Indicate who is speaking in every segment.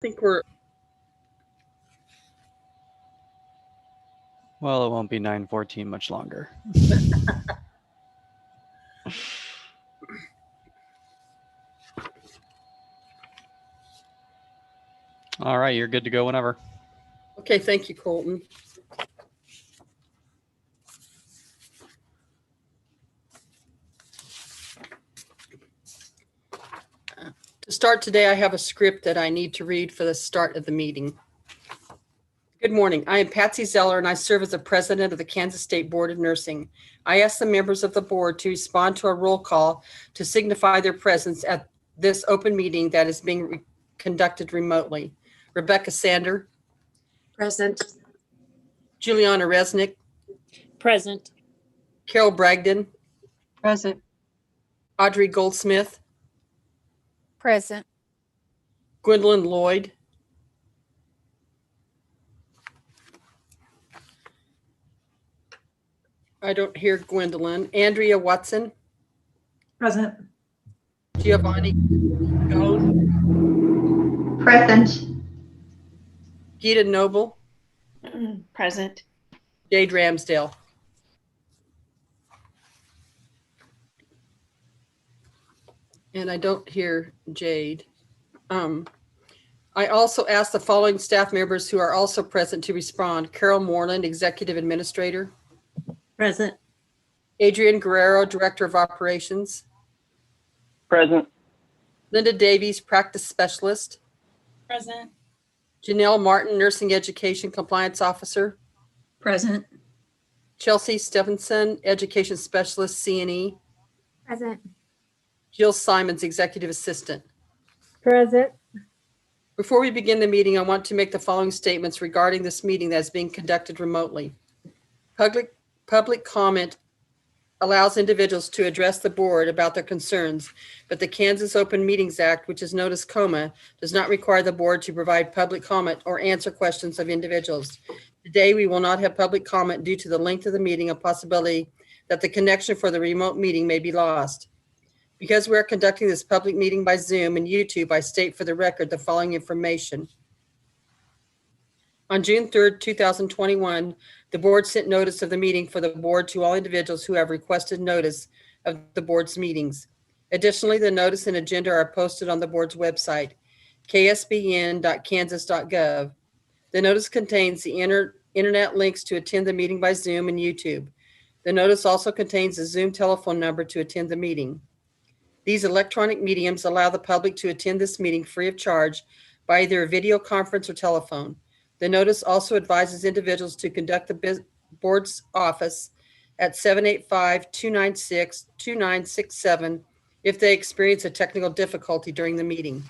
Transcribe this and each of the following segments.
Speaker 1: think we're,
Speaker 2: Well, it won't be 9:14 much longer. All right, you're good to go whenever.
Speaker 1: okay, thank you, Colton. To start today, I have a script that I need to read for the start of the meeting. Good morning. I am Patsy Zeller, and I serve as the president of the Kansas State Board of Nursing. I ask the members of the board to respond to a roll call to signify their presence at this open meeting that is being conducted remotely. Rebecca Sander,
Speaker 3: Present.
Speaker 1: Juliana Resnick,
Speaker 3: Present.
Speaker 1: Carol Bragdon,
Speaker 3: Present.
Speaker 1: Audrey Goldsmith,
Speaker 4: Present.
Speaker 1: Gwendolyn Lloyd, I don't hear Gwendolyn. Andrea Watson,
Speaker 5: Present.
Speaker 1: Giovanni Gone,
Speaker 5: Present.
Speaker 1: Gita Noble,
Speaker 3: Present.
Speaker 1: Jade Ramsdale. And I don't hear Jade. I also ask the following staff members who are also present to respond. Carol Moreland, Executive Administrator.
Speaker 3: Present.
Speaker 1: Adrian Guerrero, Director of Operations.
Speaker 6: Present.
Speaker 1: Linda Davies, Practice Specialist.
Speaker 3: Present.
Speaker 1: Janelle Martin, Nursing Education Compliance Officer.
Speaker 3: Present.
Speaker 1: Chelsea Stephenson, Education Specialist, CNE.
Speaker 4: Present.
Speaker 1: Jill Simons, Executive Assistant.
Speaker 4: Present.
Speaker 1: Before we begin the meeting, I want to make the following statements regarding this meeting that is being conducted remotely. Public comment allows individuals to address the board about their concerns, but the Kansas Open Meetings Act, which is known as KOMA, does not require the board to provide public comment or answer questions of individuals. Today, we will not have public comment due to the length of the meeting, a possibility that the connection for the remote meeting may be lost. Because we are conducting this public meeting by Zoom and YouTube, I state for the record the following information. On June 3rd, 2021, the board sent notice of the meeting for the board to all individuals who have requested notice of the board's meetings. Additionally, the notice and agenda are posted on the board's website, ksbn.kansas.gov. The notice contains the internet links to attend the meeting by Zoom and YouTube. The notice also contains a Zoom telephone number to attend the meeting. These electronic mediums allow the public to attend this meeting free of charge by either a video conference or telephone. The notice also advises individuals to conduct the board's office at 785-296-2967 if they experience a technical difficulty during the meeting.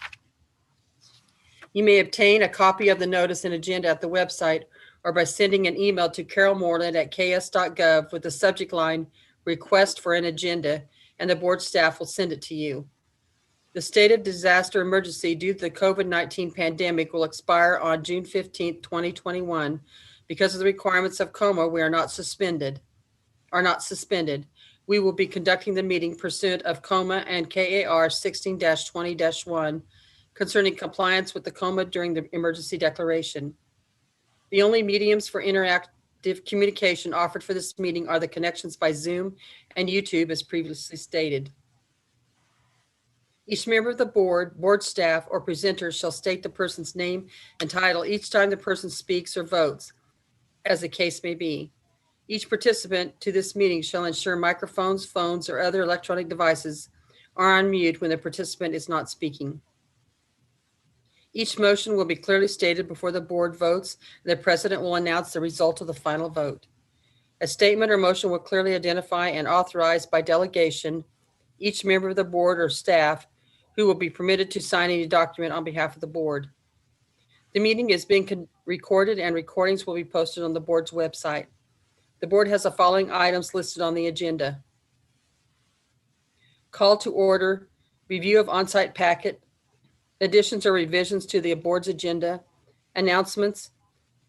Speaker 1: You may obtain a copy of the notice and agenda at the website or by sending an email to carolmoreland@ks.gov with the subject line, request for an agenda, and the board staff will send it to you. The state of disaster emergency due to the COVID-19 pandemic will expire on June 15th, 2021. Because of the requirements of KOMA, we are not suspended. We will be conducting the meeting pursuant of KOMA and KAR 16-20-1 concerning compliance with the KOMA during the emergency declaration. The only mediums for interactive communication offered for this meeting are the connections by Zoom and YouTube as previously stated. Each member of the board staff, or presenter shall state the person's name and title each time the person speaks or votes, as the case may be. Each participant to this meeting shall ensure microphones, phones, or other electronic devices are on mute when the participant is not speaking. Each motion will be clearly stated before the board votes, and the president will announce the result of the final vote. A statement or motion will clearly identify and authorize by delegation each member of the board or staff who will be permitted to sign any document on behalf of the board. The meeting is being recorded and recordings will be posted on the board's website. The board has the following items listed on the agenda. Call to order, review of on-site packet, additions or revisions to the board's agenda, announcements,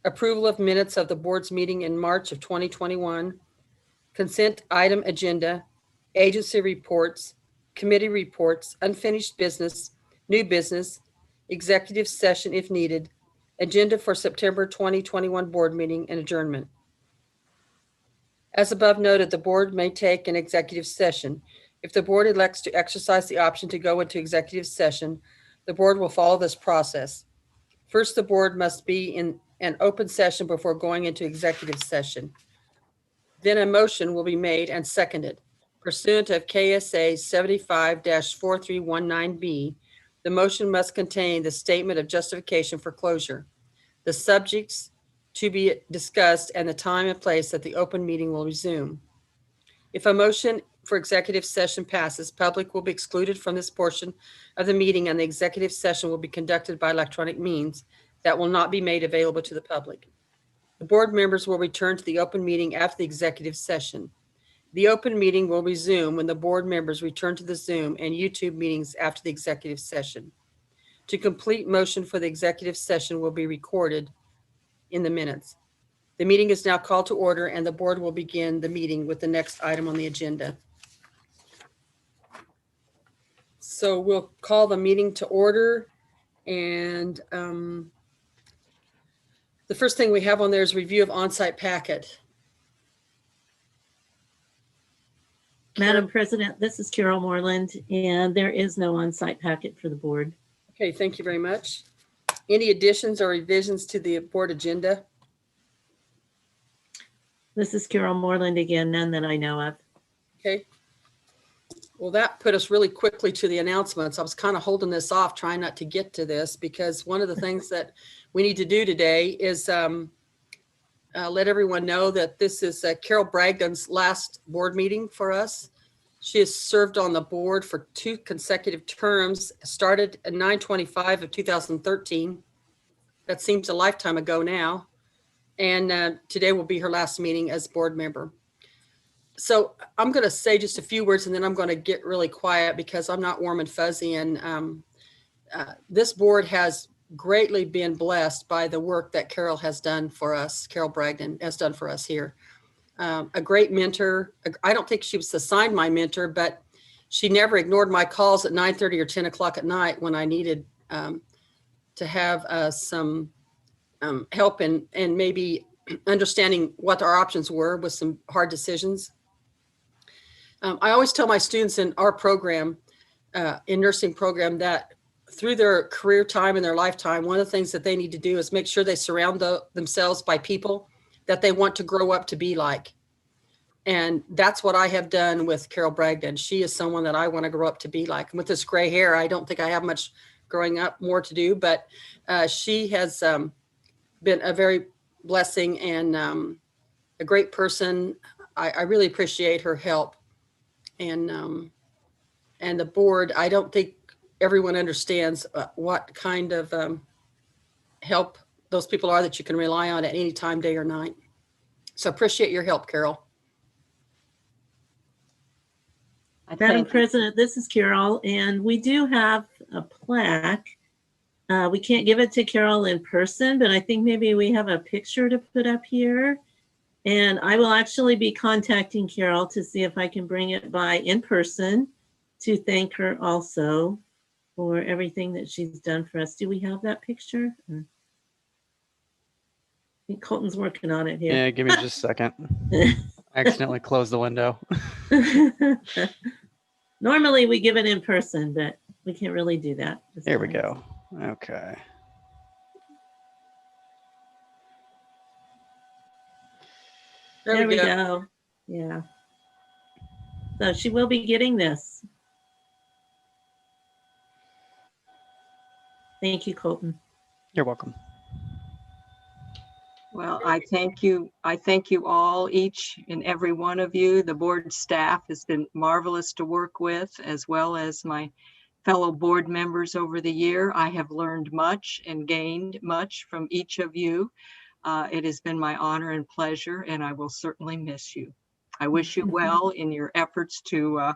Speaker 1: approval of minutes of the board's meeting in March of 2021, consent item agenda, agency reports, committee reports, unfinished business, new business, executive session if needed, agenda for September 2021 board meeting, and adjournment. As above noted, the board may take an executive session. If the board elects to exercise the option to go into executive session, the board will follow this process. First, the board must be in an open session before going into executive session. Then a motion will be made and seconded. Pursuant of KSA 75-4319B, the motion must contain the statement of justification for closure, the subjects to be discussed, and the time and place that the open meeting will resume. If a motion for executive session passes, public will be excluded from this portion of the meeting, and the executive session will be conducted by electronic means that will not be made available to the public. The board members will return to the open meeting after the executive session. The open meeting will resume when the board members return to the Zoom and YouTube meetings after the executive session. To complete motion for the executive session will be recorded in the minutes. The meeting is now called to order, and the board will begin the meeting with the next item on the agenda. So we'll call the meeting to order, and the first thing we have on there is review of on-site packet.
Speaker 3: Madam President, this is Carol Moreland, and there is no on-site packet for the board.
Speaker 1: Okay, thank you very much. Any additions or revisions to the board agenda?
Speaker 3: This is Carol Moreland again, none that I know of.
Speaker 1: Okay. Well, that put us really quickly to the announcements. I was kind of holding this off, trying not to get to this, because one of the things that we need to do today is let everyone know that this is Carol Bragdon's last board meeting for us. She has served on the board for 2 consecutive terms, started in 9/25 of 2013. That seems a lifetime ago now. And today will be her last meeting as board member. So I'm going to say just a few words, and then I'm going to get really quiet because I'm not warm and fuzzy. And this board has greatly been blessed by the work that Carol has done for us. Carol Bragdon has done for us here. A great mentor. I don't think she was assigned my mentor, but she never ignored my calls at 9:30 or 10 o'clock at night when I needed to have some help and maybe understanding what our options were with some hard decisions. I always tell my students in our program, in nursing program, that through their career time and their lifetime, one of the things that they need to do is make sure they surround themselves by people that they want to grow up to be like. And that's what I have done with Carol Bragdon. She is someone that I want to grow up to be like. And with this gray hair, I don't think I have much growing up more to do, but she has been a very blessing and a great person. I really appreciate her help. And the board, I don't think everyone understands what kind of help those people are that you can rely on at any time, day or night. So appreciate your help, Carol.
Speaker 3: Madam President, this is Carol, and we do have a plaque. We can't give it to Carol in person, but I think maybe we have a picture to put up here. And I will actually be contacting Carol to see if I can bring it by in person to thank her also for everything that she's done for us. Do we have that picture? I think Colton's working on it here.
Speaker 2: Yeah, give me just a second. I accidentally closed the window.
Speaker 3: Normally we give it in person, but we can't really do that.
Speaker 2: There we go. Okay.
Speaker 3: There we go. Yeah. So she will be getting this. Thank you, Colton.
Speaker 2: You're welcome.
Speaker 5: Well, I thank you. I thank you all, each and every one of you. The board staff has been marvelous to work with, as well as my fellow board members over the year. I have learned much and gained much from each of you. It has been my honor and pleasure, and I will certainly miss you. I wish you well in your efforts to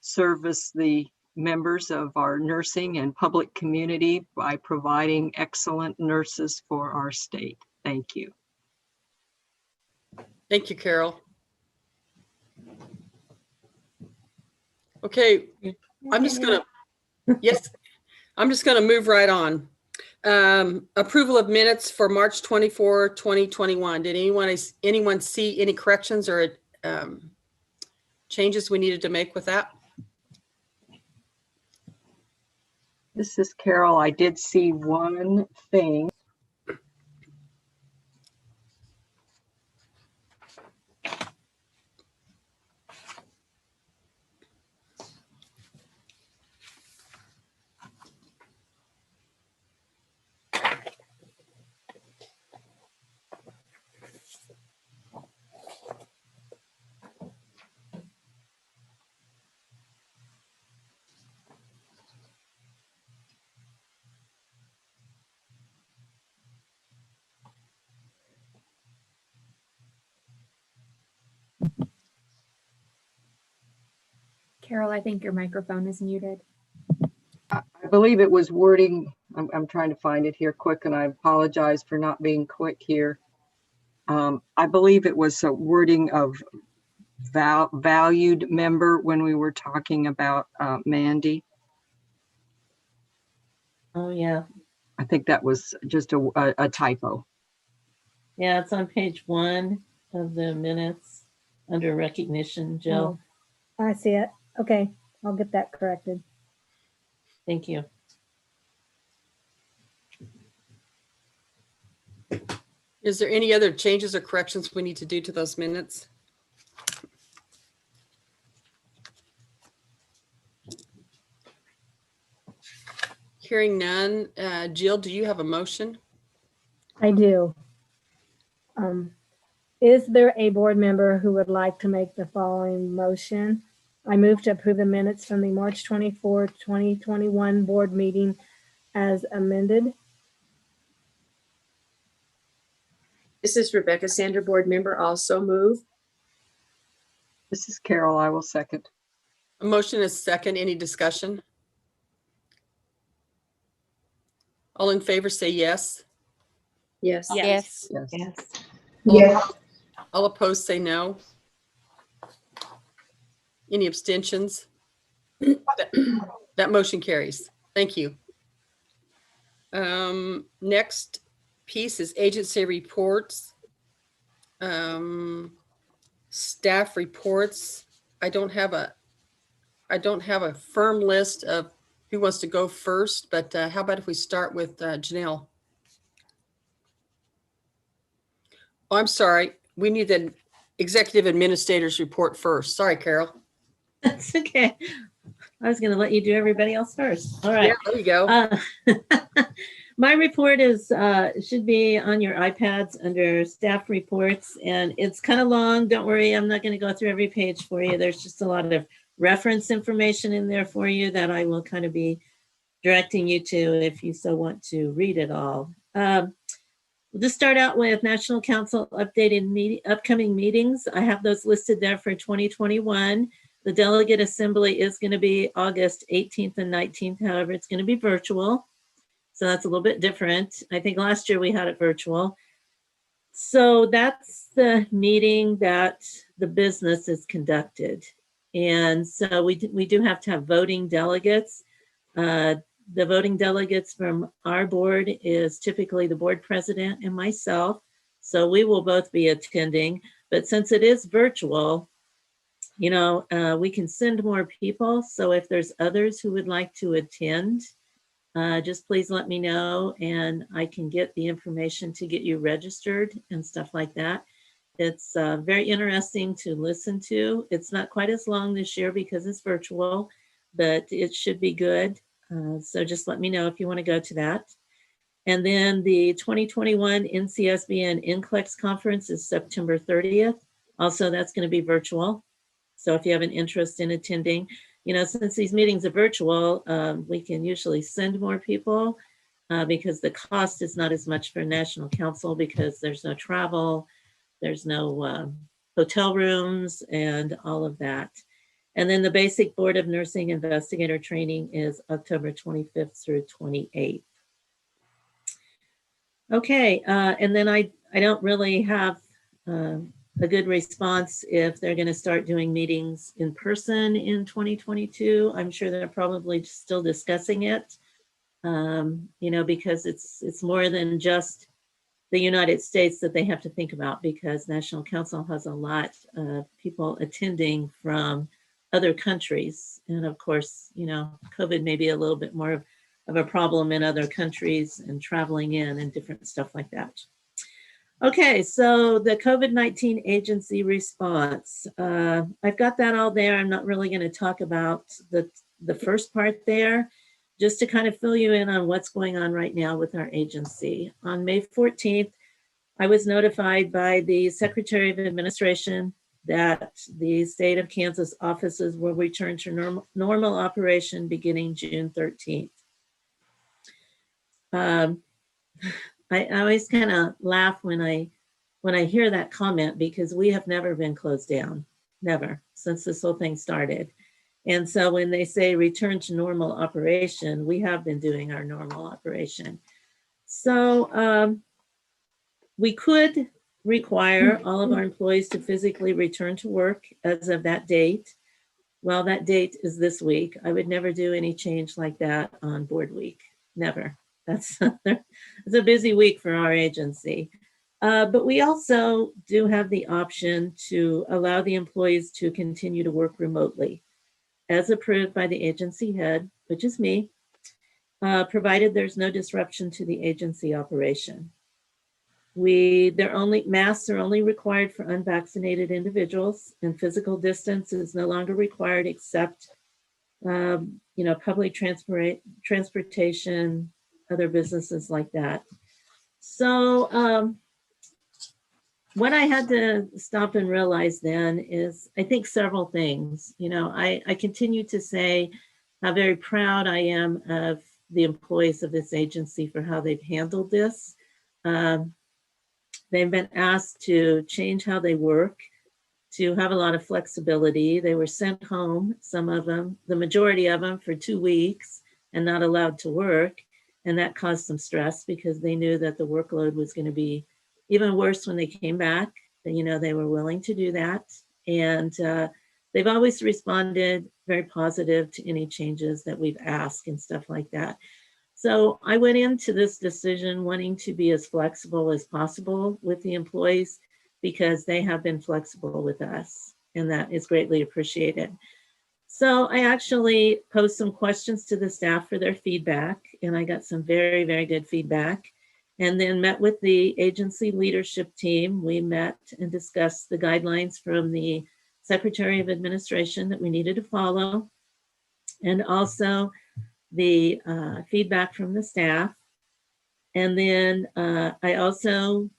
Speaker 5: service the members of our nursing and public community by providing excellent nurses for our state. Thank you.
Speaker 1: Thank you, Carol. Okay, I'm just gonna, yes, I'm just going to move right on. Approval of minutes for March 24, 2021. Did anyone see any corrections or changes we needed to make with that?
Speaker 5: This is Carol. I did see one thing.
Speaker 4: Carol, I think your microphone is muted.
Speaker 5: I believe it was wording. I'm trying to find it here quick, and I apologize for not being quick here. I believe it was a wording of valued member when we were talking about Mandy.
Speaker 3: Oh, yeah.
Speaker 5: I think that was just a typo.
Speaker 3: Yeah, it's on page 1 of the minutes under recognition, Jill.
Speaker 4: I see it. Okay, I'll get that corrected.
Speaker 3: Thank you.
Speaker 1: Is there any other changes or corrections we need to do to those minutes? Hearing none. Jill, do you have a motion?
Speaker 4: I do. Is there a board member who would like to make the following motion? I move to approve the minutes from the March 24, 2021 board meeting as amended.
Speaker 7: This is Rebecca Sander, board member, also move.
Speaker 5: This is Carol. I will second.
Speaker 1: A motion is second. Any discussion? All in favor say yes.
Speaker 7: Yes.
Speaker 4: Yes.
Speaker 5: Yes.
Speaker 3: Yes.
Speaker 1: All opposed say no. Any abstentions? That motion carries. Thank you. Next piece is agency reports. Staff reports. I don't have a firm list of who wants to go first, but how about if we start with Janelle? Oh, I'm sorry. We need the executive administrator's report first. Sorry, Carol.
Speaker 3: That's okay. I was going to let you do everybody else first. All right.
Speaker 1: Yeah, there you go.
Speaker 3: My report is should be on your iPads under staff reports, and it's kind of long. Don't worry, I'm not going to go through every page for you. There's just a lot of reference information in there for you that I will kind of be directing you to if you so want to read it all. We'll just start out with National Council updated upcoming meetings. I have those listed there for 2021. The delegate assembly is going to be August 18th and 19th. However, it's going to be virtual. So that's a little bit different. I think last year we had it virtual. So that's the meeting that the business is conducted. And so we do have to have voting delegates. The voting delegates from our board is typically the board president and myself. So we will both be attending. But since it is virtual, you know, we can send more people. So if there's others who would like to attend, just please let me know and I can get the information to get you registered and stuff like that. It's very interesting to listen to. It's not quite as long this year because it's virtual, but it should be good. So just let me know if you want to go to that. And then the 2021 NCSB and NCLEX conference is September 30th. Also, that's going to be virtual. So if you have an interest in attending, you know, since these meetings are virtual, we can usually send more people because the cost is not as much for National Council because there's no travel, there's no hotel rooms and all of that. And then the basic Board of Nursing Investigator training is October 25th through 28th. Okay, and then I don't really have a good response if they're going to start doing meetings in person in 2022. I'm sure they're probably still discussing it. because it's more than just the United States that they have to think about, because National Council has a lot of people attending from other countries. And of course, COVID may be a little bit more of a problem in other countries and traveling in and different stuff like that. Okay, so the COVID-19 agency response. I've got that all there. I'm not really going to talk about the first part there, just to kind of fill you in on what's going on right now with our agency. On May 14th, I was notified by the Secretary of Administration that the state of Kansas offices will return to normal operation beginning June 13th. I always kind of laugh when I hear that comment, because we have never been closed down, never, since this whole thing started. And so when they say return to normal operation, we have been doing our normal operation. So we could require all of our employees to physically return to work as of that date. Well, that date is this week. I would never do any change like that on board week, never. It's a busy week for our agency. But we also do have the option to allow the employees to continue to work remotely, as approved by the agency head, which is me, provided there's no disruption to the agency operation. Masks are only required for unvaccinated individuals, and physical distance is no longer required except, public transportation, other businesses like that. So what I had to stop and realize then is, I think, several things. I continue to say how very proud I am of the employees of this agency for how they've handled this. They've been asked to change how they work, to have a lot of flexibility. They were sent home, some of them, the majority of them, for 2 weeks and not allowed to work. And that caused some stress, because they knew that the workload was going to be even worse when they came back. They were willing to do that. And they've always responded very positive to any changes that we've asked and stuff like that. So I went into this decision wanting to be as flexible as possible with the employees, because they have been flexible with us, and that is greatly appreciated. So I actually posed some questions to the staff for their feedback, and I got some very, very good feedback, and then met with the agency leadership team. We met and discussed the guidelines from the Secretary of Administration that we needed to follow, and also the feedback from the staff. And then I also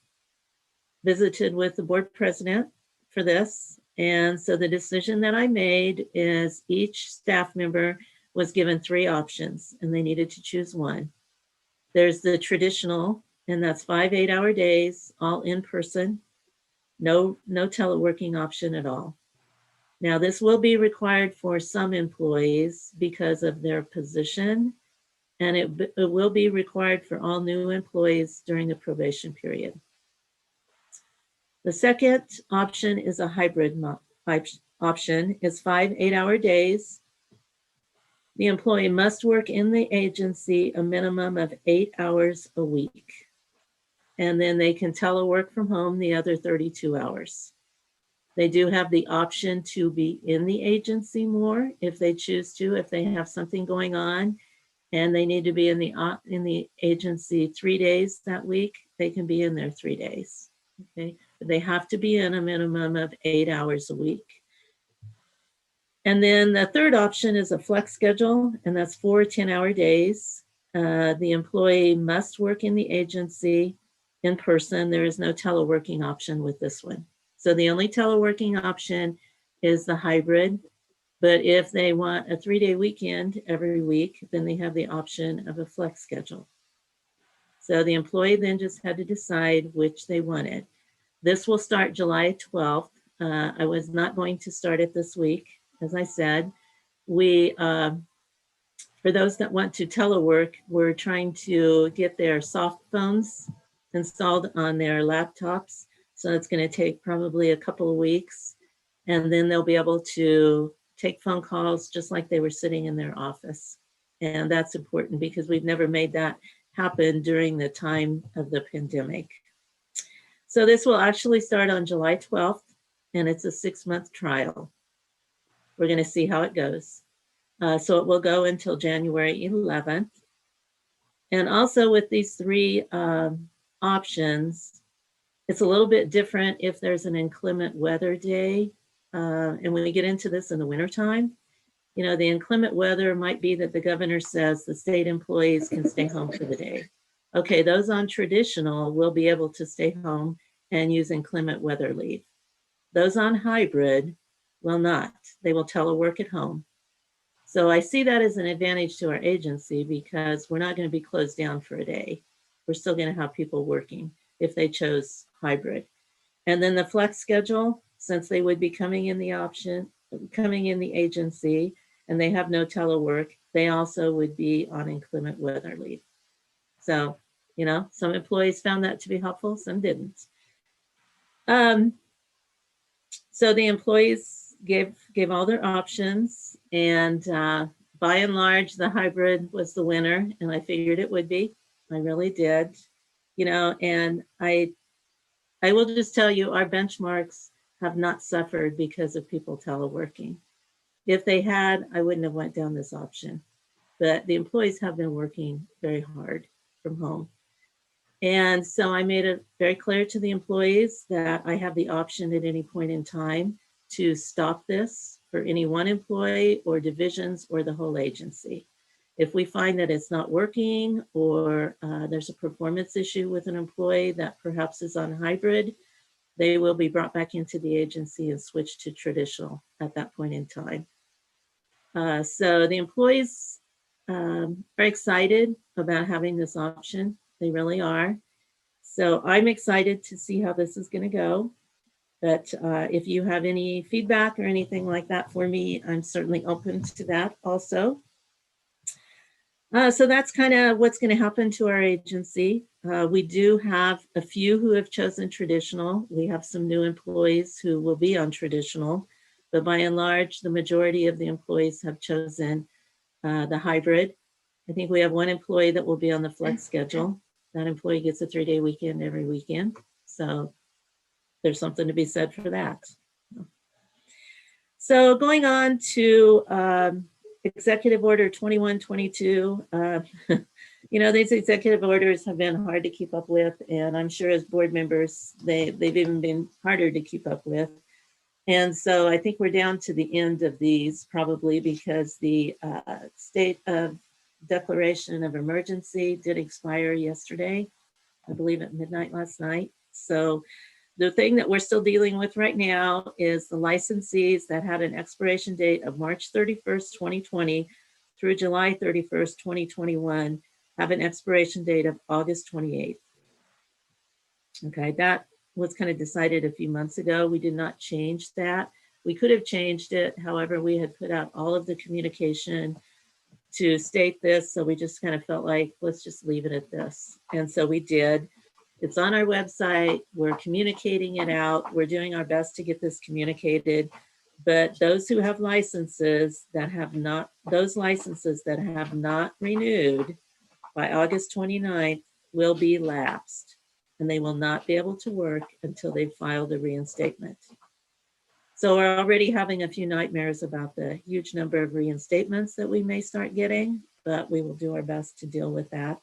Speaker 3: visited with the board president for this. And so the decision that I made is each staff member was given 3 options, and they needed to choose one. There's the traditional, and that's 5 8-hour days, all in person, no teleworking option at all. Now, this will be required for some employees because of their position, and it will be required for all new employees during the probation period. The second option is a hybrid option. It's 5 8-hour days. The employee must work in the agency a minimum of 8 hours a week. And then they can telework from home the other 32 hours. They do have the option to be in the agency more if they choose to, if they have something going on and they need to be in the agency 3 days that week, they can be in there 3 days. Okay. They have to be in a minimum of 8 hours a week. And then the third option is a flex schedule, and that's 4 10-hour days. The employee must work in the agency in person. There is no teleworking option with this one. So the only teleworking option is the hybrid. But if they want a 3-day weekend every week, then they have the option of a flex schedule. So the employee then just had to decide which they wanted. This will start July 12th. I was not going to start it this week. As I said, for those that want to telework, we're trying to get their soft phones installed on their laptops. So it's going to take probably a couple of weeks. And then they'll be able to take phone calls just like they were sitting in their office. And that's important because we've never made that happen during the time of the pandemic. So this will actually start on July 12th, and it's a 6-month trial. We're going to see how it goes. So it will go until January 11th. And also with these 3 options, it's a little bit different if there's an inclement weather day. And when we get into this in the wintertime, you know, the inclement weather might be that the governor says the state employees can stay home for the day. Okay, those on traditional will be able to stay home and use inclement weather leave. Those on hybrid will not. They will telework at home. So I see that as an advantage to our agency because we're not going to be closed down for a day. We're still going to have people working if they chose hybrid. And then the flex schedule, since they would be coming in the agency and they have no telework, they also would be on inclement weather leave. So, you know, some employees found that to be helpful, some didn't. So the employees gave all their options, and by and large, the hybrid was the winner, and I figured it would be. I really did, you know, and I will just tell you, our benchmarks have not suffered because of people teleworking. If they had, I wouldn't have went down this option, but the employees have been working very hard from home. And so I made it very clear to the employees that I have the option at any point in time to stop this for any one employee or divisions or the whole agency. If we find that it's not working or there's a performance issue with an employee that perhaps is on hybrid, they will be brought back into the agency and switched to traditional at that point in time. So the employees are excited about having this option. They really are. So I'm excited to see how this is going to go. But if you have any feedback or anything like that for me, I'm certainly open to that also. So that's kind of what's going to happen to our agency. We do have a few who have chosen traditional. We have some new employees who will be on traditional, but by and large, the majority of the employees have chosen the hybrid. I think we have one employee that will be on the flex schedule. That employee gets a 3-day weekend every weekend. So there's something to be said for that. So going on to Executive Order 2122, you know, these executive orders have been hard to keep up with, and I'm sure as board members, they've even been harder to keep up with. And so I think we're down to the end of these probably because the state of declaration of emergency did expire yesterday, I believe at midnight last night. So the thing that we're still dealing with right now is the licensees that had an expiration date of March 31st, 2020 through July 31st, 2021 have an expiration date of August 28th. Okay, that was kind of decided a few months ago. We did not change that. We could have changed it. However, we had put out all of the communication to state this. So we just kind of felt like, let's just leave it at this. And so we did. It's on our website. We're communicating it out. We're doing our best to get this communicated. But those who have licenses that have not, those licenses that have not renewed by August 29th will be lapsed, and they will not be able to work until they've filed a reinstatement. So we're already having a few nightmares about the huge number of reinstatements that we may start getting, but we will do our best to deal with that.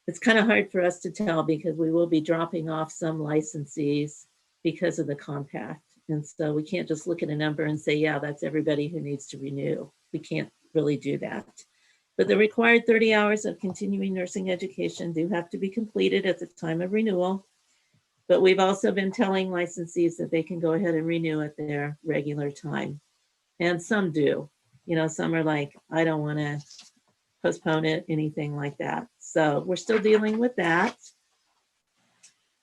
Speaker 3: It's kind of hard for us to tell because we will be dropping off some licensees because of the compact. And so we can't just look at a number and say, yeah, that's everybody who needs to renew. We can't really do that. But the required 30 hours of continuing nursing education do have to be completed at the time of renewal. But we've also been telling licensees that they can go ahead and renew at their regular time. And some do. You know, some are like, I don't want to postpone it, anything like that. So we're still dealing with that.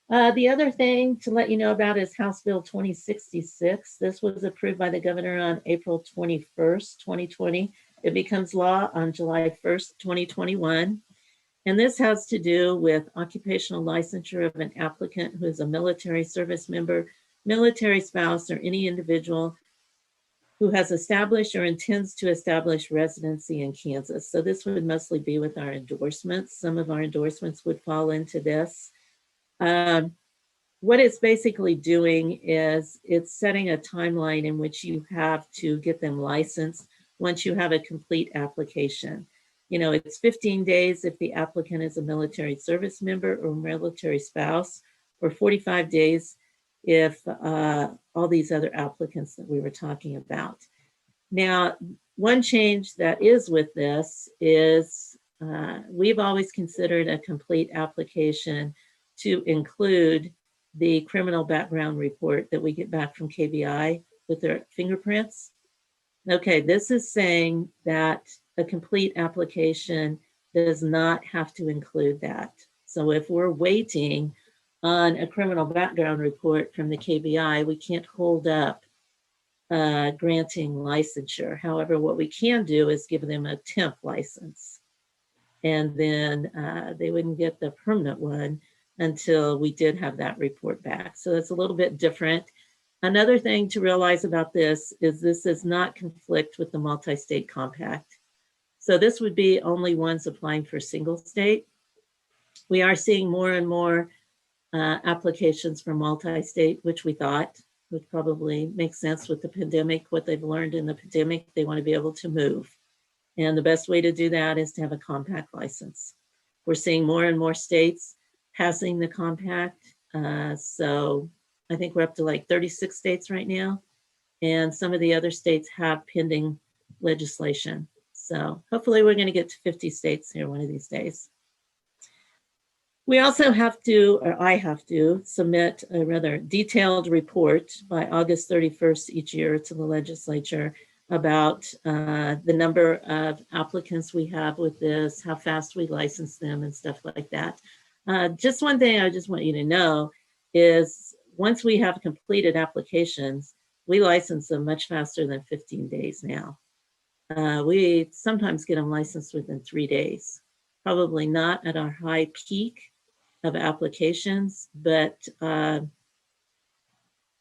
Speaker 3: The other thing to let you know about is House Bill 2066. This was approved by the governor on April 21st, 2020. It becomes law on July 1st, 2021. And this has to do with occupational licensure of an applicant who is a military service member, military spouse, or any individual who has established or intends to establish residency in Kansas. So this would mostly be with our endorsements. Some of our endorsements would fall into this. What it's basically doing is it's setting a timeline in which you have to get them licensed once you have a complete application. You know, it's 15 days if the applicant is a military service member or military spouse, or 45 days if all these other applicants that we were talking about. Now, one change that is with this is we've always considered a complete application to include the criminal background report that we get back from KBI with their fingerprints. Okay, this is saying that a complete application does not have to include that. So if we're waiting on a criminal background report from the KBI, we can't hold up granting licensure. However, what we can do is give them a temp license, and then they wouldn't get the permanent one until we did have that report back. So it's a little bit different. Another thing to realize about this does not conflict with the multi-state compact. So this would be only ones applying for single state. We are seeing more and more applications for multi-state, which we thought would probably make sense with the pandemic. What they've learned in the pandemic, they want to be able to move. And the best way to do that is to have a compact license. We're seeing more and more states passing the compact. So I think we're up to like 36 states right now. And some of the other states have pending legislation. So hopefully we're going to get to 50 states here one of these days. We also have to, or I have to, submit a rather detailed report by August 31st each year to the legislature about the number of applicants we have with this, how fast we license them and stuff like that. Just one thing I just want you to know is once we have completed applications, we license them much faster than 15 days now. We sometimes get them licensed within 3 days, probably not at our high peak of applications, but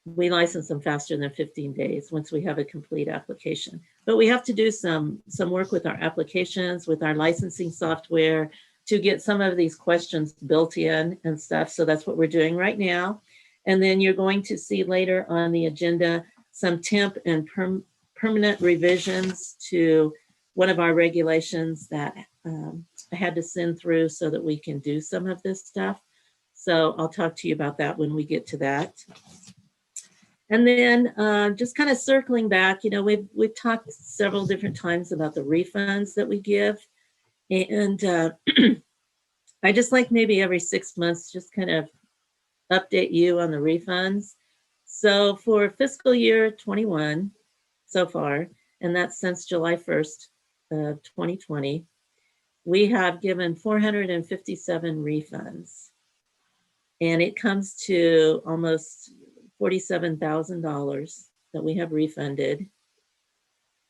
Speaker 3: we license them faster than 15 days once we have a complete application. But we have to do some work with our applications, with our licensing software to get some of these questions built in and stuff. So that's what we're doing right now. And then you're going to see later on the agenda some temp and permanent revisions to one of our regulations that I had to send through so that we can do some of this stuff. So I'll talk to you about that when we get to that. And then just kind of circling back, you know, we've talked several different times about the refunds that we give. And I just like maybe every 6 months, just kind of update you on the refunds. So for fiscal year 21 so far, and that's since July 1st of 2020, we have given 457 refunds. And it comes to almost $47,000 that we have refunded.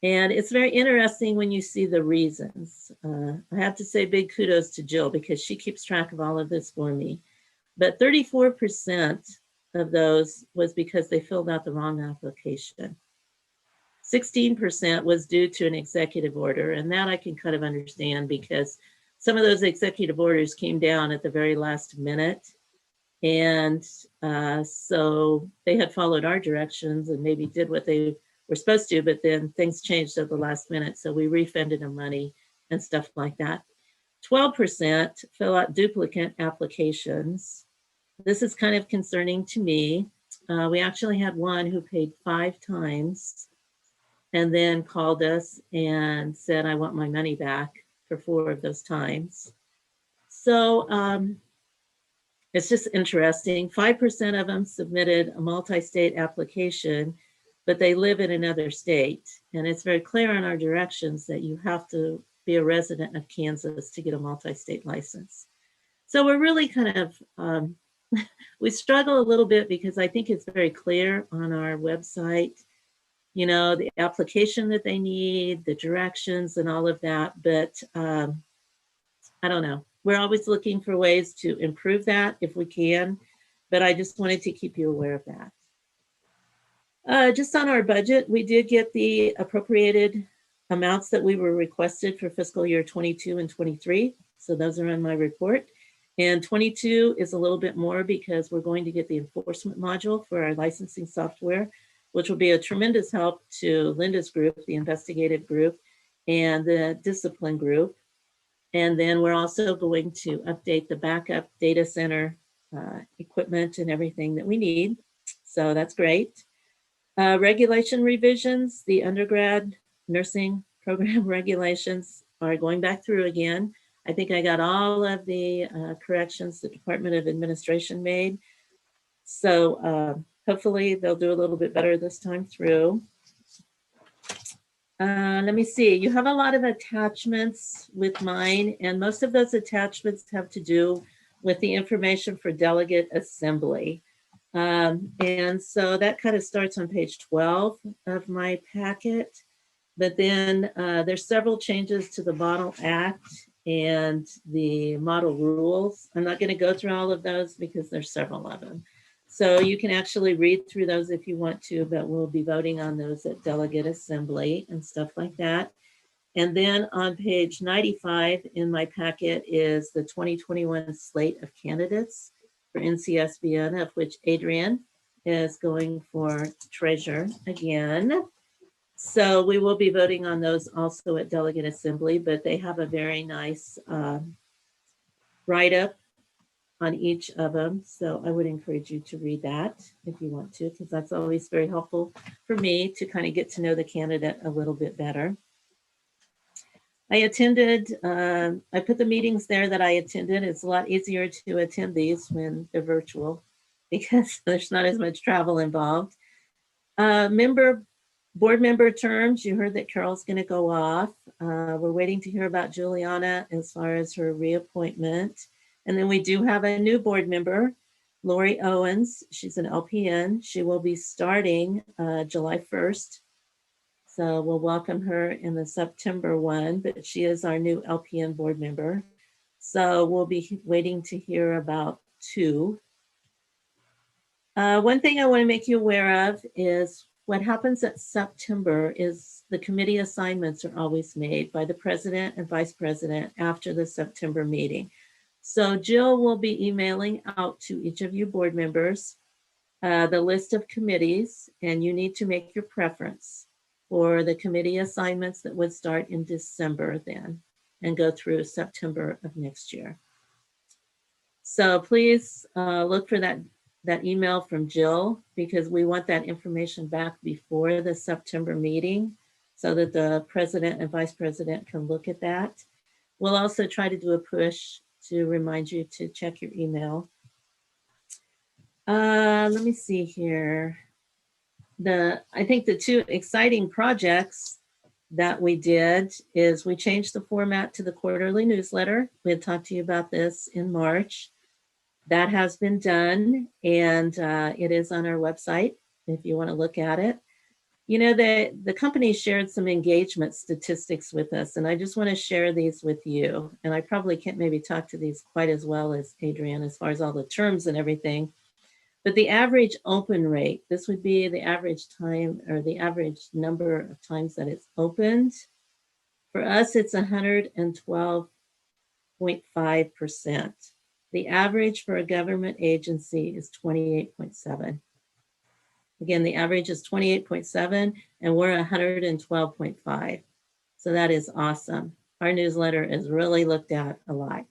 Speaker 3: And it's very interesting when you see the reasons. I have to say big kudos to Jill because she keeps track of all of this for me. But 34% of those was because they filled out the wrong application. 16% was due to an executive order, and that I can kind of understand because some of those executive orders came down at the very last minute. And so they had followed our directions and maybe did what they were supposed to, but then things changed at the last minute. So we refunded them money and stuff like that. 12% fill out duplicate applications. This is kind of concerning to me. We actually had one who paid 5 times and then called us and said, I want my money back for 4 of those times. So it's just interesting. 5% of them submitted a multi-state application, but they live in another state. And it's very clear in our directions that you have to be a resident of Kansas to get a multi-state license. So we're really kind of, we struggle a little bit because I think it's very clear on our website, you know, the application that they need, the directions and all of that. But I don't know. We're always looking for ways to improve that if we can, but I just wanted to keep you aware of that. Just on our budget, we did get the appropriated amounts that we were requested for fiscal year 22 and 23. So those are in my report. And 22 is a little bit more because we're going to get the enforcement module for our licensing software, which will be a tremendous help to Linda's group, the investigative group, and the discipline group. And then we're also going to update the backup data center equipment and everything that we need. So that's great. Regulation revisions, the undergrad nursing program regulations are going back through again. I think I got all of the corrections the Department of Administration made. So hopefully they'll do a little bit better this time through. Let me see, you have a lot of attachments with mine, and most of those attachments have to do with the information for delegate assembly. And so that kind of starts on page 12 of my packet. But then there's several changes to the Model Act and the model rules. I'm not going to go through all of those because there's several of them. So you can actually read through those if you want to, but we'll be voting on those at delegate assembly and stuff like that. And then on page 95 in my packet is the 2021 slate of candidates for NCSBN, of which Adrian is going for treasurer again. So we will be voting on those also at delegate assembly, but they have a very nice write-up on each of them. So I would encourage you to read that if you want to, because that's always very helpful for me to kind of get to know the candidate a little bit better. I attended, I put the meetings there that I attended. It's a lot easier to attend these when they're virtual because there's not as much travel involved. Board member terms, you heard that Carol's going to go off. We're waiting to hear about Juliana as far as her reappointment. And then we do have a new board member, Lori Owens. She's an LPN. She will be starting July 1st. So we'll welcome her in the September one, but she is our new LPN board member. So we'll be waiting to hear about two. One thing I want to make you aware of is what happens at September is the committee assignments are always made by the president and vice president after the September meeting. So Jill will be emailing out to each of you board members the list of committees, and you need to make your preference for the committee assignments that would start in December then and go through September of next year. So please look for that email from Jill, because we want that information back before the September meeting so that the president and vice president can look at that. We'll also try to do a push to remind you to check your email. Let me see here. I think the two exciting projects that we did is we changed the format to the quarterly newsletter. We had talked to you about this in March. That has been done, and it is on our website if you want to look at it. You know, the company shared some engagement statistics with us, and I just want to share these with you. And I probably can't maybe talk to these quite as well as Adrian as far as all the terms and everything. But the average open rate, this would be the average time or the average number of times that it's opened. For us, it's 112.5%. The average for a government agency is 28.7. Again, the average is 28.7 and we're 112.5. So that is awesome. Our newsletter is really looked at a lot.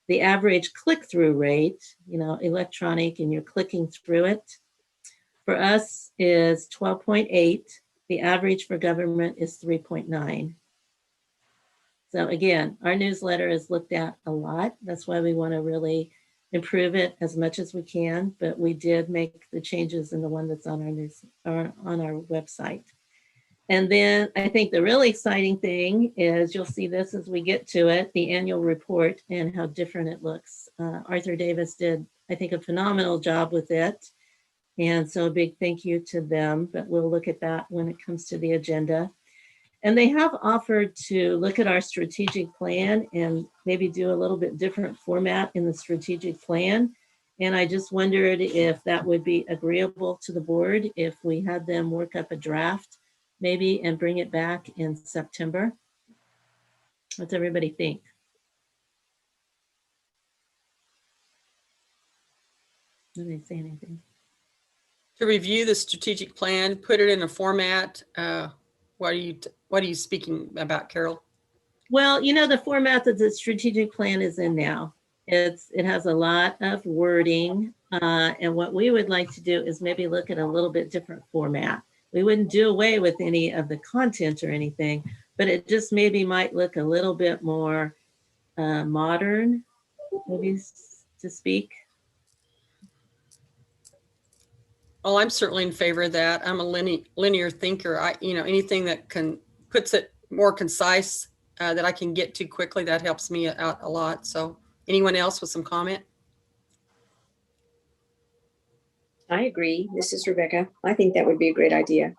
Speaker 3: The average click-through rate, you know, electronic and you're clicking through it, for us is 12.8. The average for government is 3.9. So again, our newsletter is looked at a lot. That's why we want to really improve it as much as we can, but we did make the changes in the one that's on our on our website. And then I think the really exciting thing is you'll see this as we get to it, the annual report and how different it looks. Arthur Davis did, I think, a phenomenal job with it. And so a big thank you to them, but we'll look at that when it comes to the agenda. And they have offered to look at our strategic plan and maybe do a little bit different format in the strategic plan And I just wondered if that would be agreeable to the board, if we had them work up a draft maybe and bring it back in September. What's everybody think? Nobody say anything.
Speaker 1: To review the strategic plan, put it in a format. What are you speaking about, Carol?
Speaker 3: Well, you know, the format that the strategic plan is in now, it has a lot of wording. And what we would like to do is maybe look at a little bit different format. We wouldn't do away with any of the content or anything, but it just maybe might look a little bit more modern, maybe to speak.
Speaker 1: Oh, I'm certainly in favor of that. I'm a linear thinker. Anything that puts it more concise that I can get to quickly, that helps me out a lot. So anyone else with some comment?
Speaker 7: I agree. This is Rebecca. I think that would be a great idea.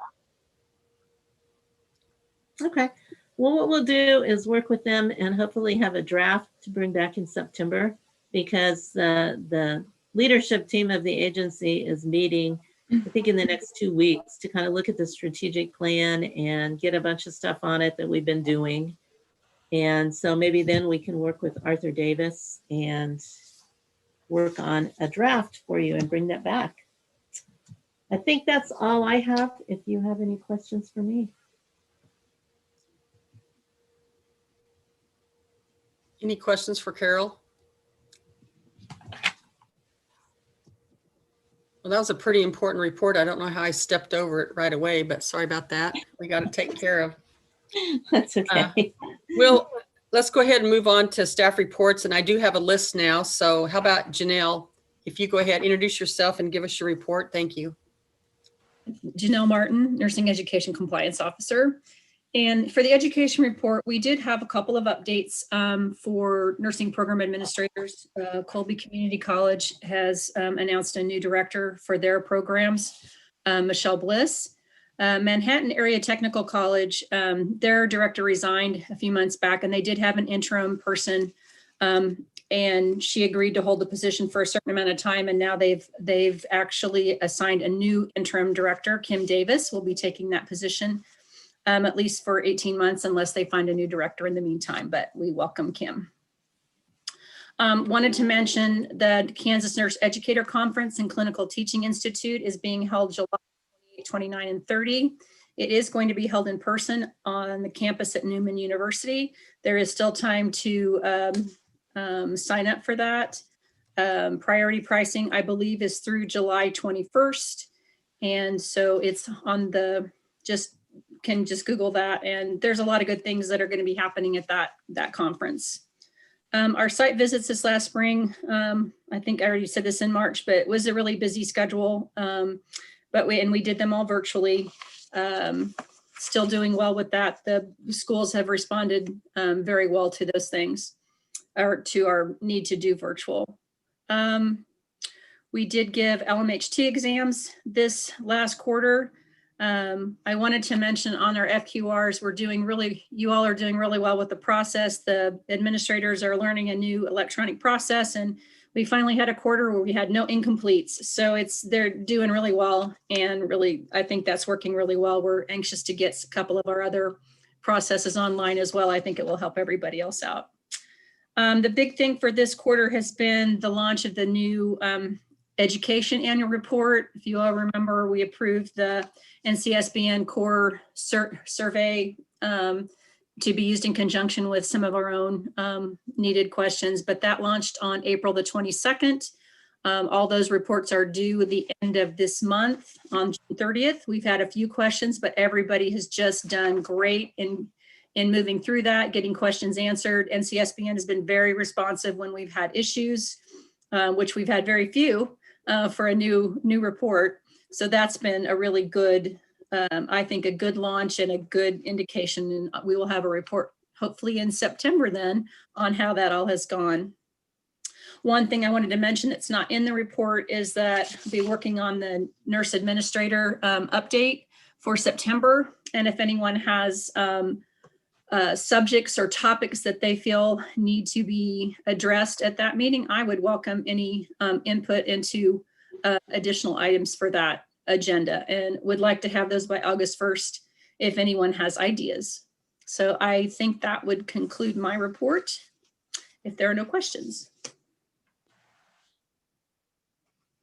Speaker 3: Okay. Well, what we'll do is work with them and hopefully have a draft to bring back in September, because the leadership team of the agency is meeting, I think, in the next 2 weeks to kind of look at the strategic plan and get a bunch of stuff on it that we've been doing. And so maybe then we can work with Arthur Davis and work on a draft for you and bring that back. I think that's all I have. If you have any questions for me.
Speaker 1: Any questions for Carol? Well, that was a pretty important report. I don't know how I stepped over it right away, but sorry about that. We got to take care of.
Speaker 3: That's okay.
Speaker 1: Well, let's go ahead and move on to staff reports. And I do have a list now. So how about Janelle? If you go ahead, introduce yourself and give us your report. Thank you.
Speaker 8: Janelle Martin, Nursing Education Compliance Officer. And for the education report, we did have a couple of updates for nursing program administrators. Colby Community College has announced a new director for their programs, Michelle Bliss. Manhattan Area Technical College, their director resigned a few months back, and they did have an interim person, and she agreed to hold the position for a certain amount of time. And now they've actually assigned a new interim director. Kim Davis will be taking that position, at least for 18 months, unless they find a new director in the meantime, but we welcome Kim. Wanted to mention that Kansas Nurse Educator Conference and Clinical Teaching Institute is being held July 28, 29, and 30. It is going to be held in person on the campus at Newman University. There is still time to sign up for that. Priority pricing, I believe, is through July 21st. And so it's on the, can just Google that. And there's a lot of good things that are going to be happening at that conference. Our site visits this last spring, I think I already said this in March, but it was a really busy schedule. But we did them all virtually. Still doing well with that. The schools have responded very well to those things, or to our need to do virtual. We did give LMHT exams this last quarter. I wanted to mention on our FQRs, you all are doing really well with the process. The administrators are learning a new electronic process, and we finally had a quarter where we had no incompletes. So they're doing really well, and really, I think that's working really well. We're anxious to get a couple of our other processes online as well. I think it will help everybody else out. The big thing for this quarter has been the launch of the new education annual report. If you all remember, we approved the NCSBN core survey to be used in conjunction with some of our own needed questions, but that launched on April the 22nd. All those reports are due at the end of this month on June 30th. We've had a few questions, but everybody has just done great in moving through that, getting questions answered. NCSBN has been very responsive when we've had issues, which we've had very few for a new report. So that's been a really good, I think, a good launch and a good indication. And we will have a report hopefully in September then on how that all has gone. One thing I wanted to mention that's not in the report is that I'll be working on the nurse administrator update for September. And if anyone has subjects or topics that they feel need to be addressed at that meeting, I would welcome any input into additional items for that agenda, and would like to have those by August 1st if anyone has ideas. So I think that would conclude my report if there are no questions.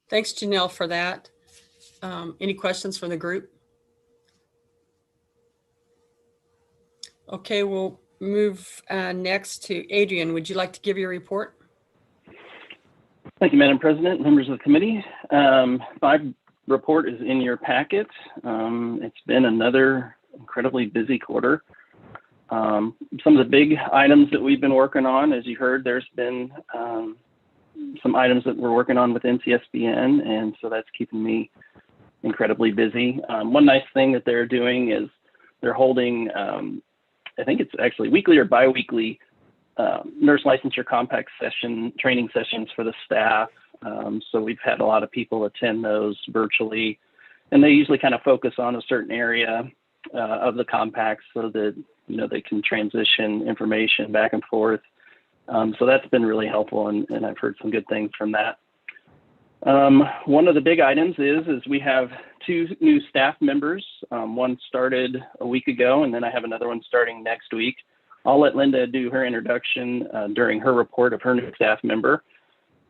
Speaker 1: Thanks, Janelle, for that. Any questions from the group? Okay, we'll move next to Adrian. Would you like to give your report?
Speaker 6: Thank you, Madam President, members of the committee. My report is in your packet. It's been another incredibly busy quarter. Some of the big items that we've been working on, as you heard, there's been some items that we're working on with NCSBN, and so that's keeping me incredibly busy. One nice thing that they're doing is they're holding, I think it's actually weekly or bi-weekly nurse licensure compact session training sessions for the staff. So we've had a lot of people attend those virtually, and they usually kind of focus on a certain area of the compact so that, you know, they can transition information back and forth. So that's been really helpful, and I've heard some good things from that. One of the big items is we have 2 new staff members. One started a week ago, and then I have another one starting next week. I'll let Linda do her introduction during her report of her new staff member.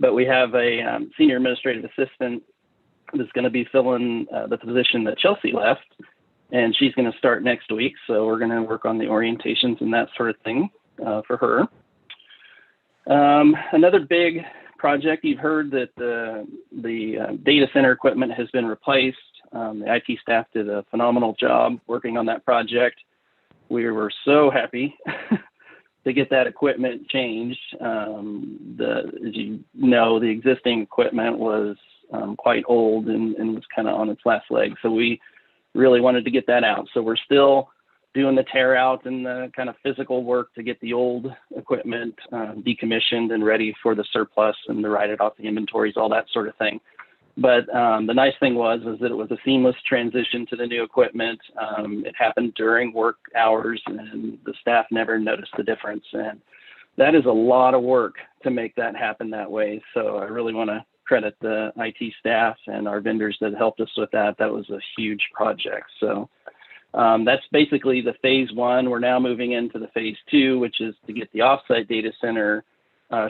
Speaker 6: But we have a senior administrative assistant that's going to be filling the position that Chelsea left, and she's going to start next week. So we're going to work on the orientations and that sort of thing for her. Another big project, you've heard that the data center equipment has been replaced. The IT staff did a phenomenal job working on that project. We were so happy to get that equipment changed. As you know, the existing equipment was quite old and was kind of on its last leg. So we really wanted to get that out. So we're still doing the tear out and the kind of physical work to get the old equipment decommissioned and ready for the surplus and to write it off the inventories, all that sort of thing. But the nice thing was that it was a seamless transition to the new equipment. It happened during work hours, and the staff never noticed the difference. And that is a lot of work to make that happen that way. So I really want to credit the IT staff and our vendors that helped us with that. That was a huge project. So that's basically the phase 1. We're now moving into the phase 2, which is to get the offsite data center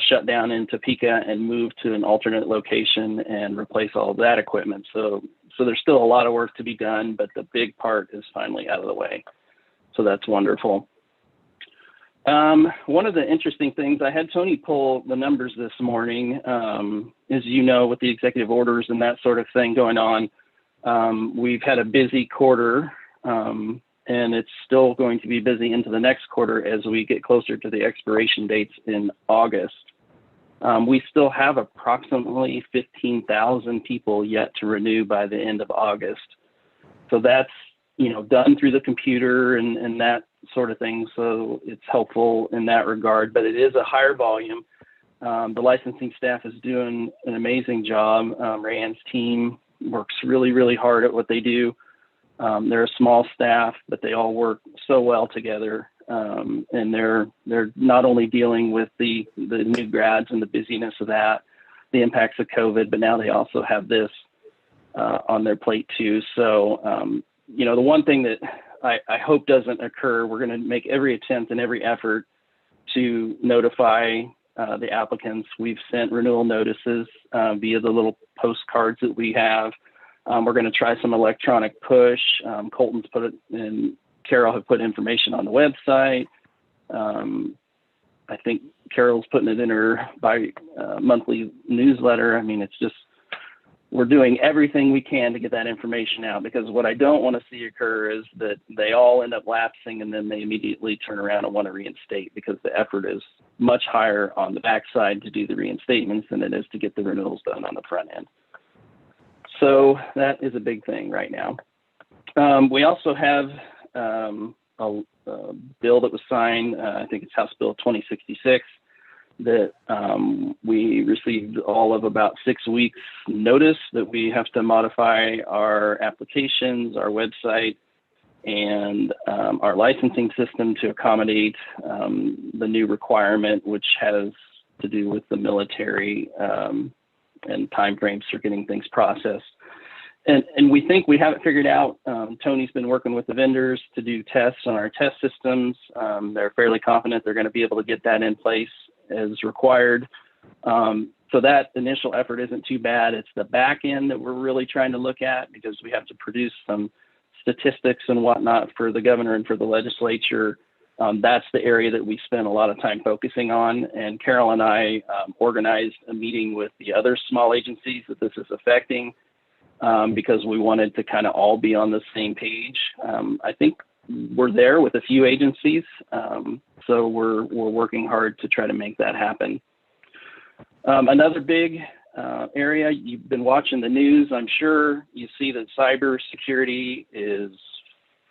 Speaker 6: shut down in Topeka and move to an alternate location and replace all of that equipment. So there's still a lot of work to be done, but the big part is finally out of the way. So that's wonderful. One of the interesting things, I had Tony pull the numbers this morning. As you know, with the executive orders and that sort of thing going on, we've had a busy quarter. And it's still going to be busy into the next quarter as we get closer to the expiration dates in August. We still have approximately 15,000 people yet to renew by the end of August. So that's, you know, done through the computer and that sort of thing. So it's helpful in that regard, but it is a higher volume. The licensing staff is doing an amazing job. Rayanne's team works really, really hard at what they do. They're a small staff, but they all work so well together. And they're not only dealing with the new grads and the busyness of that, the impacts of COVID, but now they also have this on their plate too. So, you know, the one thing that I hope doesn't occur, we're going to make every attempt and every effort to notify the applicants. We've sent renewal notices via the little postcards that we have. We're going to try some electronic push. Colton's put it in, Carol have put information on the website. I think Carol's putting it in her monthly newsletter. I mean, it's just, we're doing everything we can to get that information out, because what I don't want to see occur is that they all end up lapsing and then they immediately turn around and want to reinstate, because the effort is much higher on the backside to do the reinstatements than it is to get the renewals done on the front end. So that is a big thing right now. We also have a bill that was signed, I think it's House Bill 2066, that we received all of about 6 weeks notice that we have to modify our applications, our website, and our licensing system to accommodate the new requirement, which has to do with the military and timeframes for getting things processed. And we think we have it figured out. Tony's been working with the vendors to do tests on our test systems. They're fairly confident they're going to be able to get that in place as required. So that initial effort isn't too bad. It's the back end that we're really trying to look at, because we have to produce some statistics and whatnot for the governor and for the legislature. That's the area that we spend a lot of time focusing on. And Carol and I organized a meeting with the other small agencies that this is affecting, because we wanted to kind of all be on the same page. I think we're there with a few agencies, so we're working hard to try to make that happen. Another big area, you've been watching the news, I'm sure you see that cybersecurity is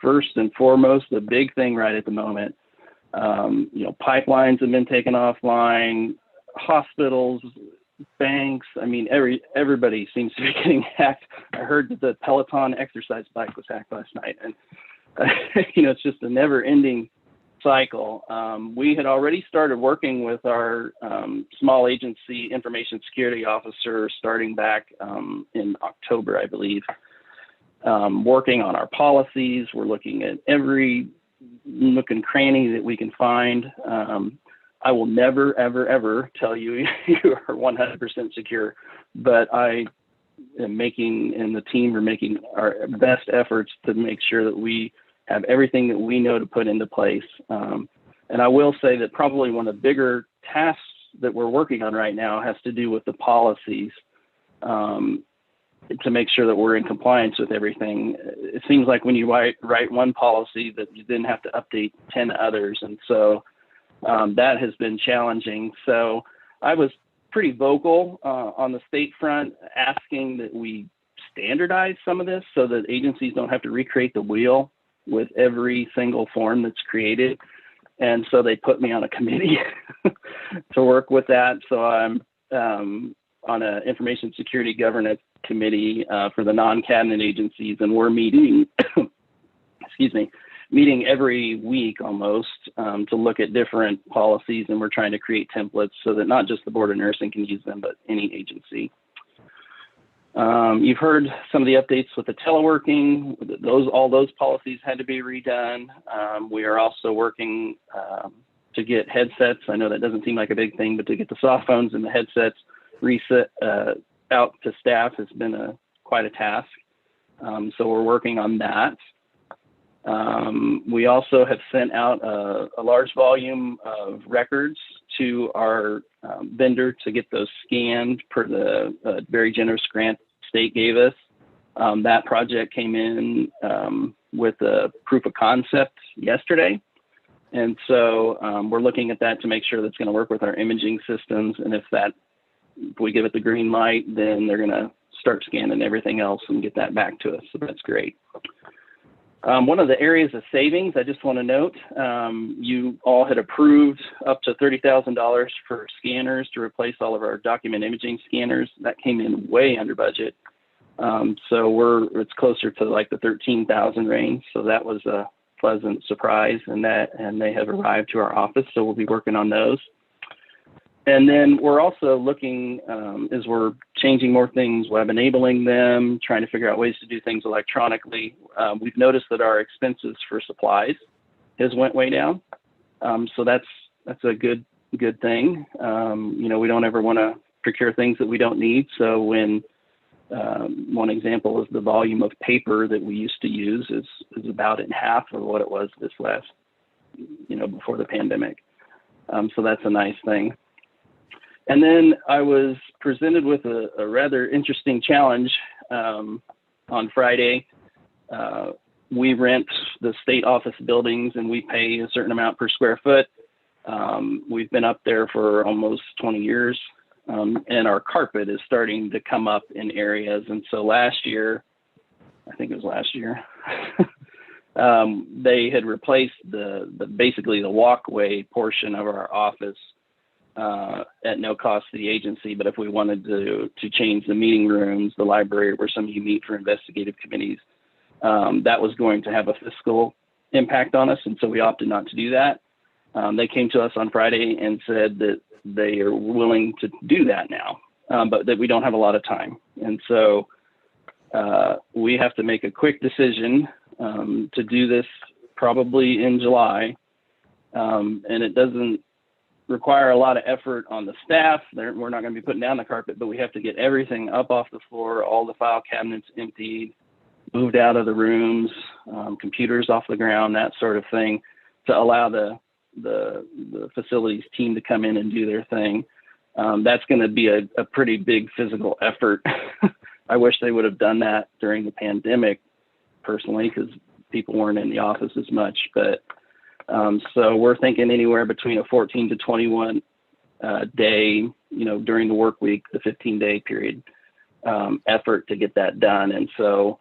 Speaker 6: first and foremost the big thing right at the moment. Pipelines have been taken offline, hospitals, banks. I mean, everybody seems to be getting hacked. I heard that the Peloton exercise bike was hacked last night, and it's just a never-ending cycle. We had already started working with our small agency information security officer starting back in October, I believe, working on our policies. We're looking at every nook and cranny that we can find. I will never, ever, ever tell you you are 100% secure, but I am making, and the team are making our best efforts to make sure that we have everything that we know to put into place. And I will say that probably one of the bigger tasks that we're working on right now has to do with the policies, to make sure that we're in compliance with everything. It seems like when you write one policy that you then have to update 10 others. And so that has been challenging. So I was pretty vocal on the state front, asking that we standardize some of this so that agencies don't have to recreate the wheel with every single form that's created. And so they put me on a committee to work with that. So I'm on an information security governance committee for the non-cabinet agencies, and we're meeting, meeting every week almost to look at different policies, and we're trying to create templates so that not just the Board of Nursing can use them, but any agency. You've heard some of the updates with the teleworking. All those policies had to be redone. We are also working to get headsets. I know that doesn't seem like a big thing, but to get the soft phones and the headsets reset out to staff has been quite a task. So we're working on that. We also have sent out a large volume of records to our vendor to get those scanned per the very generous grant state gave us. That project came in with a proof of concept yesterday. And so we're looking at that to make sure that's going to work with our imaging systems. And if we give it the green light, then they're going to start scanning everything else and get that back to us. So that's great. One of the areas of savings, I just want to note, you all had approved up to $30,000 for scanners to replace all of our document imaging scanners. That came in way under budget. So it's closer to like the 13,000 range. So that was a pleasant surprise, and they have arrived to our office. So we'll be working on those. And then we're also looking, as we're changing more things, web enabling them, trying to figure out ways to do things electronically. We've noticed that our expenses for supplies has went way down. So that's a good thing. We don't ever want to procure things that we don't need. So when one example is the volume of paper that we used to use is about in half of what it was this last, before the pandemic. So that's a nice thing. And then I was presented with a rather interesting challenge on Friday. We rent the state office buildings and we pay a certain amount per square foot. We've been up there for almost 20 years, and our carpet is starting to come up in areas. And so last year, they had replaced basically the walkway portion of our office at no cost to the agency. But if we wanted to change the meeting rooms, the library where some of you meet for investigative committees, that was going to have a fiscal impact on us. And so we opted not to do that. They came to us on Friday and said that they are willing to do that now, but that we don't have a lot of time. And so we have to make a quick decision to do this probably in July. And it doesn't require a lot of effort on the staff. We're not going to be putting down the carpet, but we have to get everything up off the floor, all the file cabinets emptied, moved out of the rooms, computers off the ground, that sort of thing, to allow the facilities team to come in and do their thing. That's going to be a pretty big physical effort. I wish they would have done that during the pandemic, personally, because people weren't in the office as much. But so we're thinking anywhere between a 14 to 21 day, during the work week, the 15-day period effort to get that done. And so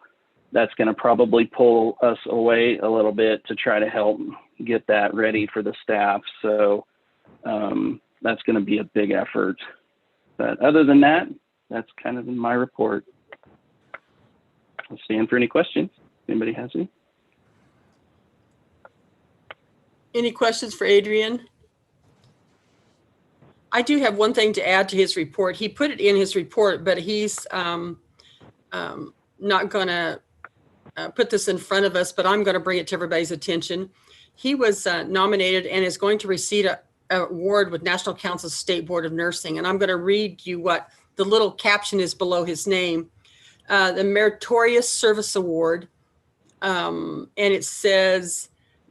Speaker 6: that's going to probably pull us away a little bit to try to help get that ready for the staff. So that's going to be a big effort. But other than that, that's kind of my report. I'll stand for any questions. Anybody has any?
Speaker 1: Any questions for Adrian? I do have one thing to add to his report. He put it in his report, but he's not going to put this in front of us, but I'm going to bring it to everybody's attention. He was nominated and is going to receive an award with National Council's State Board of Nursing. And I'm going to read you what the little caption is below his name. The Meritorious Service Award. And it says,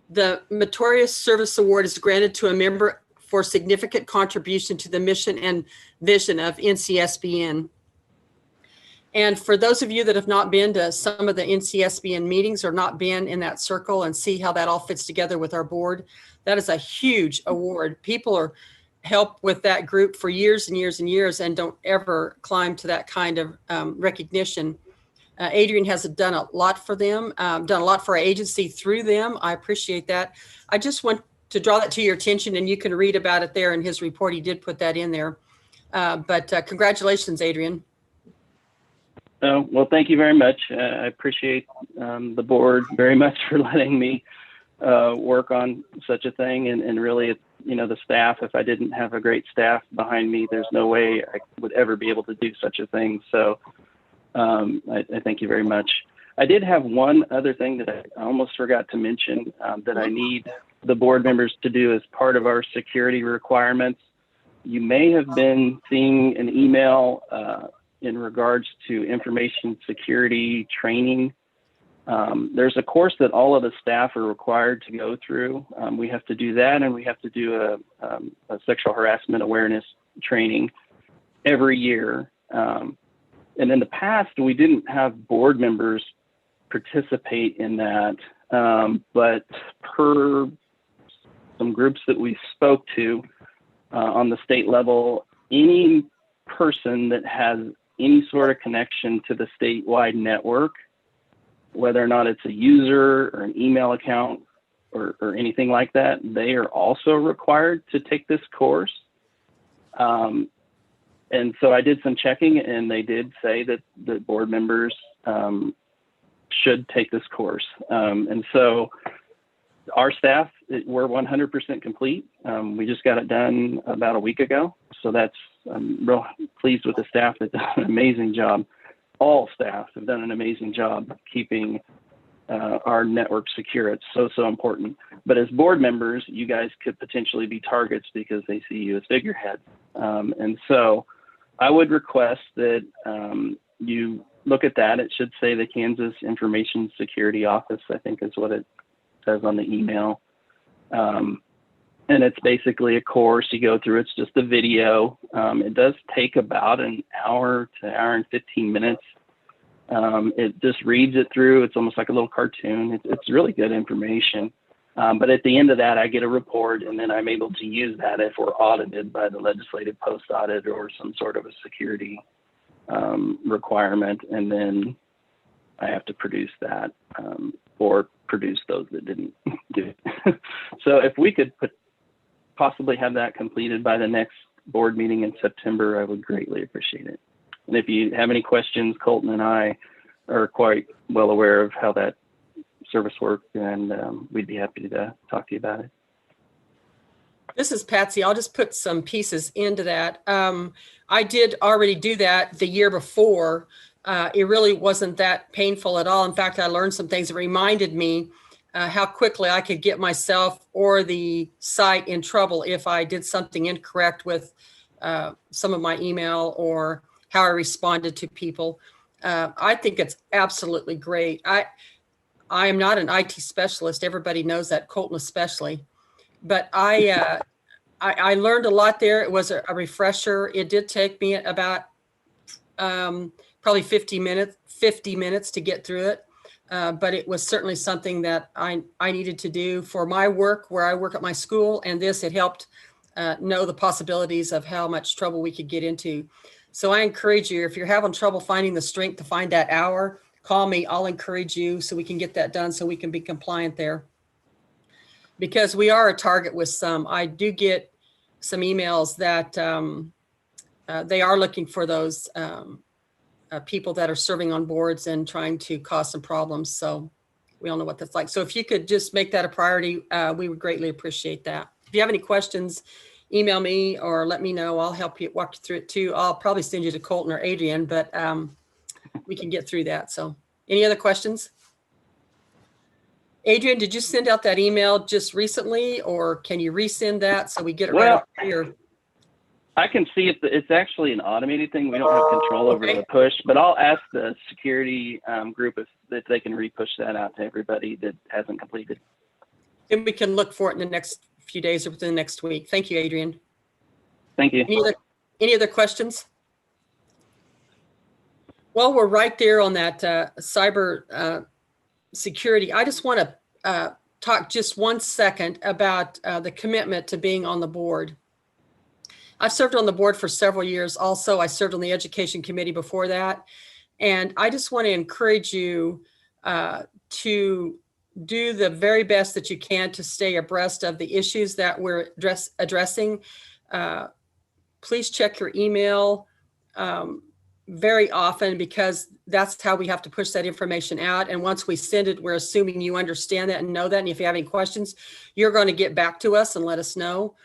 Speaker 1: the Meritorious Service Award is granted to a member for significant contribution to the mission and vision of NCSBN. And for those of you that have not been to some of the NCSBN meetings or not been in that circle and see how that all fits together with our board, that is a huge award. People are help with that group for years and years and years and don't ever climb to that kind of recognition. Adrian has done a lot for them, done a lot for our agency through them. I appreciate that. I just want to draw that to your attention, and you can read about it there in his report. He did put that in there. But congratulations, Adrian.
Speaker 6: Well, thank you very much. I appreciate the board very much for letting me work on such a thing. And really, it's, the staff, if I didn't have a great staff behind me, there's no way I would ever be able to do such a thing. So I thank you very much. I did have one other thing that I almost forgot to mention that I need the board members to do as part of our security requirements. You may have been seeing an email in regards to information security training. There's a course that all of the staff are required to go through. We have to do that, and we have to do a sexual harassment awareness training every year. And in the past, we didn't have board members participate in that, but per some groups that we spoke to on the state level, any person that has any sort of connection to the statewide network, whether or not it's a user or an email account or anything like that, they are also required to take this course. And so I did some checking, and they did say that the board members should take this course. And so our staff, we're 100% complete. We just got it done about a week ago. So I'm real pleased with the staff. They've done an amazing job. All staff have done an amazing job keeping our network secure. It's so important. But as board members, you guys could potentially be targets because they see you as figureheads. And so I would request that you look at that. It should say the Kansas Information Security Office, I think is what it says on the email. And it's basically a course you go through. It's just a video. It does take about an hour to hour and 15 minutes. It just reads it through. It's almost like a little cartoon. It's really good information. But at the end of that, I get a report, and then I'm able to use that if we're audited by the legislative post audit or some sort of a security requirement. And then I have to produce that or produce those that didn't do it. So if we could possibly have that completed by the next board meeting in September, I would greatly appreciate it. And if you have any questions, Colton and I are quite well aware of how that service work, and we'd be happy to talk to you about it.
Speaker 1: This is Patsy. I'll just put some pieces into that. I did already do that the year before. It really wasn't that painful at all. In fact, I learned some things that reminded me how quickly I could get myself or the site in trouble if I did something incorrect with some of my email or how I responded to people. I think it's absolutely great. I am not an IT specialist. Everybody knows that, Colton especially. But I learned a lot there. It was a refresher. It did take me about probably 50 minutes to get through it. But it was certainly something that I needed to do for my work where I work at my school. And this, it helped know the possibilities of how much trouble we could get into. So I encourage you, if you're having trouble finding the strength to find that hour, call me. I'll encourage you so we can get that done so we can be compliant there. Because we are a target with some. I do get some emails that they are looking for those people that are serving on boards and trying to cause some problems. So we all know what that's like. So if you could just make that a priority, we would greatly appreciate that. If you have any questions, email me or let me know. I'll help you walk you through it too. I'll probably send you to Colton or Adrian, but we can get through that. So any other questions? Adrian, did you send out that email just recently, or can you resend that so we get it right up here?
Speaker 6: I can see if it's actually an automated thing. We don't have control over the push, but I'll ask the security group if they can re-push that out to everybody that hasn't completed.
Speaker 1: Then we can look for it in the next few days or within the next week. Thank you, Adrian.
Speaker 6: Thank you.
Speaker 1: Any other questions? Well, we're right there on that cyber security. I just want to talk just 1 second about the commitment to being on the board. I've served on the board for several years. Also, I served on the education committee before that. And I just want to encourage you to do the very best that you can to stay abreast of the issues that we're addressing. Please check your email very often, because that's how we have to push that information out. And once we send it, we're assuming you understand that and know that. And if you have any questions, you're going to get back to us and let us know.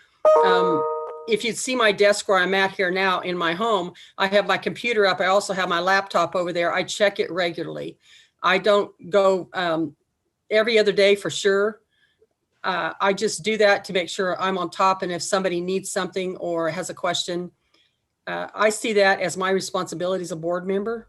Speaker 1: If you see my desk where I'm at here now in my home, I have my computer up. I also have my laptop over there. I check it regularly. I don't go every other day for sure. I just do that to make sure I'm on top. And if somebody needs something or has a question, I see that as my responsibility as a board member.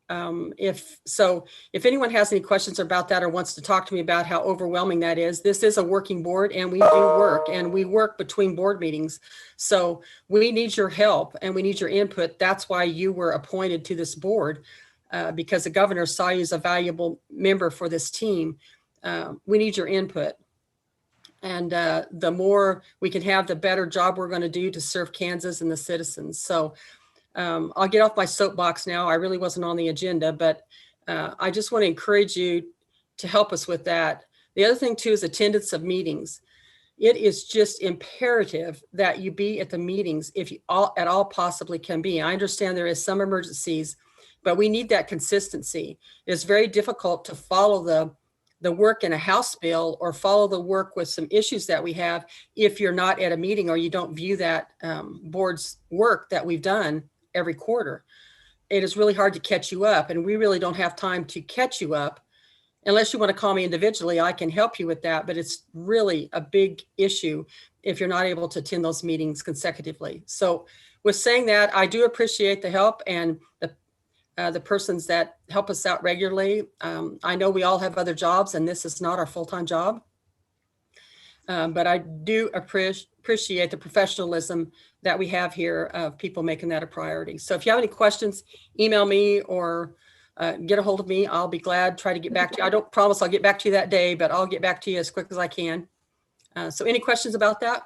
Speaker 1: If anyone has any questions about that or wants to talk to me about how overwhelming that is, this is a working board and we do work, and we work between board meetings. So we need your help and we need your input. That's why you were appointed to this board, because the governor saw you as a valuable member for this team. We need your input. And the more we can have, the better job we're going to do to serve Kansas and the citizens. So I'll get off my soapbox now. I really wasn't on the agenda, but I just want to encourage you to help us with that. The other thing too is attendance of meetings. It is just imperative that you be at the meetings if you at all possibly can be. I understand there is some emergencies, but we need that consistency. It's very difficult to follow the work in a House bill or follow the work with some issues that we have if you're not at a meeting or you don't view that board's work that we've done every quarter. It is really hard to catch you up, and we really don't have time to catch you up. Unless you want to call me individually, I can help you with that, but it's really a big issue if you're not able to attend those meetings consecutively. So with saying that, I do appreciate the help and the persons that help us out regularly. I know we all have other jobs and this is not our full-time job, but I do appreciate the professionalism that we have here of people making that a priority. So if you have any questions, email me or get a hold of me. I'll be glad to try to get back to you. I don't promise I'll get back to you that day, but I'll get back to you as quick as I can. So any questions about that?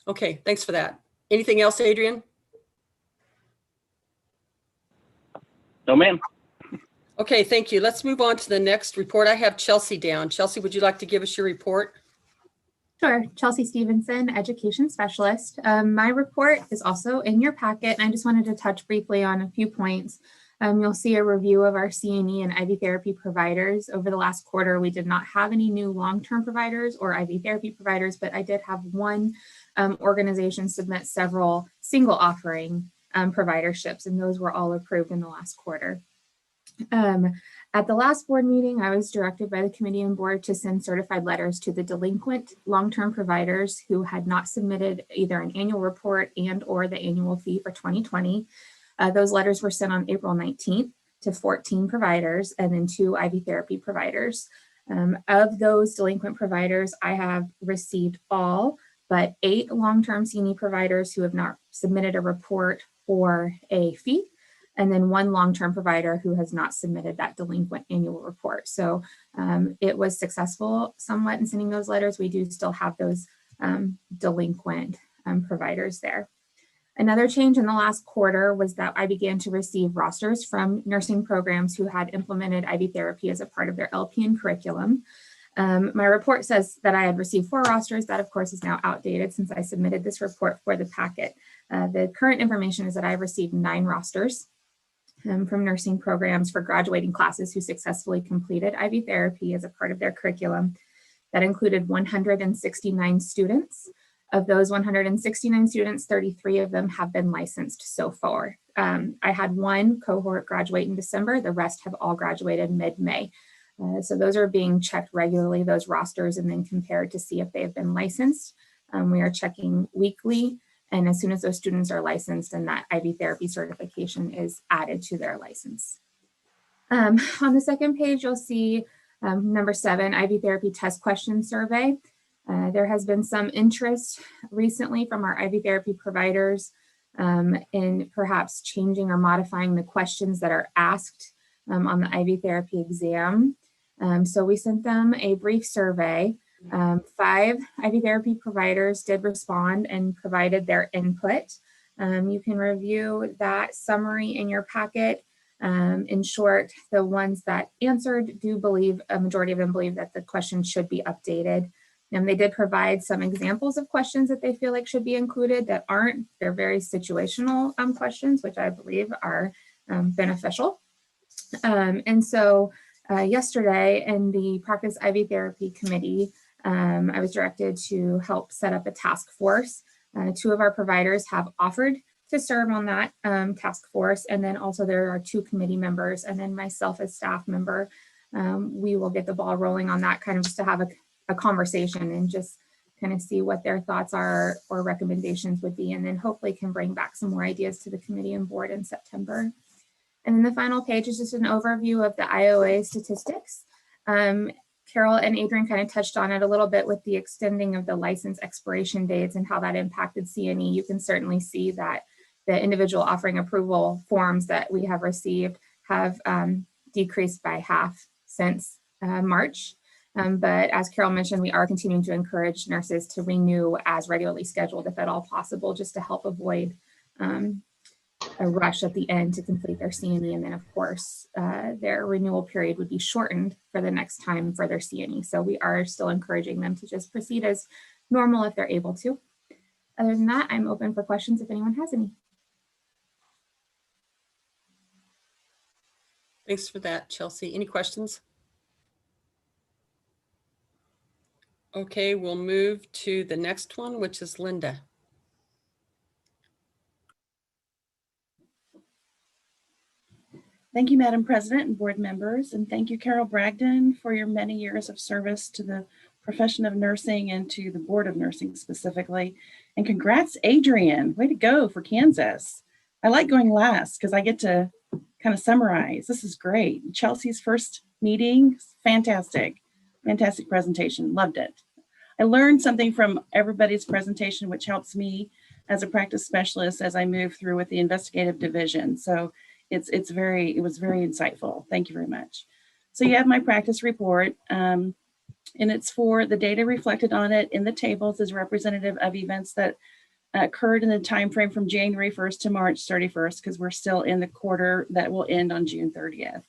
Speaker 1: Okay, thanks for that. Anything else, Adrian?
Speaker 6: No, ma'am.
Speaker 1: Okay, thank you. Let's move on to the next report. I have Chelsea down. Chelsea, would you like to give us your report?
Speaker 9: Sure. Chelsea Stevenson, Education Specialist. My report is also in your packet, and I just wanted to touch briefly on a few points. You'll see a review of our CNE and IV therapy providers. Over the last quarter, we did not have any new long-term providers or IV therapy providers, but I did have one organization submit several single offering providerships, and those were all approved in the last quarter. At the last board meeting, I was directed by the committee and board to send certified letters to the delinquent long-term providers who had not submitted either an annual report and or the annual fee for 2020. Those letters were sent on April 19th to 14 providers and then 2 IV therapy providers. Of those delinquent providers, I have received all but 8 long-term CNE providers who have not submitted a report or a fee, and then 1 long-term provider who has not submitted that delinquent annual report. So it was successful somewhat in sending those letters. We do still have those delinquent providers there. Another change in the last quarter was that I began to receive rosters from nursing programs who had implemented IV therapy as a part of their LPN curriculum. My report says that I had received 4 rosters. That, of course, is now outdated since I submitted this report for the packet. The current information is that I received 9 rosters from nursing programs for graduating classes who successfully completed IV therapy as a part of their curriculum. That included 169 students. Of those 169 students, 33 of them have been licensed so far. I had 1 cohort graduate in December. The rest have all graduated mid-May. So those are being checked regularly, those rosters, and then compared to see if they have been licensed. We are checking weekly, and as soon as those students are licensed, and that IV therapy certification is added to their license. On the second page, you'll see number 7, IV therapy test question survey. There has been some interest recently from our IV therapy providers in perhaps changing or modifying the questions that are asked on the IV therapy exam. So we sent them a brief survey. 5 IV therapy providers did respond and provided their input. You can review that summary in your packet. In short, the ones that answered do believe, a majority of them believe that the question should be updated. And they did provide some examples of questions that they feel like should be included that aren't. They're very situational questions, which I believe are beneficial. And so yesterday in the Practice IV Therapy Committee, I was directed to help set up a task force. 2 of our providers have offered to serve on that task force. And then also there are 2 committee members and then myself as staff member. We will get the ball rolling on that, kind of just to have a conversation and just kind of see what their thoughts are or recommendations would be, and then hopefully can bring back some more ideas to the committee and board in September. And then the final page is just an overview of the IOA statistics. Carol and Adrian kind of touched on it a little bit with the extending of the license expiration dates and how that impacted CNE. You can certainly see that the individual offering approval forms that we have received have decreased by half since March. But as Carol mentioned, we are continuing to encourage nurses to renew as regularly scheduled, if at all possible, just to help avoid a rush at the end to complete their CNE. And then, of course, their renewal period would be shortened for the next time for their CNE. So we are still encouraging them to just proceed as normal if they're able to. Other than that, I'm open for questions if anyone has any.
Speaker 1: Thanks for that, Chelsea. Any questions? Okay, we'll move to the next one, which is Linda.
Speaker 10: Thank you, Madam President and board members, and thank you, Carol Bragdon, for your many years of service to the profession of nursing and to the Board of Nursing specifically. And congrats, Adrian. Way to go for Kansas. I like going last because I get to kind of summarize. This is great. Chelsea's first meeting, fantastic. Fantastic presentation, loved it. I learned something from everybody's presentation, which helps me as a practice specialist as I move through with the investigative division. So it was very insightful. Thank you very much. So you have my practice report, and it's for the data reflected on it in the tables is representative of events that occurred in the time frame from January 1st to March 31st, because we're still in the quarter that will end on June 30th.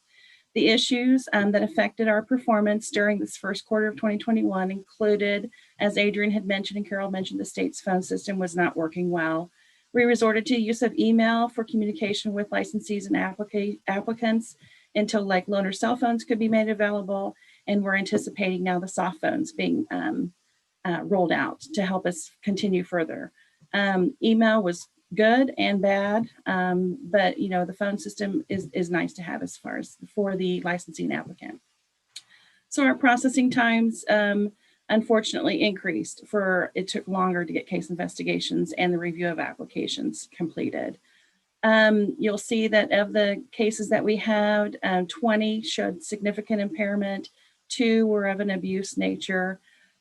Speaker 10: The issues that affected our performance during this first quarter of 2021 included, as Adrian had mentioned and Carol mentioned, the state's phone system was not working well. We resorted to use of email for communication with licensees and applicants until like loaner cell phones could be made available. And we're anticipating now the soft phones being rolled out to help us continue further. Email was good and bad, but the phone system is nice to have as far as for the licensing applicant. So our processing times unfortunately increased it took longer to get case investigations and the review of applications completed. You'll see that of the cases that we had, 20 showed significant impairment, 2 were of an abuse nature.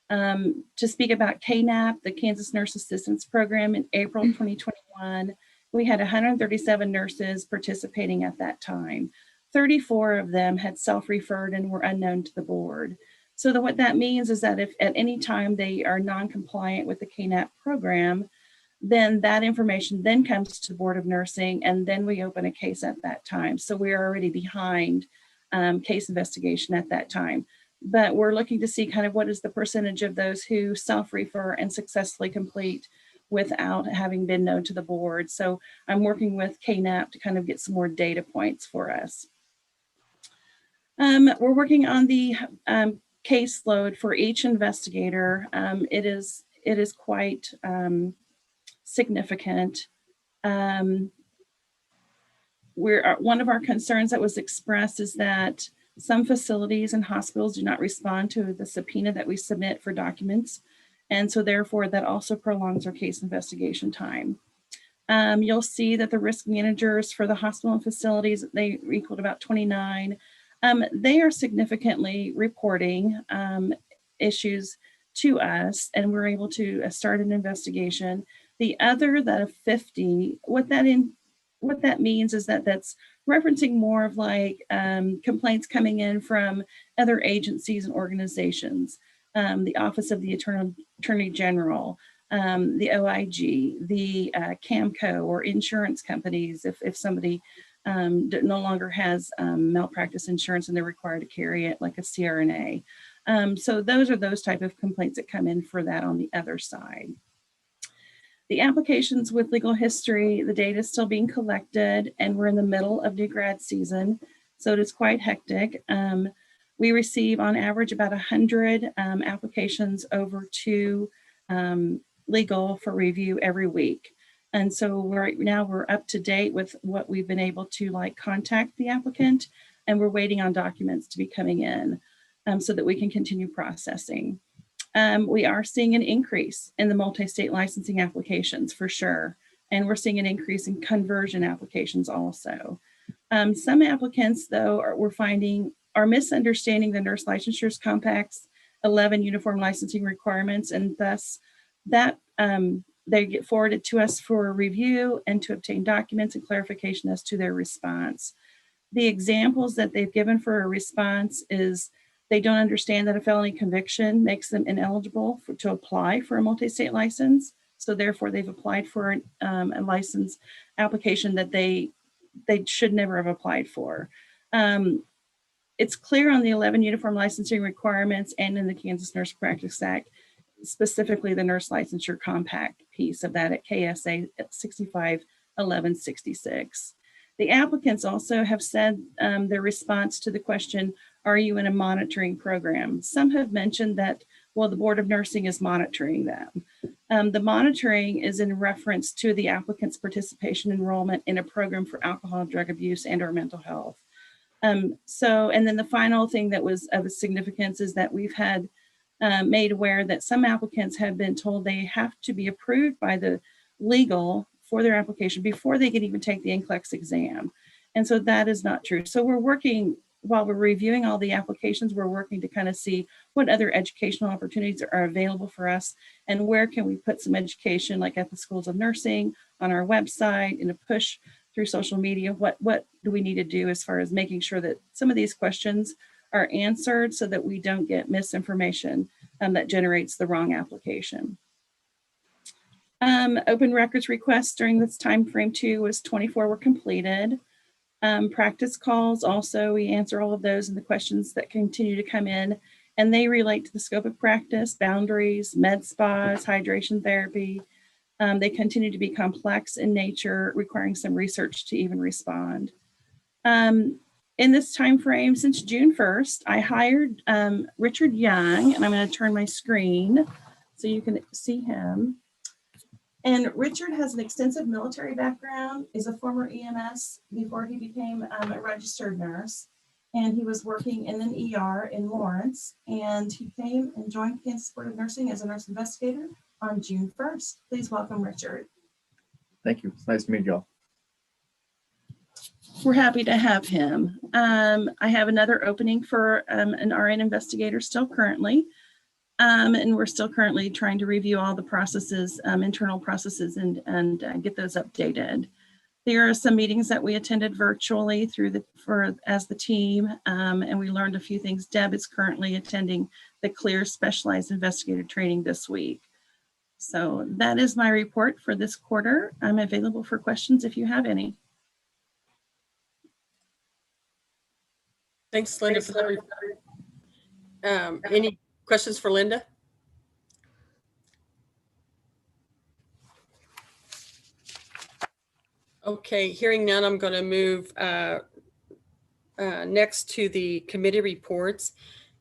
Speaker 10: To speak about KNAP, the Kansas Nurse Assistance Program, in April 2021, we had 137 nurses participating at that time. 34 of them had self-referred and were unknown to the board. So what that means is that if at any time they are non-compliant with the KNAP program, then that information then comes to the Board of Nursing, and then we open a case at that time. So we are already behind case investigation at that time. But we're looking to see kind of what is the percentage of those who self-refer and successfully complete without having been known to the board. So I'm working with KNAP to kind of get some more data points for us. We're working on the caseload for each investigator. It is quite significant. One of our concerns that was expressed is that some facilities and hospitals do not respond to the subpoena that we submit for documents. And so therefore that also prolongs our case investigation time. You'll see that the risk managers for the hospital and facilities, they equaled about 29. They are significantly reporting issues to us, and we're able to start an investigation. The other, that of 50, what that means is that that's referencing more of like complaints coming in from other agencies and organizations, the Office of the Attorney General, the OIG, the CAMCO, or insurance companies if somebody no longer has malpractice insurance and they're required to carry it, like a CRNA. So those are those type of complaints that come in for that on the other side. The applications with legal history, the data is still being collected, and we're in the middle of new grad season, so it is quite hectic. We receive on average about 100 applications over to legal for review every week. And so right now we're up to date with what we've been able to contact the applicant, and we're waiting on documents to be coming in so that we can continue processing. We are seeing an increase in the multi-state licensing applications for sure. And we're seeing an increase in conversion applications also. Some applicants though, we're finding are misunderstanding the Nurse Licensures Compact's 11 uniform licensing requirements, and thus that they get forwarded to us for review and to obtain documents and clarification as to their response. The examples that they've given for a response is they don't understand that a felony conviction makes them ineligible to apply for a multi-state license. So therefore they've applied for a license application that they should never have applied for. It's clear on the 11 uniform licensing requirements and in the Kansas Nurse Practice Act, specifically the Nurse Licensure Compact piece of that at KSA 651166. The applicants also have said their response to the question, are you in a monitoring program? Some have mentioned that, well, the Board of Nursing is monitoring them. The monitoring is in reference to the applicant's participation enrollment in a program for alcohol, drug abuse, and or mental health. And then the final thing that was of significance is that we've had made aware that some applicants have been told they have to be approved by the legal for their application before they can even take the NCLEX exam. And so that is not true. So we're working, while we're reviewing all the applications, we're working to kind of see what other educational opportunities are available for us and where can we put some education, like at the schools of nursing, on our website, in a push through social media. What do we need to do as far as making sure that some of these questions are answered so that we don't get misinformation that generates the wrong application. Open records requests during this time frame too was 24 were completed. Practice calls also, we answer all of those and the questions that continue to come in, and they relate to the scope of practice, boundaries, med spas, hydration therapy, They continue to be complex in nature, requiring some research to even respond. In this time frame, since June 1st, I hired Richard Young, and I'm going to turn my screen so you can see him. And Richard has an extensive military background, is a former EMS before he became a registered nurse. And he was working in an ER in Lawrence. And he came and joined Kansas Board of Nursing as a nurse investigator on June 1st. Please welcome Richard.
Speaker 11: Thank you. It's nice to meet y'all.
Speaker 10: We're happy to have him. I have another opening for an RN investigator still currently. And we're still currently trying to review all the processes, internal processes, and get those updated. There are some meetings that we attended virtually as the team, and we learned a few things. Deb is currently attending the CLEAR Specialized Investigator Training this week. So that is my report for this quarter. I'm available for questions if you have any.
Speaker 1: Thanks, Linda, for that report. Any questions for Linda? Okay, hearing none, I'm going to move next to the committee reports.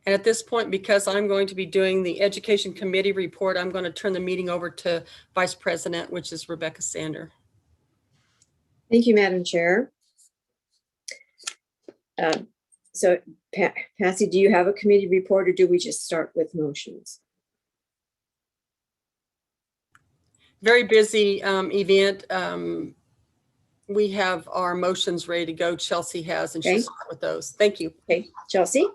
Speaker 1: And at this point, because I'm going to be doing the Education Committee report, I'm going to turn the meeting over to Vice President, which is Rebecca Sander.
Speaker 7: Thank you, Madam Chair. So Patsy, do you have a committee report or do we just start with motions?
Speaker 1: Very busy event. We have our motions ready to go. Chelsea has, and she'll
Speaker 7: Okay.
Speaker 1: start with those. Thank you.
Speaker 7: Okay, Chelsea?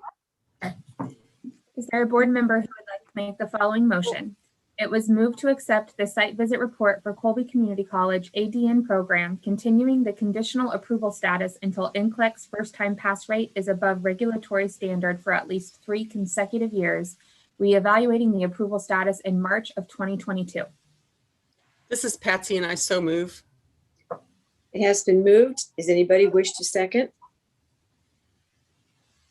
Speaker 9: Is there a board member who would like to make the following motion? It was moved to accept the site visit report for Colby Community College ADN program, continuing the conditional approval status until NCLEX first-time pass rate is above regulatory standard for at least 3 consecutive years, reevaluating the approval status in March of 2022.
Speaker 1: This is Patsy, and I so move.
Speaker 7: It has been moved. Does anybody wish to second?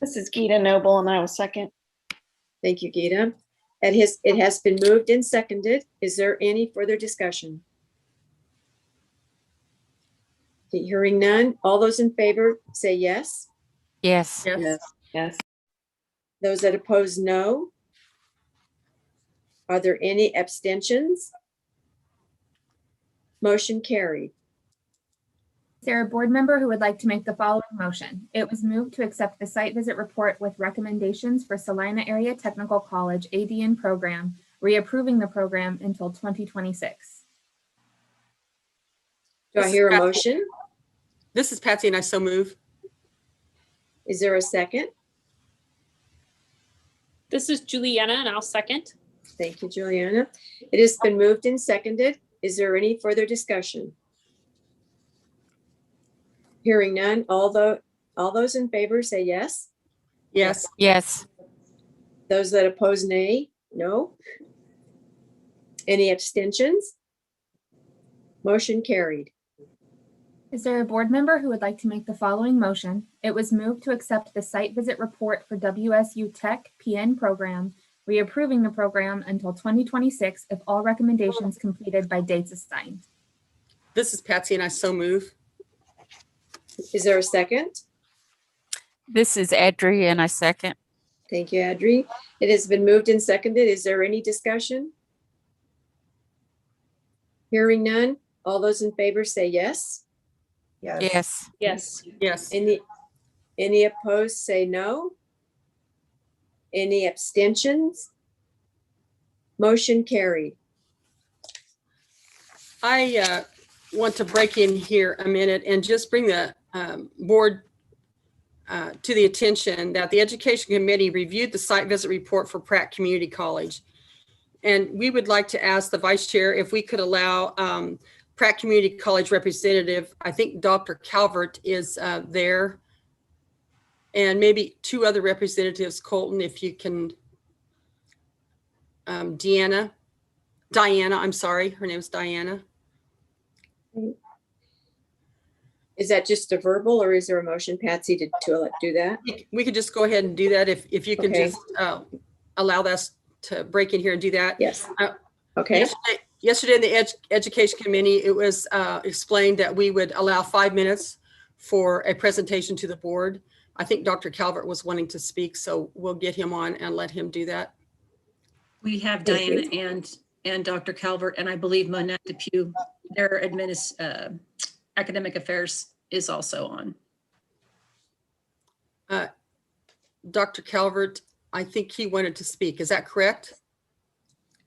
Speaker 10: This is Gita Noble, and I will second.
Speaker 7: Thank you, Gita. It has been moved and seconded. Is there any further discussion? Okay, hearing none. All those in favor say yes.
Speaker 12: Yes.
Speaker 10: Yes.
Speaker 7: Those that oppose, no. Are there any abstentions? Motion carried.
Speaker 9: Is there a board member who would like to make the following motion? It was moved to accept the site visit report with recommendations for Salina Area Technical College ADN program, reapproving the program until 2026.
Speaker 7: Do I hear a motion?
Speaker 1: This is Patsy, and I so move.
Speaker 7: Is there a second?
Speaker 13: This is Juliana, and I'll second.
Speaker 7: Thank you, Juliana. It has been moved and seconded. Is there any further discussion? Hearing none. All those in favor say yes.
Speaker 1: Yes.
Speaker 12: Yes.
Speaker 7: Those that oppose, nay. No. Any abstentions? Motion carried.
Speaker 9: Is there a board member who would like to make the following motion? It was moved to accept the site visit report for WSU Tech PN program, reapproving the program until 2026 if all recommendations completed by dates assigned.
Speaker 1: This is Patsy, and I so move.
Speaker 7: Is there a second?
Speaker 12: This is Adri, and I second.
Speaker 7: Thank you, Adri. It has been moved and seconded. Is there any discussion? Hearing none. All those in favor say yes.
Speaker 12: Yes.
Speaker 13: Yes.
Speaker 1: Yes.
Speaker 7: Any opposed say no. Any abstentions? Motion carried.
Speaker 1: I want to break in here a minute and just bring the board to the attention that the Education Committee reviewed the site visit report for Pratt Community College. And we would like to ask the Vice Chair if we could allow Pratt Community College representative, I think Dr. Calvert is there, and maybe 2 other representatives, Colton, if you can, Diana, I'm sorry, her name is Diana.
Speaker 7: Is that just a verbal or is there a motion, Patsy, to do that?
Speaker 1: We could just go ahead and do that if you can
Speaker 7: Okay.
Speaker 1: just allow us to break in here and do that.
Speaker 7: Yes. Okay.
Speaker 1: Yesterday in the Education Committee, it was explained that we would allow 5 minutes for a presentation to the board. I think Dr. Calvert was wanting to speak, so we'll get him on and let him do that.
Speaker 8: We have
Speaker 7: Thank you.
Speaker 8: Diana and Dr. Calvert, and I believe Monette Depew, their academic affairs is also on.
Speaker 1: Dr. Calvert, I think he wanted to speak. Is that correct?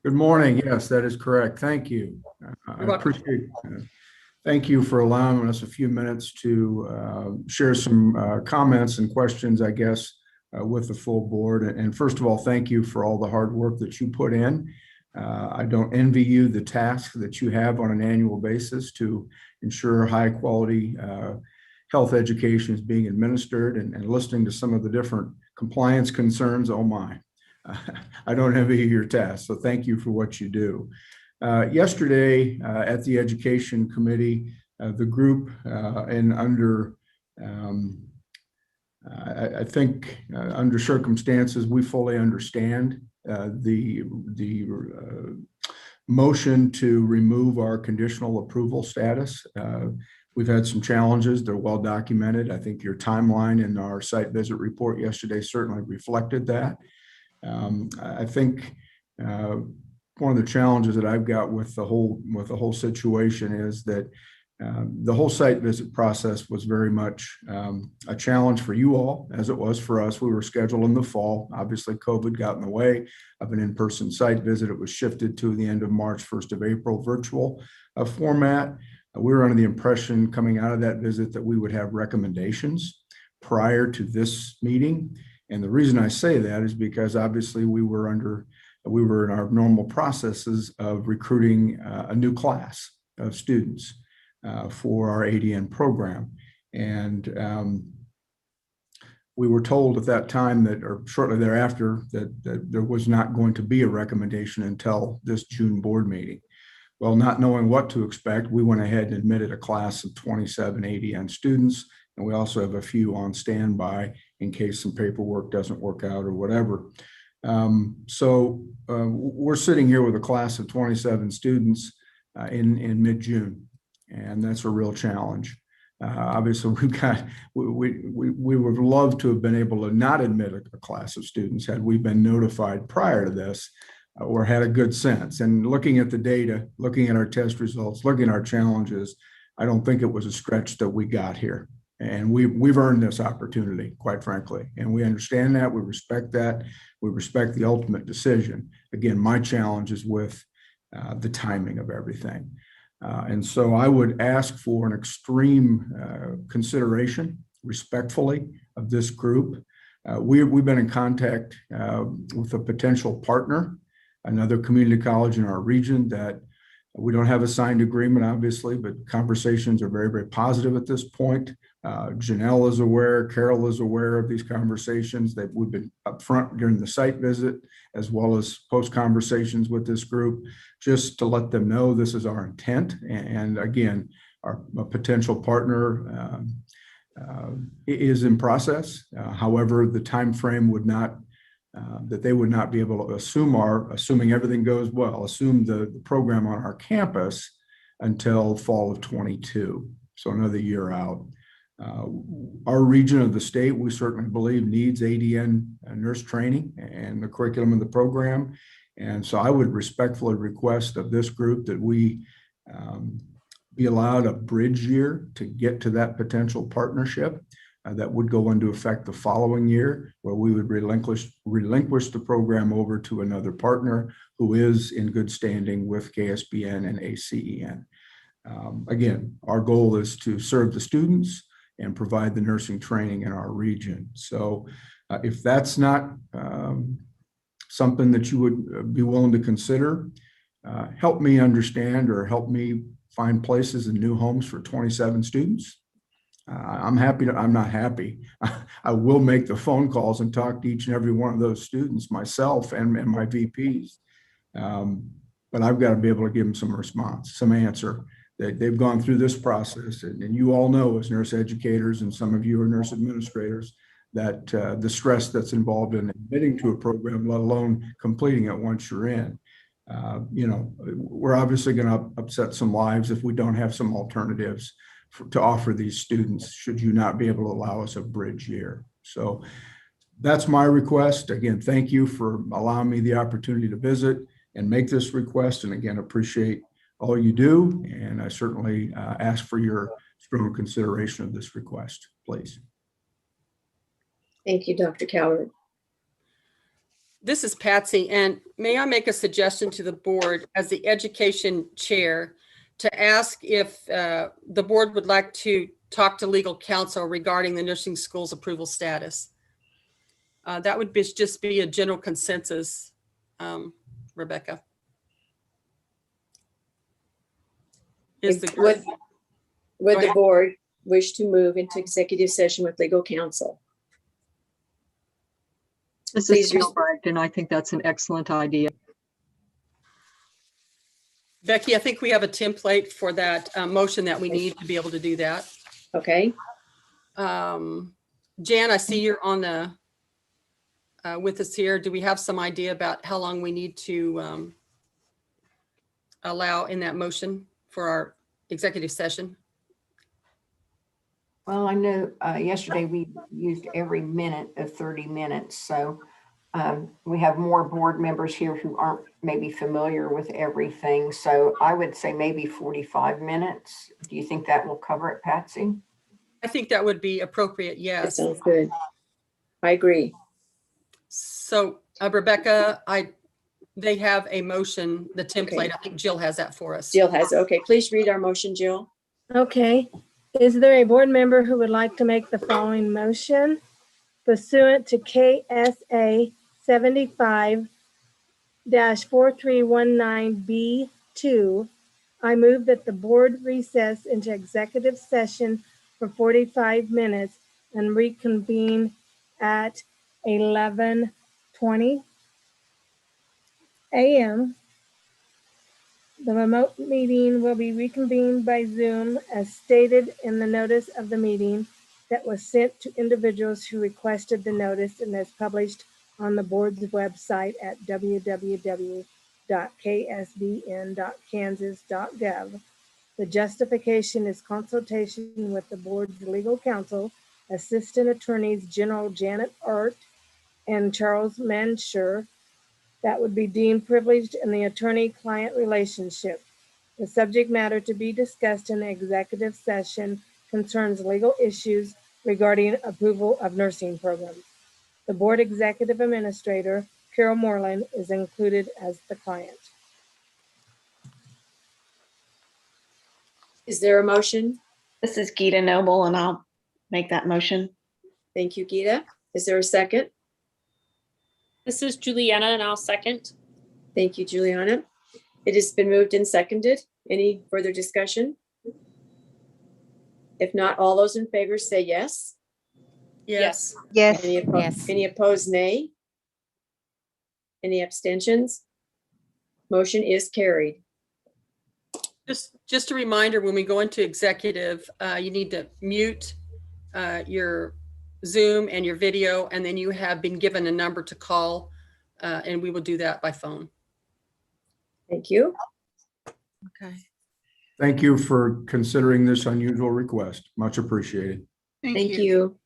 Speaker 14: Good morning. Yes, that is correct. Thank you. I
Speaker 1: You're welcome.
Speaker 14: appreciate thank you for allowing us a few minutes to share some comments and questions, I guess, with the full board. And first of all, thank you for all the hard work that you put in. I don't envy you the task that you have on an annual basis to ensure high quality health education is being administered, and listening to some of the different compliance concerns. Oh my, I don't envy your task. So thank you for what you do. Yesterday at the Education Committee, the group and under I think under circumstances, we fully understand the motion to remove our conditional approval status. We've had some challenges. They're well documented. I think your timeline in our site visit report yesterday certainly reflected that. I think one of the challenges that I've got with the whole situation is that the whole site visit process was very much a challenge for you all, as it was for us. We were scheduled in the fall. Obviously, COVID got in the way of an in-person site visit. It was shifted to the end of March, 1st of April virtual format. We were under the impression coming out of that visit that we would have recommendations prior to this meeting. And the reason I say that is because obviously we were in our normal processes of recruiting a new class of students for our ADN program. And we were told at that time that, or shortly thereafter, that there was not going to be a recommendation until this June board meeting. Well, not knowing what to expect, we went ahead and admitted a class of 27 ADN students. And we also have a few on standby in case some paperwork doesn't work out or whatever. So we're sitting here with a class of 27 students in mid-June, and that's a real challenge. Obviously, we would love to have been able to not admit a class of students had we been notified prior to this or had a good sense. And looking at the data, looking at our test results, looking at our challenges, I don't think it was a stretch that we got here. And we've earned this opportunity, quite frankly. And we understand that, we respect that, we respect the ultimate decision. Again, my challenge is with the timing of everything. And so I would ask for an extreme consideration, respectfully, of this group. We've been in contact with a potential partner, another community college in our region that we don't have a signed agreement, obviously, but conversations are very, very positive at this point. Janelle is aware, Carol is aware of these conversations. We've been upfront during the site visit, as well as post conversations with this group, just to let them know this is our intent. And again, our potential partner is in process. However, the time frame would not, that they would not be able to assuming everything goes well, assume the program on our campus until fall of 22, so another year out. Our region of the state, we certainly believe, needs ADN nurse training and the curriculum of the program. And so I would respectfully request of this group that we be allowed a bridge year to get to that potential partnership that would go into effect the following year, where we would relinquish the program over to another partner who is in good standing with KSBN and ACEN. Again, our goal is to serve the students and provide the nursing training in our region. So if that's not something that you would be willing to consider, help me understand or help me find places and new homes for 27 students. I'm not happy. I will make the phone calls and talk to each and every one of those students myself and my VPs. But I've got to be able to give them some response, some answer. They've gone through this process, and you all know as nurse educators, and some of you are nurse administrators, that the stress that's involved in admitting to a program, let alone completing it once you're in. we're obviously going to upset some lives if we don't have some alternatives to offer these students, should you not be able to allow us a bridge year. So that's my request. Again, thank you for allowing me the opportunity to visit and make this request. And again, appreciate all you do. And I certainly ask for your strong consideration of this request, please.
Speaker 7: Thank you, Dr. Coward.
Speaker 1: This is Patsy, and may I make a suggestion to the board as the education chair to ask if the board would like to talk to legal counsel regarding the nursing school's approval status. That would just be a general consensus, Rebecca. Would
Speaker 7: the board wish to move into executive session with legal counsel?
Speaker 5: This is Carol Bragdon. I think that's an excellent idea.
Speaker 1: Becky, I think we have a template for that motion that we need to be able to do that.
Speaker 7: Okay.
Speaker 1: Jan, I see you're on the with us here. Do we have some idea about how long we need to allow in that motion for our executive session?
Speaker 15: Well, I know yesterday we used every minute of 30 minutes. So we have more board members here who aren't maybe familiar with everything. So I would say maybe 45 minutes. Do you think that will cover it, Patsy?
Speaker 1: I think that would be appropriate. Yes.
Speaker 7: That sounds good. I agree.
Speaker 1: So Rebecca, they have a motion, the template.
Speaker 7: Okay.
Speaker 1: I think Jill has that for us.
Speaker 7: Jill has, okay, please read our motion, Jill.
Speaker 4: Okay. Is there a board member who would like to make the following motion? Pursuant to KSA 75-4319B2, I move that the board recess into executive session for 45 minutes and reconvene at 11:20 a.m. The remote meeting will be reconvened by Zoom as stated in the notice of the meeting that was sent to individuals who requested the notice and as published on the board's website at www.ksbn.kansas.gov. The justification is consultation with the board's legal counsel, Assistant Attorneys General Janet Art and Charles Mansher, that would be deemed privileged in the attorney-client relationship. The subject matter to be discussed in the executive session concerns legal issues regarding approval of nursing programs. The board executive administrator, Carol Moreland, is included as the client.
Speaker 7: Is there a motion?
Speaker 16: This is Gita Noble, and I'll make that motion.
Speaker 7: Thank you, Gita. Is there a second?
Speaker 13: This is Juliana, and I'll second.
Speaker 7: Thank you, Juliana. It has been moved and seconded. Any further discussion? If not, all those in favor say yes.
Speaker 1: Yes.
Speaker 12: Yes.
Speaker 7: Any opposed, nay? Any abstentions? Motion is carried.
Speaker 1: Just a reminder, when we go into executive, you need to mute your Zoom and your video, and then you have been given a number to call, and we will do that by phone.
Speaker 7: Thank you.
Speaker 1: Okay.
Speaker 14: Thank you for considering this unusual request. Much appreciated.
Speaker 7: Thank you.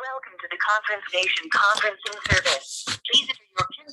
Speaker 17: Welcome to the Conference Nation conferencing service. Please enter your PIN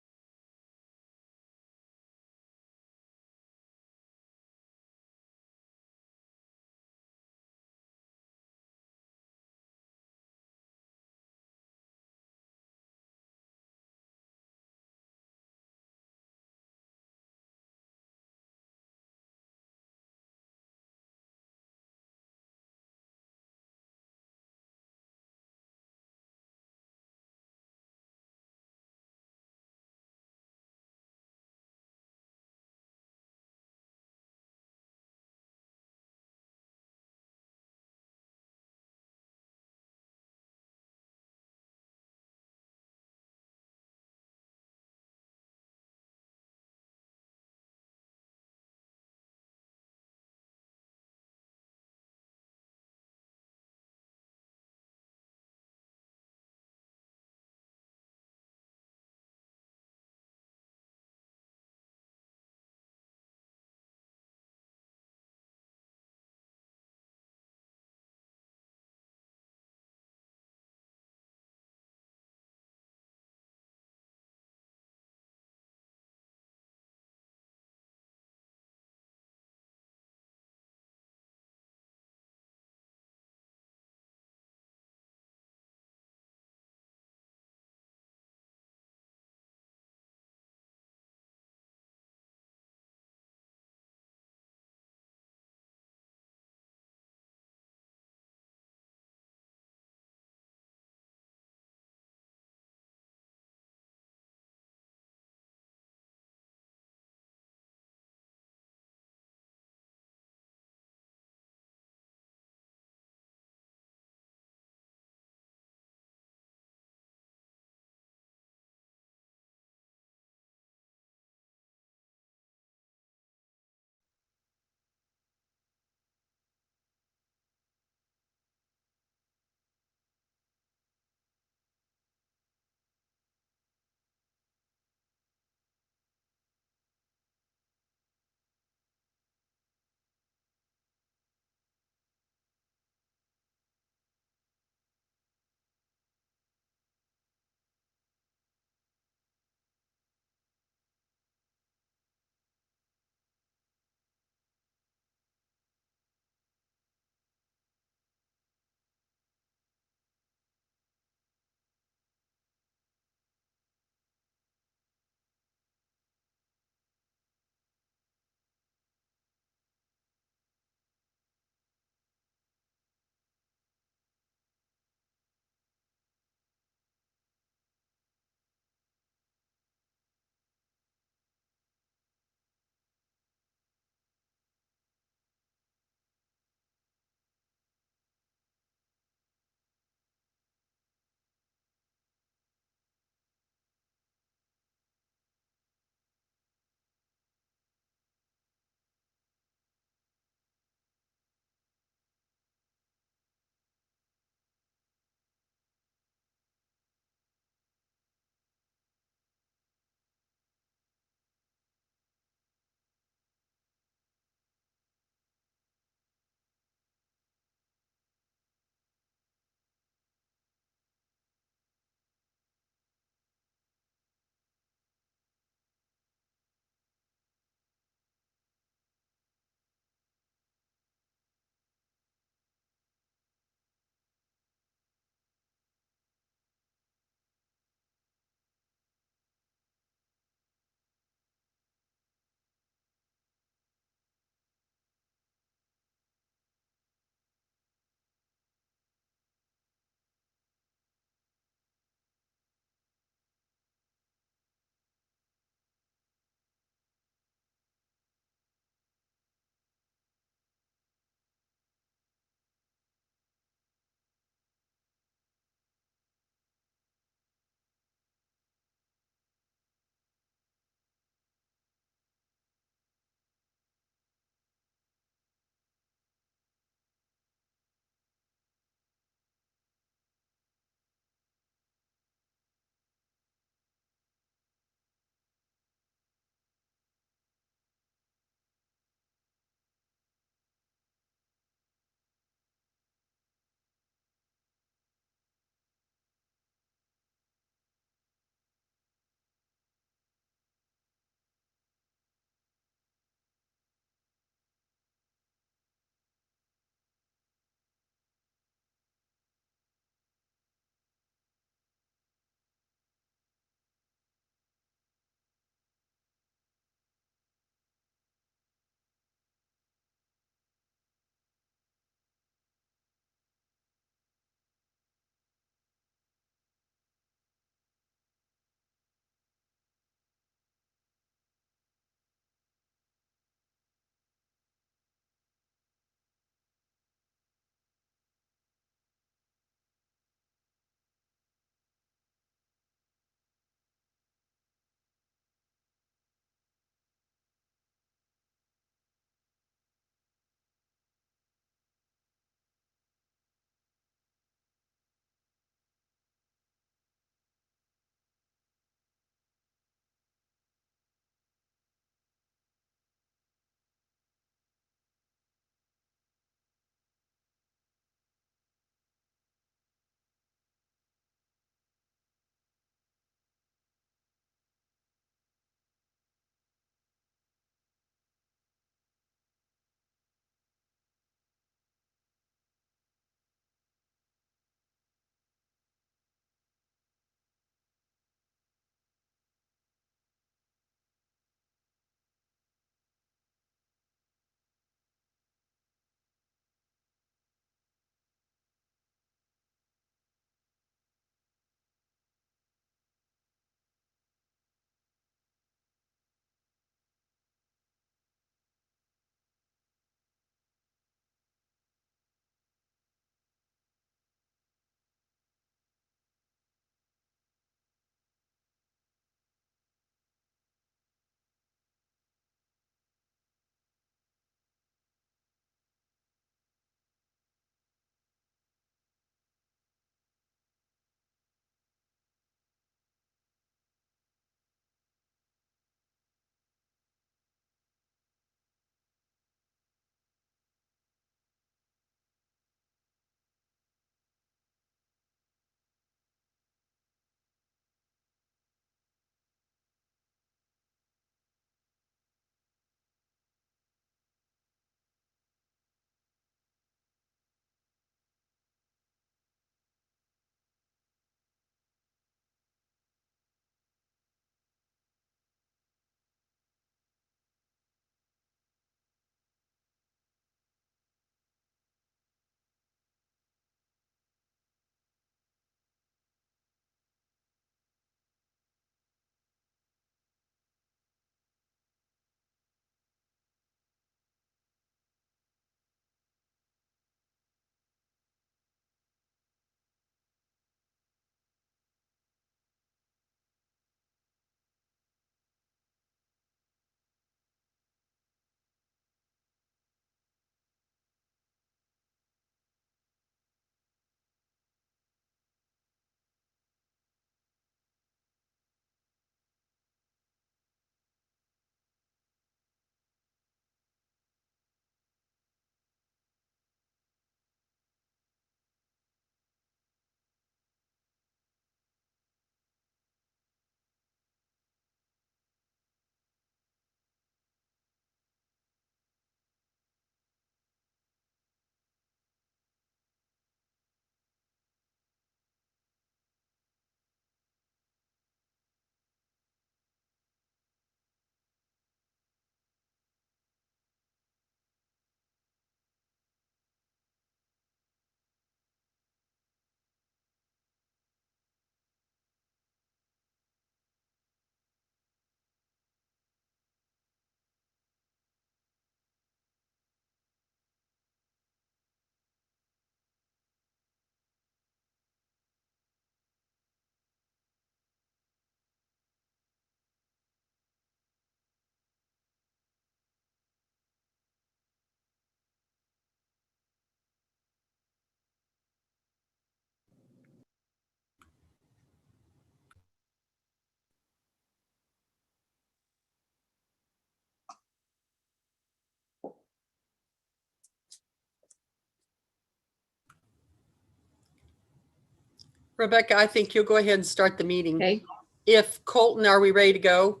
Speaker 1: Rebecca, I think you'll go ahead and start the meeting.
Speaker 7: Okay.
Speaker 1: If Colton, are we ready to go?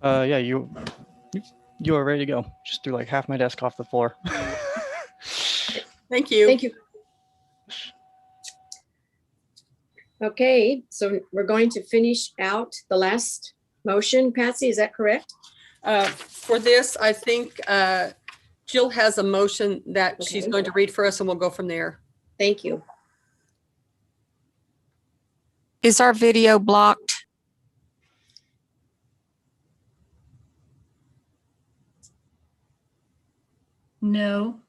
Speaker 2: Yeah, you are ready to go. Just threw like half my desk off the floor.
Speaker 1: Thank you.
Speaker 7: Thank you. Okay, so we're going to finish out the last motion. Patsy, is that correct?
Speaker 1: For this, I think Jill has a motion that she's
Speaker 7: Okay.
Speaker 1: going to read for us, and we'll go from there.
Speaker 7: Thank you.
Speaker 12: Is our video blocked?
Speaker 8: No.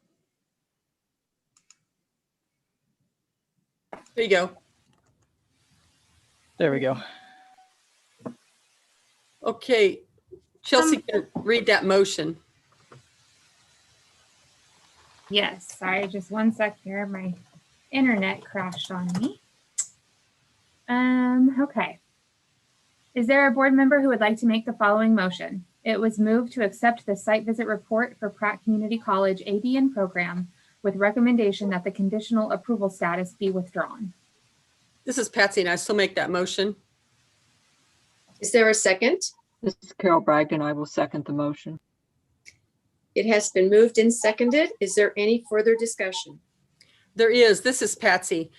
Speaker 1: There you go.
Speaker 2: There we go.
Speaker 1: Okay, Chelsea can read that motion.
Speaker 9: Yes, sorry, just one sec here. My internet crashed on me. Okay. Is there a board member who would like to make the following motion? It was moved to accept the site visit report for Pratt Community College ADN program with recommendation that the conditional approval status be withdrawn.
Speaker 1: This is Patsy, and I still make that motion.
Speaker 7: Is there a second?
Speaker 5: This is Carol Bragdon. I will second the motion.
Speaker 7: It has been moved and seconded. Is there any further discussion?
Speaker 1: There is. This is Patsy.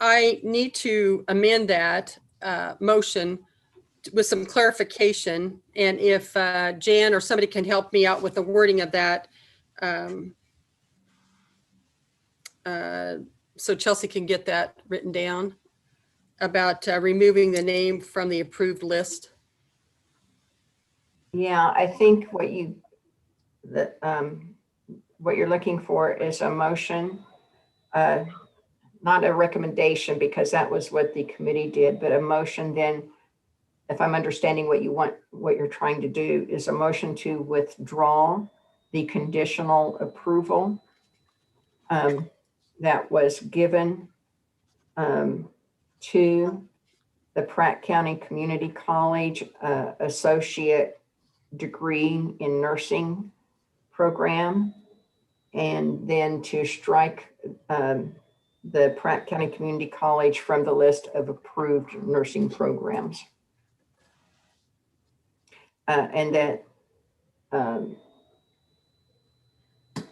Speaker 1: I need to amend that motion with some clarification. And if Jan or somebody can help me out with the wording of that, so Chelsea can get that written down about removing the name from the approved list.
Speaker 15: Yeah, I think what you're looking for is a motion, not a recommendation, because that was what the committee did, but a motion then, if I'm understanding what you want, what you're trying to do is a motion to withdraw the conditional approval that was given to the Pratt County Community College associate degree in nursing program, and then to strike the Pratt County Community College from the list of approved nursing programs. And that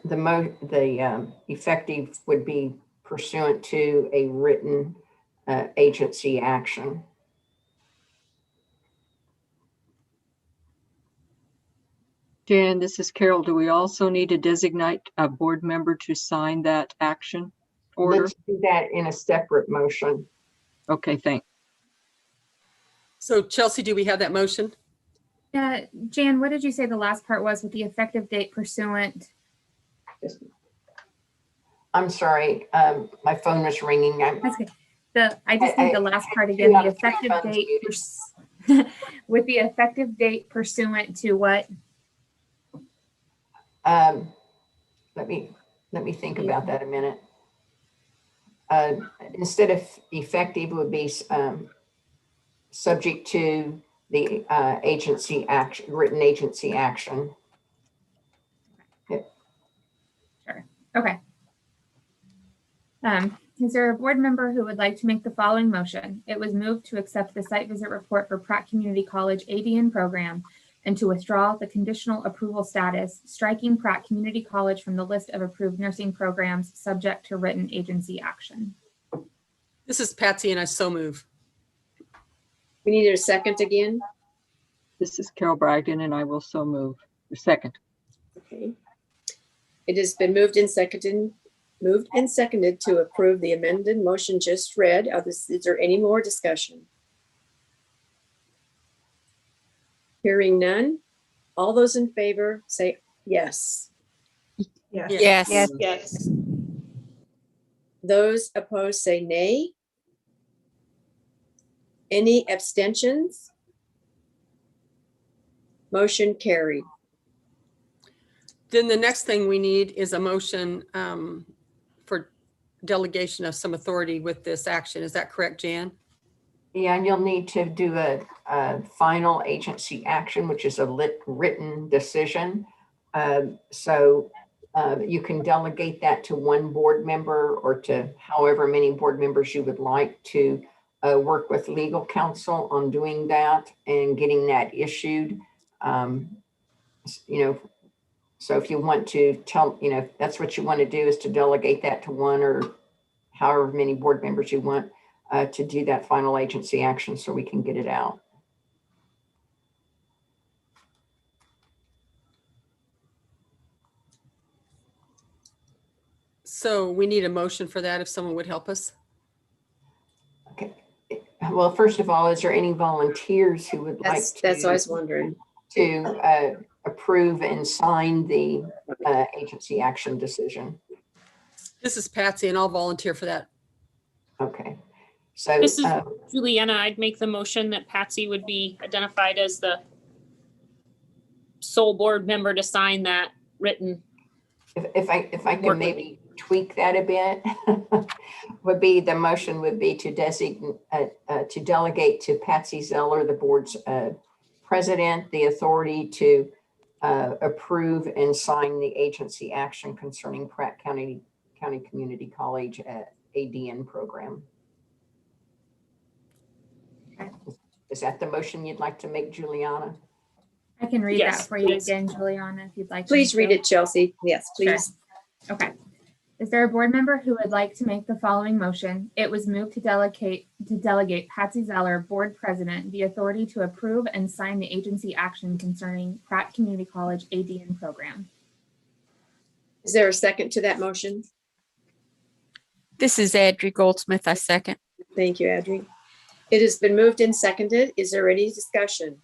Speaker 15: the effective would be pursuant to a written agency action.
Speaker 5: Jan, this is Carol. Do we also need to designate a board member to sign that action order?
Speaker 15: Let's do that in a separate motion.
Speaker 5: Okay, thanks.
Speaker 1: So Chelsea, do we have that motion?
Speaker 9: Jan, what did you say the last part was with the effective date pursuant?
Speaker 15: I'm sorry, my phone was ringing.
Speaker 9: That's good. I just need the last part again, the effective date with the effective date pursuant to what?
Speaker 15: Let me think about that a minute. Instead of effective would be subject to the agency action, written agency action.
Speaker 9: Sure. Okay. Is there a board member who would like to make the following motion? It was moved to accept the site visit report for Pratt Community College ADN program and to withdraw the conditional approval status, striking Pratt Community College from the list of approved nursing programs subject to written agency action.
Speaker 1: This is Patsy, and I so move.
Speaker 7: We need a second again.
Speaker 5: This is Carol Bragdon, and I will so move. Second.
Speaker 7: Okay. It has been moved and seconded to approve the amended motion just read. Is there any more discussion? Hearing none. All those in favor say yes.
Speaker 12: Yes.
Speaker 13: Yes.
Speaker 7: Those opposed say nay. Any abstentions? Motion carried.
Speaker 1: Then the next thing we need is a motion for delegation of some authority with this action. Is that correct, Jan?
Speaker 15: Yeah, and you'll need to do a final agency action, which is a written decision. So you can delegate that to one board member or to however many board members you would like to work with legal counsel on doing that and getting that issued. You know, so if you want to tell, you know, if that's what you want to do, is to delegate that to one or however many board members you want to do that final agency action so we can get it out.
Speaker 1: So we need a motion for that if someone would help us.
Speaker 15: Okay. Well, first of all, is there any volunteers who would like to?
Speaker 7: That's what I was wondering.
Speaker 15: To approve and sign the agency action decision?
Speaker 1: This is Patsy and I'll volunteer for that.
Speaker 15: Okay. So
Speaker 13: This is Juliana. I'd make the motion that Patsy would be identified as the sole board member to sign that written.
Speaker 15: If I can maybe tweak that a bit, the motion would be to designate, to delegate to Patsy Zeller, the board's president, the authority to approve and sign the agency action concerning Pratt County Community College ADN program. Is that the motion you'd like to make, Juliana?
Speaker 9: I can read
Speaker 13: Yes,
Speaker 9: that for you
Speaker 13: please.
Speaker 9: again, Juliana, if you'd like.
Speaker 7: Please
Speaker 9: me
Speaker 7: read
Speaker 9: to.
Speaker 7: it, Chelsea. Yes, please.
Speaker 9: Sure. Okay. Is there a board member who would like to make the following motion? It was moved to delegate Patsy Zeller, board president, the authority to approve and sign the agency action concerning Pratt Community College ADN program.
Speaker 7: Is there a second to that motion?
Speaker 12: This is Adri Goldsmith. I second.
Speaker 7: Thank you, Adri. It has been moved and seconded. Is there any discussion?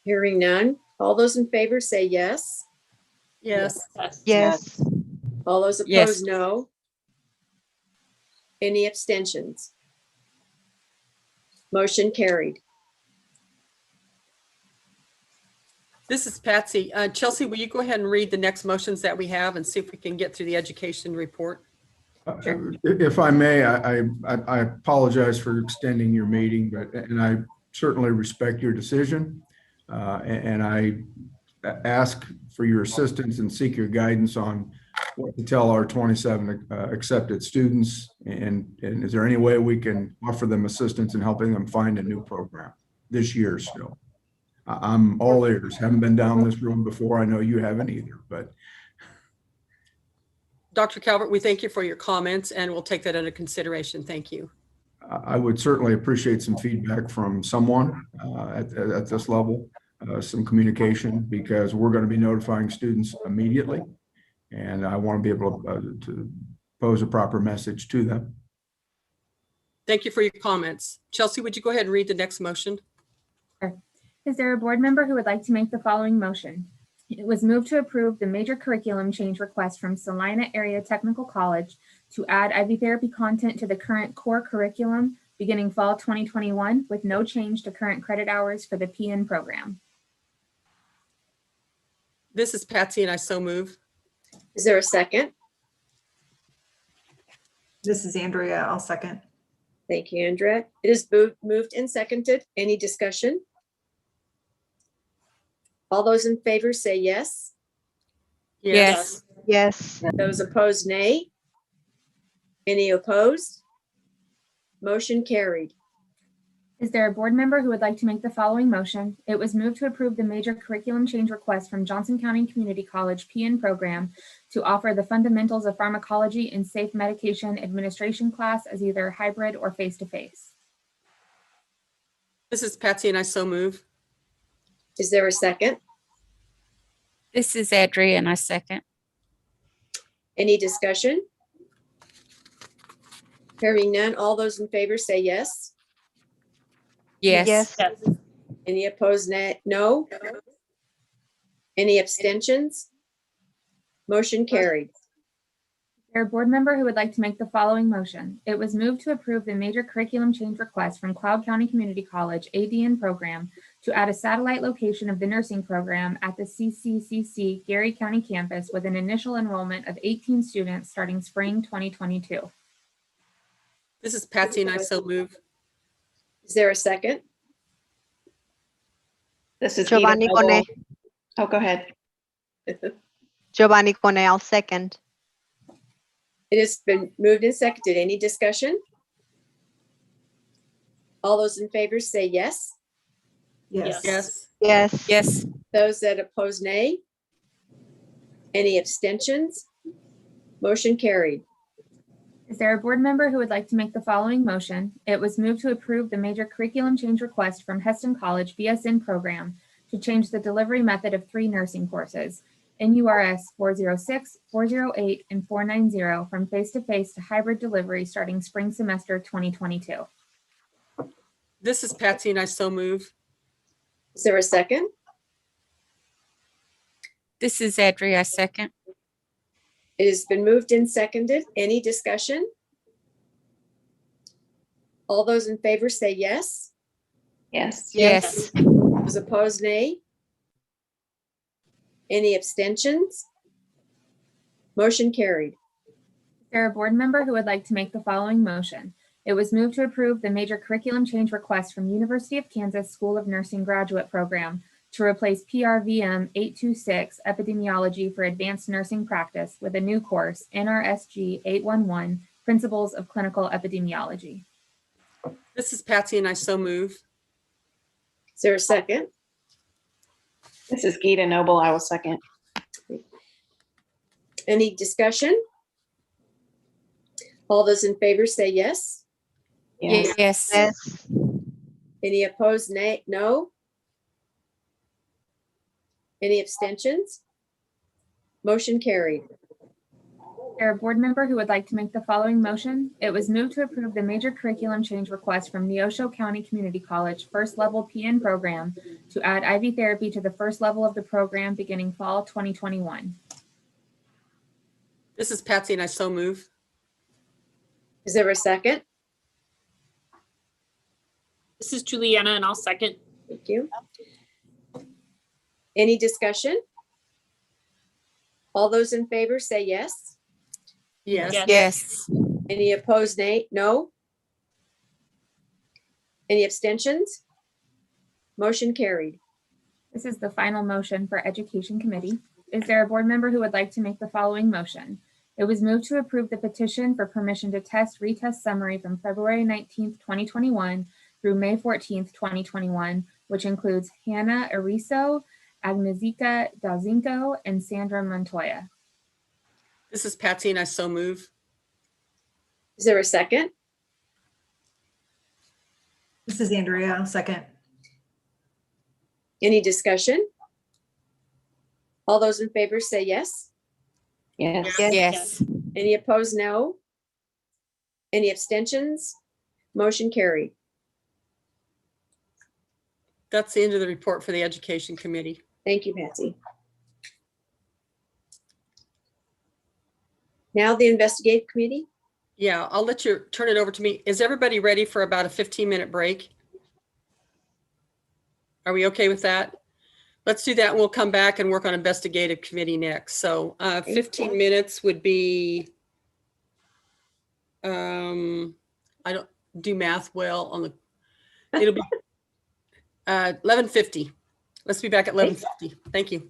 Speaker 7: Hearing none. All those in favor say yes.
Speaker 1: Yes.
Speaker 16: Yes.
Speaker 7: All those
Speaker 12: Yes.
Speaker 7: opposed, no. Any abstentions? Motion carried.
Speaker 1: This is Patsy. Chelsea, will you go ahead and read the next motions that we have and see if we can get through the education report?
Speaker 14: If I may, I apologize for extending your meeting, and I certainly respect your decision. And I ask for your assistance and seek your guidance on what to tell our 27 accepted students. And is there any way we can offer them assistance in helping them find a new program this year still? I'm all ears. Haven't been down this road before. I know you haven't either, but.
Speaker 1: Dr. Calvert, we thank you for your comments and we'll take that under consideration. Thank you.
Speaker 14: I would certainly appreciate some feedback from someone at this level, some communication, because we're going to be notifying students immediately. And I want to be able to pose a proper message to them.
Speaker 1: Thank you for your comments. Chelsea, would you go ahead and read the next motion?
Speaker 9: Sure. Is there a board member who would like to make the following motion? It was moved to approve the major curriculum change request from Salina Area Technical College to add IV therapy content to the current core curriculum beginning fall 2021 with no change to current credit hours for the PN program.
Speaker 1: This is Patsy and I so move.
Speaker 7: Is there a second?
Speaker 18: This is Andrea. I'll second.
Speaker 7: Thank you, Andrea. It is moved and seconded. Any discussion? All those in favor say yes.
Speaker 12: Yes.
Speaker 16: Yes.
Speaker 7: Those opposed, nay. Any opposed? Motion carried.
Speaker 9: Is there a board member who would like to make the following motion? It was moved to approve the major curriculum change request from Johnson County Community College PN program to offer the fundamentals of pharmacology and safe medication administration class as either hybrid or face-to-face.
Speaker 1: This is Patsy and I so move.
Speaker 7: Is there a second?
Speaker 12: This is Adri and I second.
Speaker 7: Any discussion? Hearing none, all those in favor say yes.
Speaker 12: Yes.
Speaker 7: Any opposed, no? Any abstentions? Motion carried.
Speaker 9: Is there a board member who would like to make the following motion? It was moved to approve the major curriculum change request from Cloud County Community College ADN program to add a satellite location of the nursing program at the CCCC Gary County campus with an initial enrollment of 18 students starting spring 2022.
Speaker 1: This is Patsy and I so move.
Speaker 7: Is there a second?
Speaker 16: This is
Speaker 19: Giovanni
Speaker 16: Gita Noble.
Speaker 19: Kone.
Speaker 16: Oh, go ahead.
Speaker 19: Giovanni Kone, I'll second.
Speaker 7: It has been moved and seconded. Any discussion? All those in favor say yes.
Speaker 18: Yes.
Speaker 1: Yes.
Speaker 19: Yes.
Speaker 12: Yes.
Speaker 7: Those that oppose, nay. Any abstentions? Motion carried.
Speaker 9: Is there a board member who would like to make the following motion? It was moved to approve the major curriculum change request from Heston College BSN program to change the delivery method of 3 nursing courses, NURS 406, 408, and 490 from face-to-face to hybrid delivery starting spring semester 2022.
Speaker 1: This is Patsy and I so move.
Speaker 7: Is there a second?
Speaker 12: This is Adri, I second.
Speaker 7: It has been moved and seconded. Any discussion? All those in favor say yes.
Speaker 16: Yes.
Speaker 12: Yes.
Speaker 7: Those opposed, nay. Any abstentions? Motion carried.
Speaker 9: Is there a board member who would like to make the following motion? It was moved to approve the major curriculum change request from University of Kansas School of Nursing graduate program to replace PRVM 826 Epidemiology for Advanced Nursing Practice with a new course, NRSG 811 Principles of Clinical Epidemiology.
Speaker 1: This is Patsy and I so move.
Speaker 7: Is there a second?
Speaker 16: This is Gita Noble. I will second.
Speaker 7: Any discussion? All those in favor say yes.
Speaker 16: Yes.
Speaker 12: Yes.
Speaker 19: Yes.
Speaker 7: Any opposed, nay, no? Any abstentions? Motion carried.
Speaker 9: Is there a board member who would like to make the following motion? It was moved to approve the major curriculum change request from Neosho County Community College first level PN program to add IV therapy to the first level of the program beginning fall 2021.
Speaker 1: This is Patsy and I so move.
Speaker 7: Is there a second?
Speaker 13: This is Juliana and I'll second.
Speaker 7: Thank you. Any discussion? All those in favor say yes.
Speaker 1: Yes.
Speaker 12: Yes.
Speaker 7: Any opposed, nay, no? Any abstentions? Motion carried.
Speaker 9: This is the final motion for Education Committee. Is there a board member who would like to make the following motion? It was moved to approve the petition for permission to test retest summary from February 19th, 2021 through May 14th, 2021, which includes Hannah Ariso, Agnezika Dalzinko, and Sandra Montoya.
Speaker 1: This is Patsy and I so move.
Speaker 7: Is there a second?
Speaker 18: This is Andrea. I'll second.
Speaker 7: Any discussion? All those in favor say yes.
Speaker 16: Yes.
Speaker 12: Yes.
Speaker 7: Any opposed, no? Any abstentions? Motion carried.
Speaker 1: That's the end of the report for the Education Committee.
Speaker 7: Thank you, Patsy. Now the investigative committee.
Speaker 1: Yeah, I'll let you turn it over to me. Is everybody ready for about a 15-minute break? Are we okay with that? Let's do that. We'll come back and work on investigative committee next. So 15 minutes would be, I don't do math well on the, it'll be 11:50. Let's be back at 11:50. Thank you.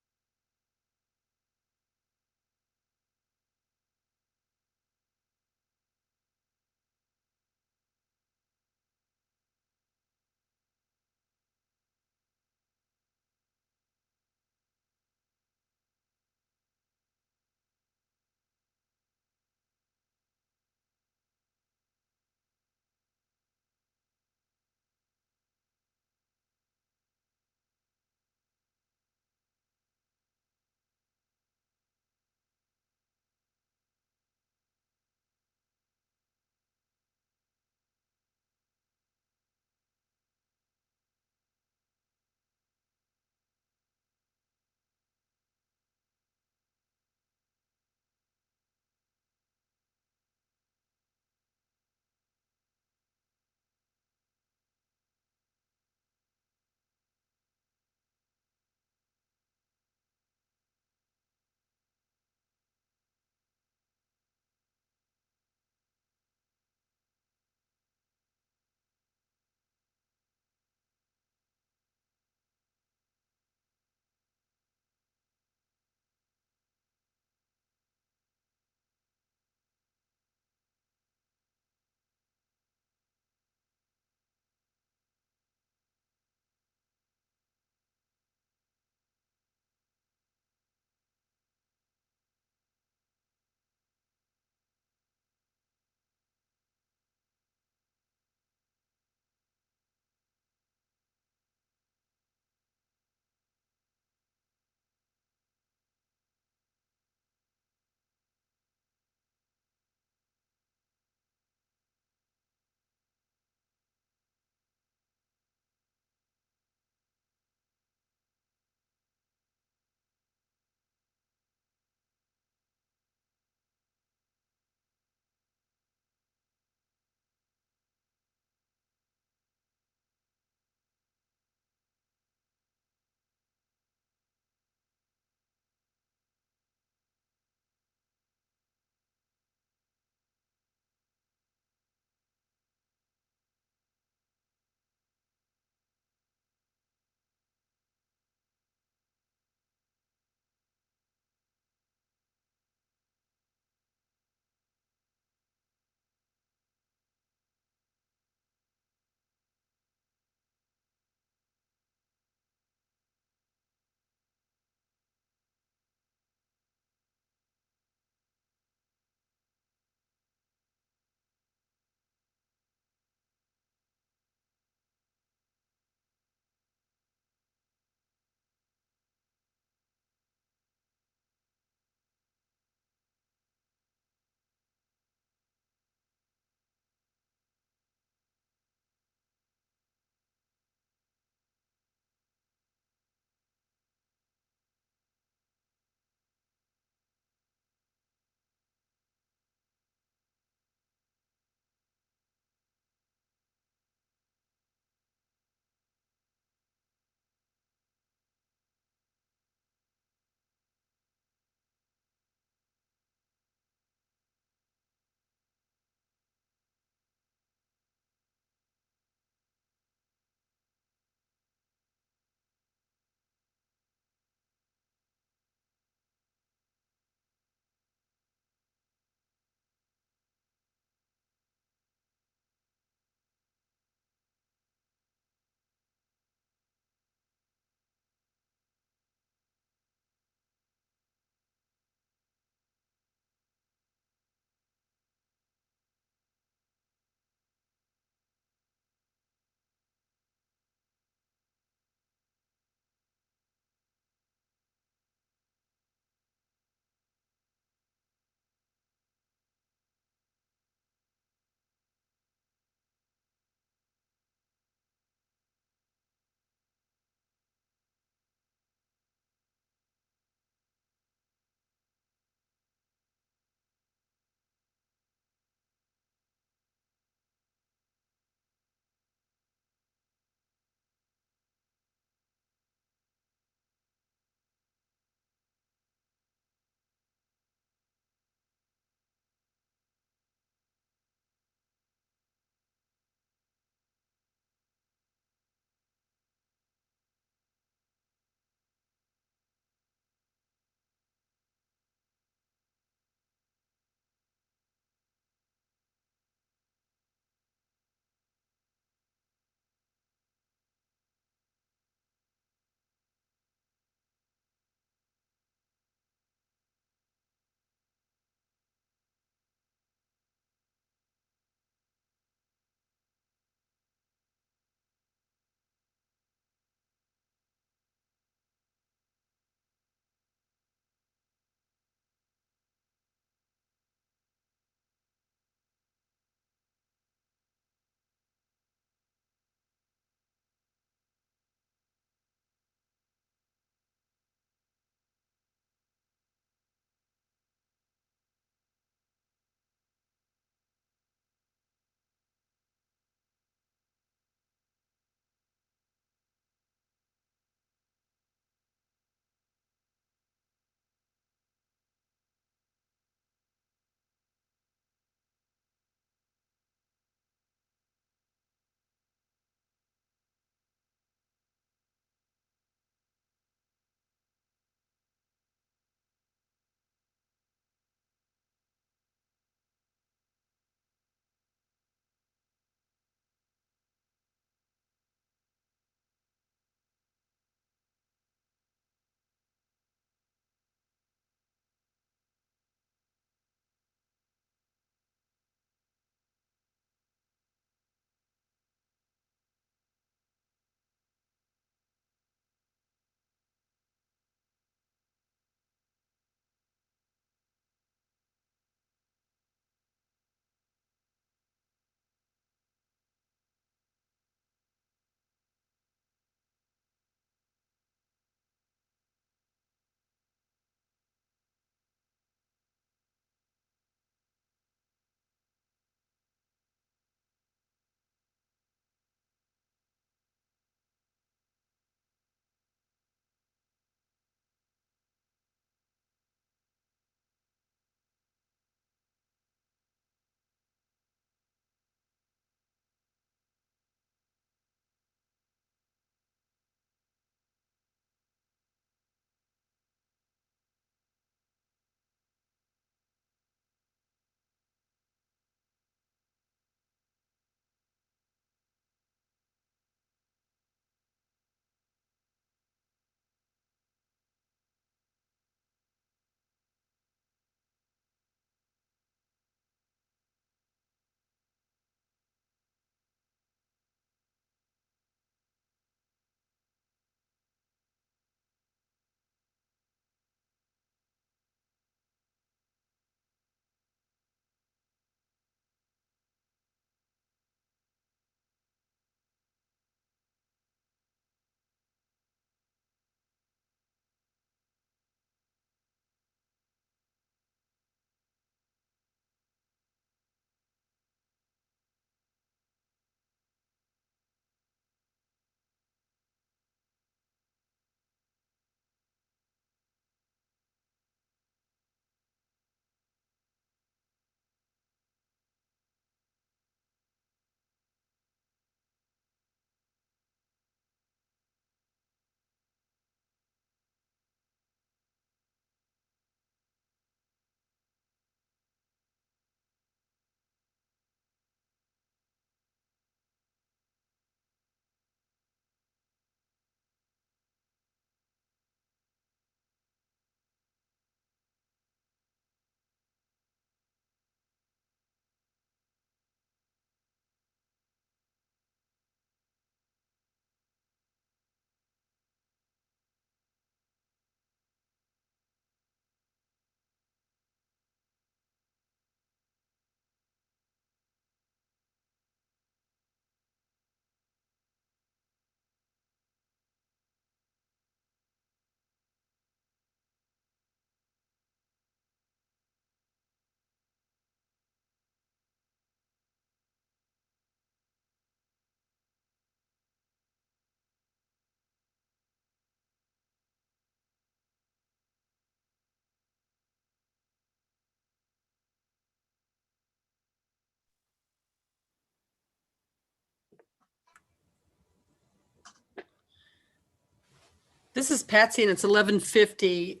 Speaker 1: This is Patsy and it's 11:50.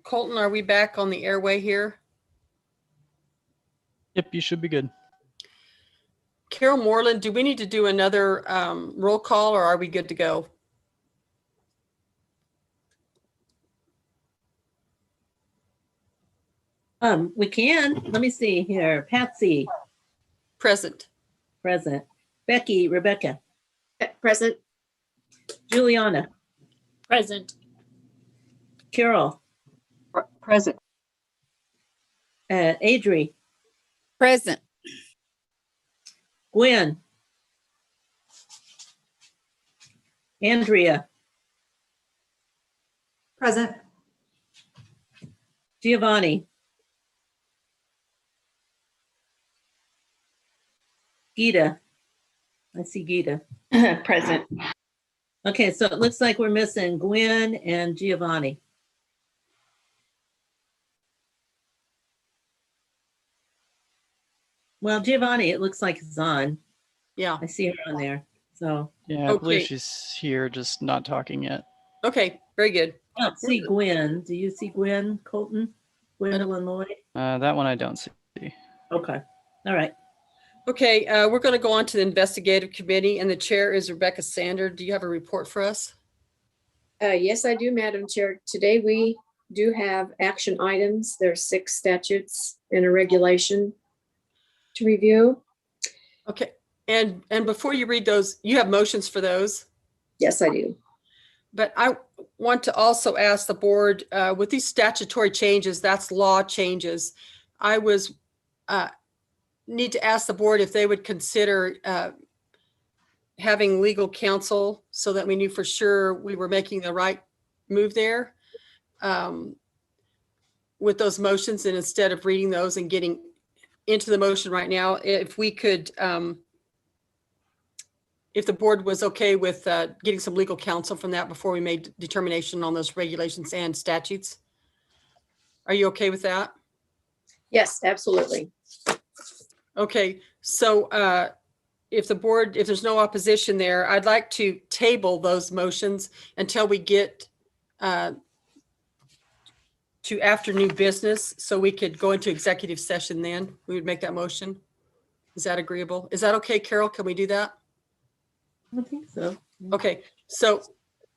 Speaker 1: Colton, are we back on the airway here?
Speaker 2: Yep, you should be good.
Speaker 1: Carol Moreland, do we need to do another roll call or are we good to go?
Speaker 3: We can. Let me see here. Patsy,
Speaker 1: Present.
Speaker 3: present. Becky, Rebecca,
Speaker 7: Present.
Speaker 3: Juliana,
Speaker 13: Present.
Speaker 3: Carol,
Speaker 5: Present.
Speaker 3: Adri,
Speaker 12: Present.
Speaker 3: Gwen, Andrea,
Speaker 18: Present.
Speaker 3: Giovanni, Gita. I see Gita.
Speaker 16: Present.
Speaker 3: Okay, so it looks like we're missing Gwen and Giovanni. Well, Giovanni, it looks like it's on.
Speaker 1: Yeah.
Speaker 3: I see her on there. So
Speaker 2: Yeah, I believe
Speaker 1: Okay.
Speaker 2: she's here, just not talking yet.
Speaker 1: Okay, very good.
Speaker 3: I don't see Gwen. Do you see Gwen, Colton? Gwendolyn Lloyd?
Speaker 2: That one I don't see.
Speaker 3: Okay. All right.
Speaker 1: Okay, we're going to go on to the investigative committee and the chair is Rebecca Sander. Do you have a report for us?
Speaker 7: Yes, I do, Madam Chair. Today we do have action items. There's 6 statutes and a regulation to review.
Speaker 1: Okay, and before you read those, you have motions for those?
Speaker 7: Yes, I do.
Speaker 1: But I want to also ask the board, with these statutory changes, that's law changes. I need to ask the board if they would consider having legal counsel so that we knew for sure we were making the right move there with those motions. And instead of reading those and getting into the motion right now, if we could, if the board was okay with getting some legal counsel from that before we made determination on those regulations and statutes. Are you okay with that?
Speaker 7: Yes, absolutely.
Speaker 1: Okay, so if there's no opposition there, I'd like to table those motions until we get to after new business, so we could go into executive session then. We would make that motion. Is that agreeable? Is that okay, Carol? Can we do that?
Speaker 3: I think so.
Speaker 1: Okay, so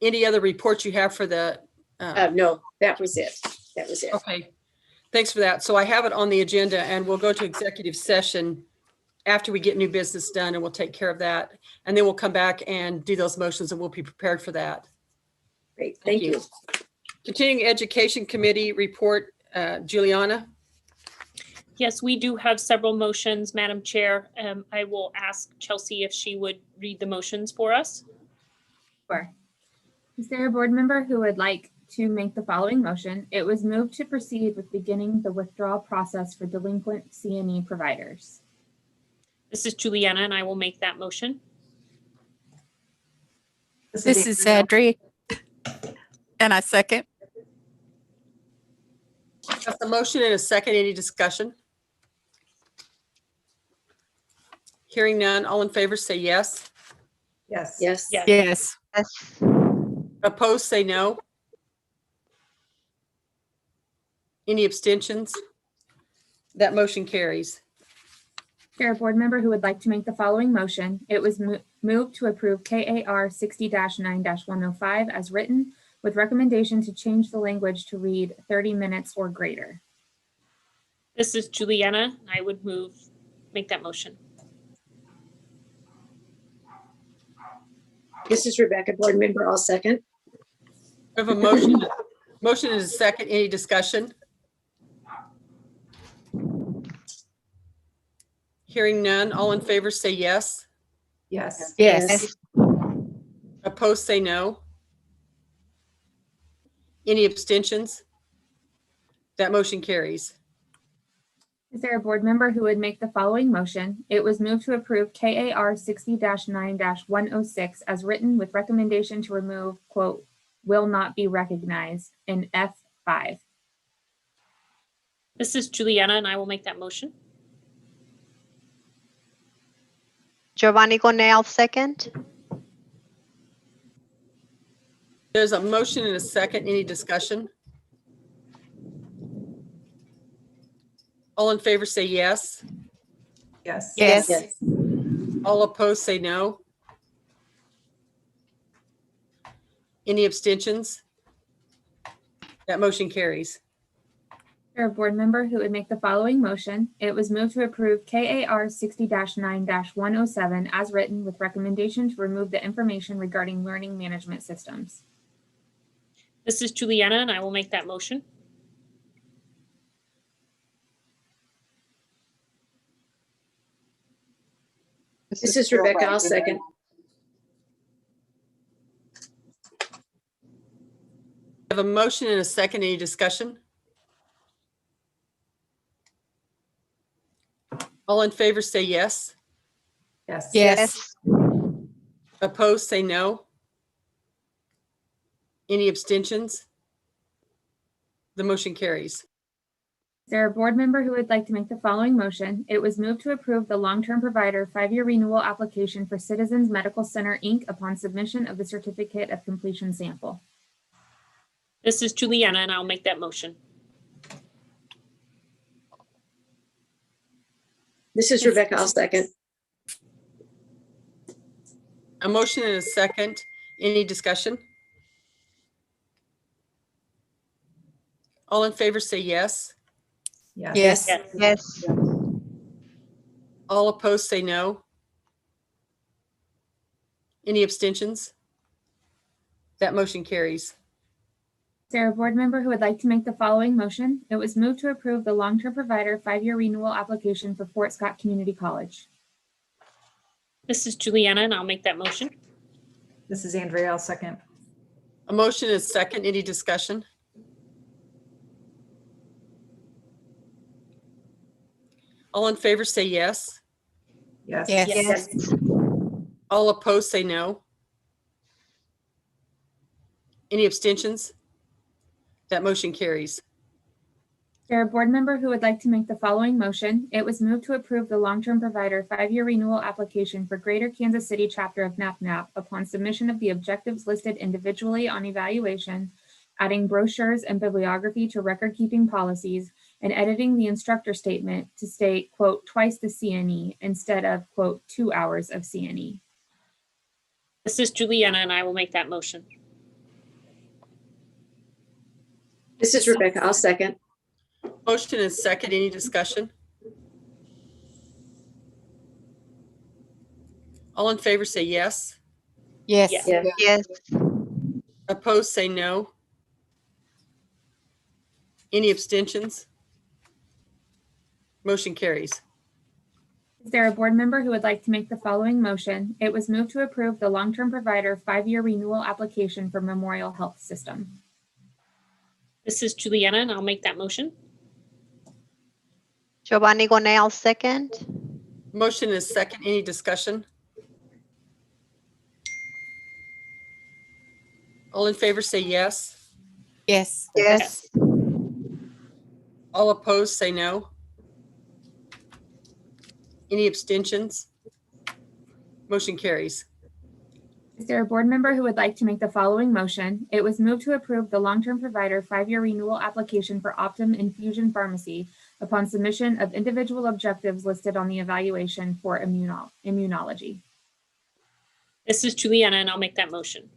Speaker 1: any other reports you have for the?
Speaker 7: No, that was it. That was it.
Speaker 1: Okay, thanks for that. So I have it on the agenda and we'll go to executive session after we get new business done and we'll take care of that. And then we'll come back and do those motions and we'll be prepared for that.
Speaker 7: Great, thank you.
Speaker 1: Continuing Education Committee report, Juliana.
Speaker 13: Yes, we do have several motions, Madam Chair. I will ask Chelsea if she would read the motions for us.
Speaker 9: Sure. Is there a board member who would like to make the following motion? It was moved to proceed with beginning the withdrawal process for delinquent CNE providers.
Speaker 13: This is Juliana and I will make that motion.
Speaker 12: This is Adri. And I second.
Speaker 1: That's the motion in a second. Any discussion? Hearing none, all in favor say yes.
Speaker 18: Yes.
Speaker 7: Yes.
Speaker 13: Yes.
Speaker 12: Yes.
Speaker 19: Yes.
Speaker 1: Opposed say no. Any abstentions? That motion carries.
Speaker 9: There a board member who would like to make the following motion? It was moved to approve KAR 60-9-105 as written with recommendation to change the language to read 30 minutes or greater.
Speaker 13: This is Juliana. I would make that motion.
Speaker 7: This is Rebecca, board member. I'll second.
Speaker 1: We have a motion. Motion is a second. Any discussion? Hearing none, all in favor say yes.
Speaker 18: Yes.
Speaker 12: Yes.
Speaker 1: Opposed say no. Any abstentions? That motion carries.
Speaker 9: Is there a board member who would make the following motion? It was moved to approve KAR 60-9-106 as written with recommendation to remove, quote, will not be recognized in F5.
Speaker 13: This is Juliana and I will make that motion.
Speaker 19: Giovanni Cornell, second.
Speaker 1: There's a motion and a second. Any discussion? All in favor say yes.
Speaker 18: Yes.
Speaker 19: Yes.
Speaker 7: Yes.
Speaker 1: All opposed say no. Any abstentions? That motion carries.
Speaker 9: There a board member who would make the following motion. It was moved to approve KAR 60-9-107 as written with recommendation to remove the information regarding learning management systems.
Speaker 13: This is Juliana, and I will make that motion.
Speaker 7: This is Rebecca. I'll second.
Speaker 1: I have a motion and a second. Any discussion? All in favor say yes.
Speaker 18: Yes.
Speaker 19: Yes.
Speaker 1: Opposed say no. Any abstentions? The motion carries.
Speaker 9: Is there a board member who would like to make the following motion? It was moved to approve the long-term provider 5-year renewal application for Citizens Medical Center, Inc. upon submission of the certificate of completion sample.
Speaker 13: This is Juliana, and I'll make that motion.
Speaker 7: This is Rebecca. I'll second.
Speaker 1: A motion and a second. Any discussion? All in favor say yes.
Speaker 19: Yes. Yes.
Speaker 1: All opposed say no. Any abstentions? That motion carries.
Speaker 9: Is there a board member who would like to make the following motion? It was moved to approve the long-term provider 5-year renewal application for Fort Scott Community College.
Speaker 13: This is Juliana, and I'll make that motion.
Speaker 18: This is Andrea. I'll second.
Speaker 1: A motion is second. Any discussion? All in favor say yes.
Speaker 18: Yes.
Speaker 19: Yes.
Speaker 1: All opposed say no. Any abstentions? That motion carries.
Speaker 9: Is there a board member who would like to make the following motion? It was moved to approve the long-term provider 5-year renewal application for Greater Kansas City chapter of NAPNAP upon submission of the objectives listed individually on evaluation, adding brochures and bibliography to record-keeping policies, and editing the instructor statement to state, quote, twice the CNE instead of, quote, 2 hours of CNE.
Speaker 13: This is Juliana, and I will make that motion.
Speaker 7: This is Rebecca. I'll second.
Speaker 1: Motion is second. Any discussion? All in favor say yes.
Speaker 19: Yes.
Speaker 7: Yes.
Speaker 19: Yes.
Speaker 1: Opposed say no. Any abstentions? Motion carries.
Speaker 9: Is there a board member who would like to make the following motion? It was moved to approve the long-term provider 5-year renewal application for Memorial Health System.
Speaker 13: This is Juliana, and I'll make that motion.
Speaker 19: Giovanni Gonale, second.
Speaker 1: Motion is second. Any discussion? All in favor say yes.
Speaker 12: Yes.
Speaker 19: Yes.
Speaker 1: All opposed say no. Any abstentions? Motion carries.
Speaker 9: Is there a board member who would like to make the following motion? It was moved to approve the long-term provider 5-year renewal application for Optum Infusion Pharmacy upon submission of individual objectives listed on the evaluation for immunology.
Speaker 13: This is Juliana, and I'll make that motion.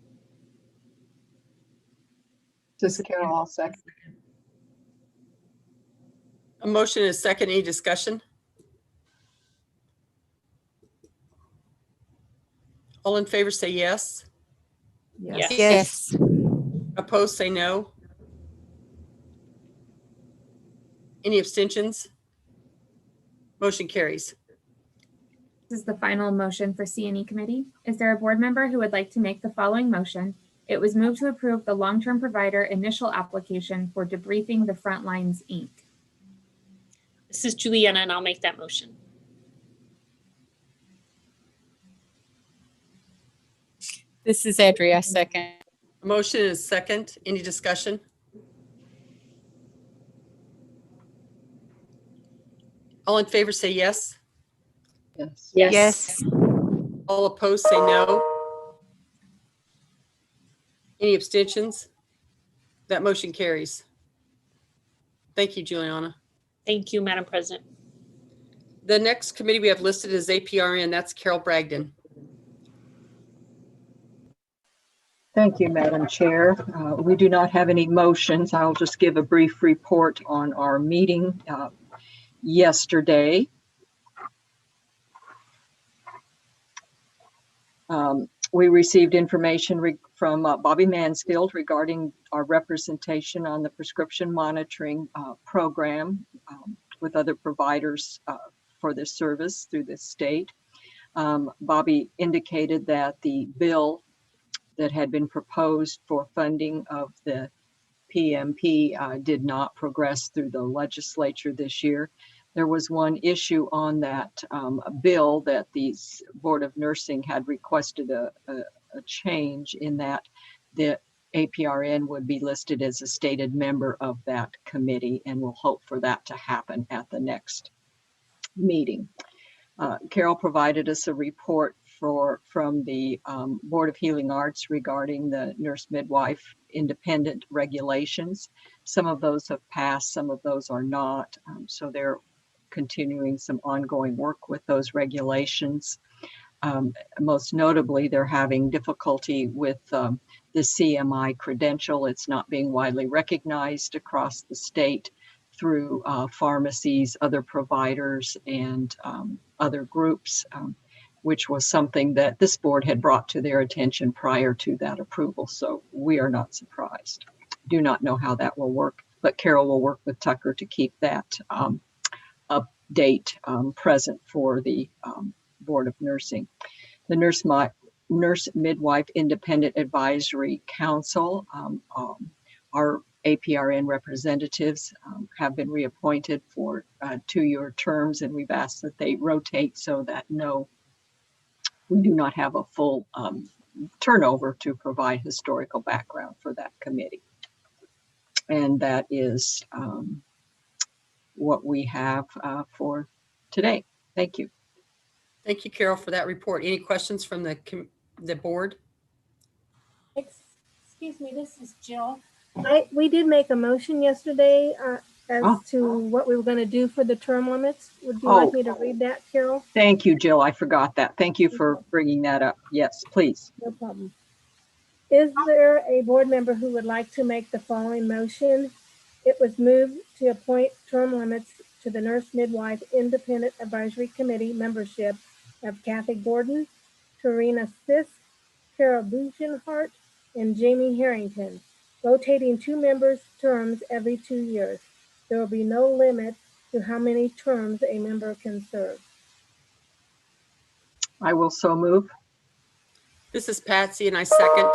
Speaker 15: This is Carol. I'll second.
Speaker 1: A motion is second. Any discussion? All in favor say yes.
Speaker 13: Yes.
Speaker 19: Yes.
Speaker 1: Opposed say no. Any abstentions? Motion carries.
Speaker 9: This is the final motion for C&E Committee. Is there a board member who would like to make the following motion? It was moved to approve the long-term provider initial application for Debriefing the Frontlines, Inc.
Speaker 13: This is Juliana, and I'll make that motion.
Speaker 12: This is Andrea, second.
Speaker 1: Motion is second. Any discussion? All in favor say yes.
Speaker 15: Yes.
Speaker 19: Yes.
Speaker 1: All opposed say no. Any abstentions? That motion carries. Thank you, Juliana.
Speaker 13: Thank you, Madam President.
Speaker 1: The next committee we have listed is APRN. That's Carol Bragdon.
Speaker 5: Thank you, Madam Chair. We do not have any motions. I'll just give a brief report on our meeting yesterday. We received information from Bobby Mansfield regarding our representation on the prescription monitoring program with other providers for this service through the state. Bobby indicated that the bill that had been proposed for funding of the PMP did not progress through the legislature this year. There was one issue on that bill that the Board of Nursing had requested a change in that the APRN would be listed as a stated member of that committee, and we'll hope for that to happen at the next meeting. Carol provided us a report from the Board of Healing Arts regarding the nurse midwife independent regulations. Some of those have passed, some of those are not. So they're continuing some ongoing work with those regulations. Most notably, they're having difficulty with the CMI credential. It's not being widely recognized across the state through pharmacies, other providers, and other groups, which was something that this board had brought to their attention prior to that approval. So we are not surprised. Do not know how that will work, but Carol will work with Tucker to keep that update present for the Board of Nursing. The Nurse Midwife Independent Advisory Council, our APRN representatives have been reappointed for 2-year terms, and we've asked that they rotate so that we do not have a full turnover to provide historical background for that committee. And that is what we have for today. Thank you.
Speaker 1: Thank you, Carol, for that report. Any questions from the board?
Speaker 4: Excuse me, this is Jill. We did make a motion yesterday as to what we were going to do for the term limits. Would you like me to read that, Carol?
Speaker 5: Thank you, Jill. I forgot that. Thank you for bringing that up. Yes, please.
Speaker 4: No problem. Is there a board member who would like to make the following motion? It was moved to appoint term limits to the Nurse Midwife Independent Advisory Committee membership of Kathy Gordon, Tarina Sisk, Carol Buchenhart, and Jamie Harrington, rotating 2 members' terms every 2 years. There will be no limit to how many terms a member can serve.
Speaker 5: I will so move.
Speaker 1: This is Patsy, and I second.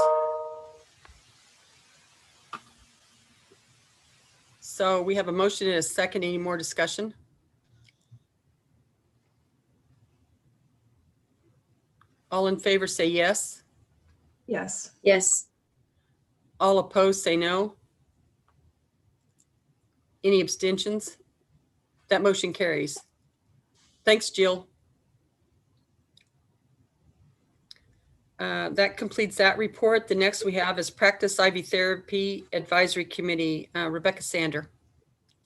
Speaker 1: So we have a motion and a second. Any more discussion? All in favor say yes.
Speaker 18: Yes.
Speaker 7: Yes.
Speaker 1: All opposed say no. Any abstentions? That motion carries. Thanks, Jill. That completes that report. The next we have is Practice IV Therapy Advisory Committee. Rebecca Sander.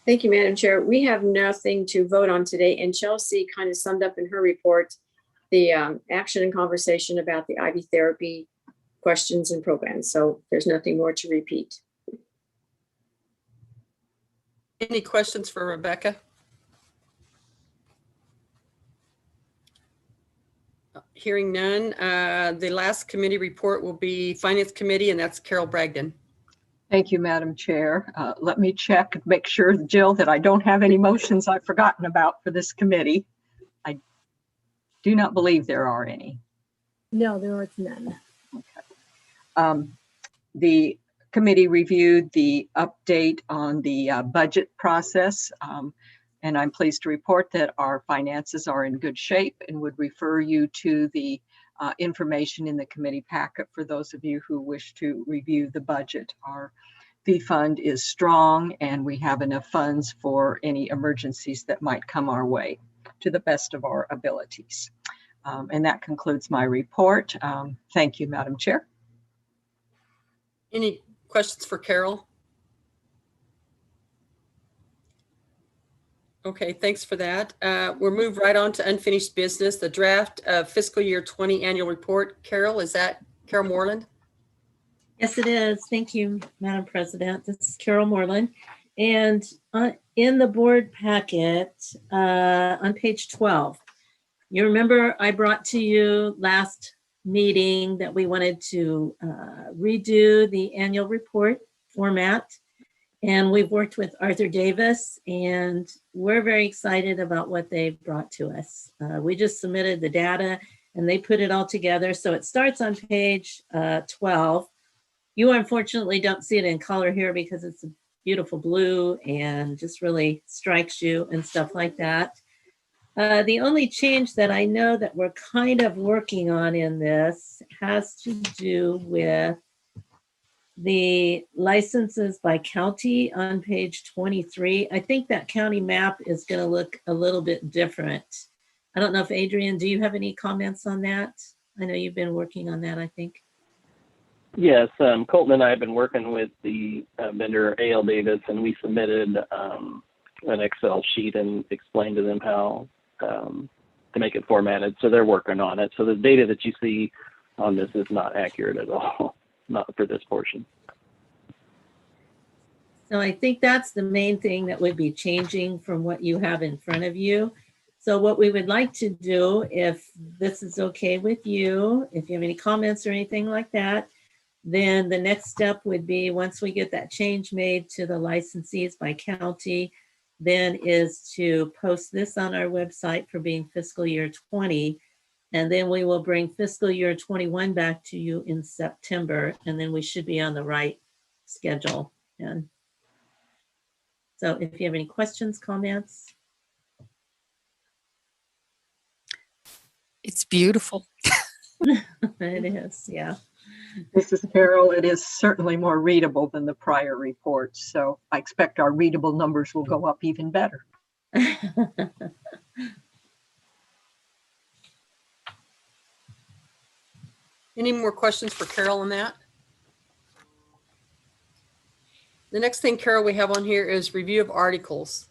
Speaker 7: Thank you, Madam Chair. We have nothing to vote on today, and Chelsea kind of summed up in her report the action and conversation about the IV therapy questions and programs. So there's nothing more to repeat.
Speaker 1: Any questions for Rebecca? Hearing none. The last committee report will be Finance Committee, and that's Carol Bragdon.
Speaker 5: Thank you, Madam Chair. Let me check, make sure, Jill, that I don't have any motions I've forgotten about for this committee. I do not believe there are any.
Speaker 4: No, there is none.
Speaker 5: Okay. The committee reviewed the update on the budget process, and I'm pleased to report that our finances are in good shape and would refer you to the information in the committee packet for those of you who wish to review the budget. Our fee fund is strong, and we have enough funds for any emergencies that might come our way to the best of our abilities. And that concludes my report. Thank you, Madam Chair.
Speaker 1: Any questions for Carol? Okay, thanks for that. We'll move right on to unfinished business, the draft of fiscal year 20 annual report. Carol, is that Carol Moreland?
Speaker 3: Yes, it is. Thank you, Madam President. This is Carol Moreland. And in the board packet, on page 12, you remember I brought to you last meeting that we wanted to redo the annual report format. And we've worked with Arthur Davis, and we're very excited about what they've brought to us. We just submitted the data and they put it all together. So it starts on page 12. You unfortunately don't see it in color here because it's a beautiful blue and just really strikes you and stuff like that. The only change that I know that we're kind of working on in this has to do with the licenses by county on page 23. I think that county map is going to look a little bit different. I don't know if Adrian, do you have any comments on that? I know you've been working on that, I think.
Speaker 6: Yes, Colton and I have been working with the vendor A.L. Davis, and we submitted an Excel sheet and explained to them how to make it formatted. So they're working on it. So the data that you see on this is not accurate at all, not for this portion.
Speaker 3: So I think that's the main thing that would be changing from what you have in front of you. So what we would like to do, if this is okay with you, if you have any comments or anything like that, then the next step would be, once we get that change made to the licensees by county, then is to post this on our website for being fiscal year 20. And then we will bring fiscal year 21 back to you in September, and then we should be on the right schedule. And so if you have any questions, comments.
Speaker 12: It's beautiful.
Speaker 3: It is, yeah.
Speaker 5: This is Carol. It is certainly more readable than the prior reports, so I expect our readable numbers will go up even better.
Speaker 1: Any more questions for Carol on that? The next thing, Carol, we have on here is review of articles.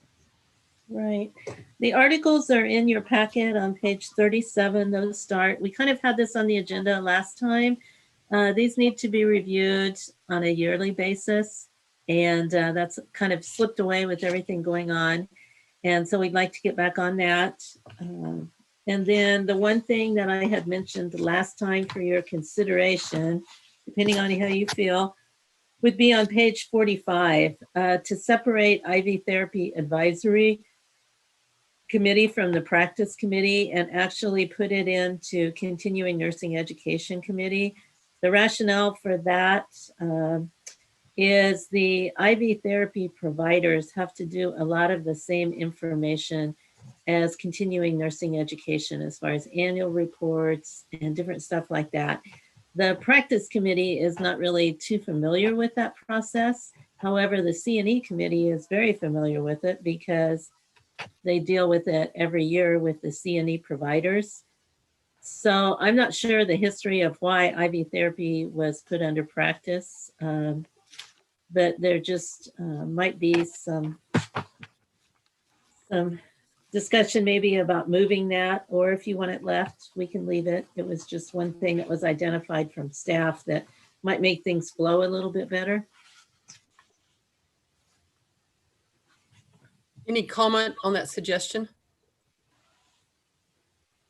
Speaker 3: Right. The articles are in your packet on page 37. Those start. We kind of had this on the agenda last time. These need to be reviewed on a yearly basis, and that's kind of slipped away with everything going on. And so we'd like to get back on that. And then the one thing that I had mentioned last time for your consideration, depending on how you feel, would be on page 45, to separate IV Therapy Advisory Committee from the Practice Committee and actually put it into Continuing Nursing Education Committee. The rationale for that is the IV therapy providers have to do a lot of the same information as continuing nursing education as far as annual reports and different stuff like that. The practice committee is not really too familiar with that process. However, the C&E committee is very familiar with it because they deal with it every year with the C&E providers. So I'm not sure the history of why IV therapy was put under practice, but there just might be some discussion maybe about moving that, or if you want it left, we can leave it. It was just one thing that was identified from staff that might make things flow a little bit better.
Speaker 1: Any comment on that suggestion?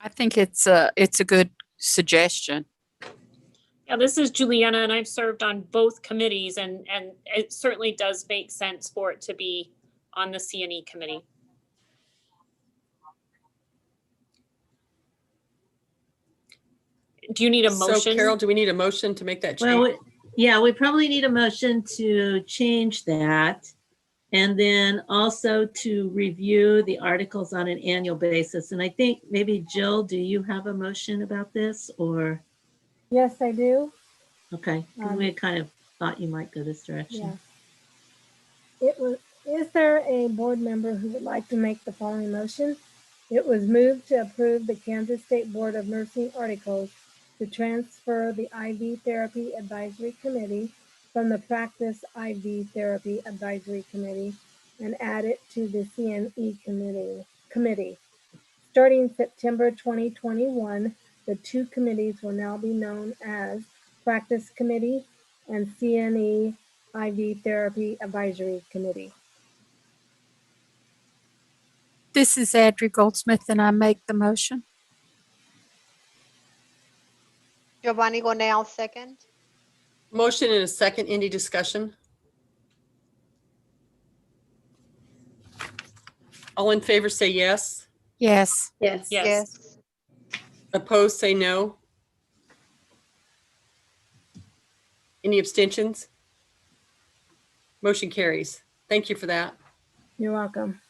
Speaker 12: I think it's a good suggestion.
Speaker 13: Yeah, this is Juliana, and I've served on both committees, and it certainly does make sense for it to be on the C&E committee. Do you need a motion?
Speaker 1: So Carol, do we need a motion to make that change?
Speaker 3: Well, yeah, we probably need a motion to change that. And then also to review the articles on an annual basis. And I think maybe Jill, do you have a motion about this or?
Speaker 4: Yes, I do.
Speaker 3: Okay, we kind of thought you might go this direction.
Speaker 4: Yeah. Is there a board member who would like to make the following motion? It was moved to approve the Kansas State Board of Nursing articles to transfer the IV Therapy Advisory Committee from the Practice IV Therapy Advisory Committee and add it to the CNE committee. Starting September 2021, the two committees will now be known as Practice Committee and CNE IV Therapy Advisory Committee.
Speaker 12: This is Adri Goldsmith, and I make the motion.
Speaker 19: Giovanni Gonale, second.
Speaker 1: Motion and a second. Any discussion? All in favor say yes.
Speaker 12: Yes.
Speaker 7: Yes.
Speaker 19: Yes.
Speaker 1: Opposed say no. Any abstentions? Motion carries. Thank you for that.
Speaker 4: You're welcome.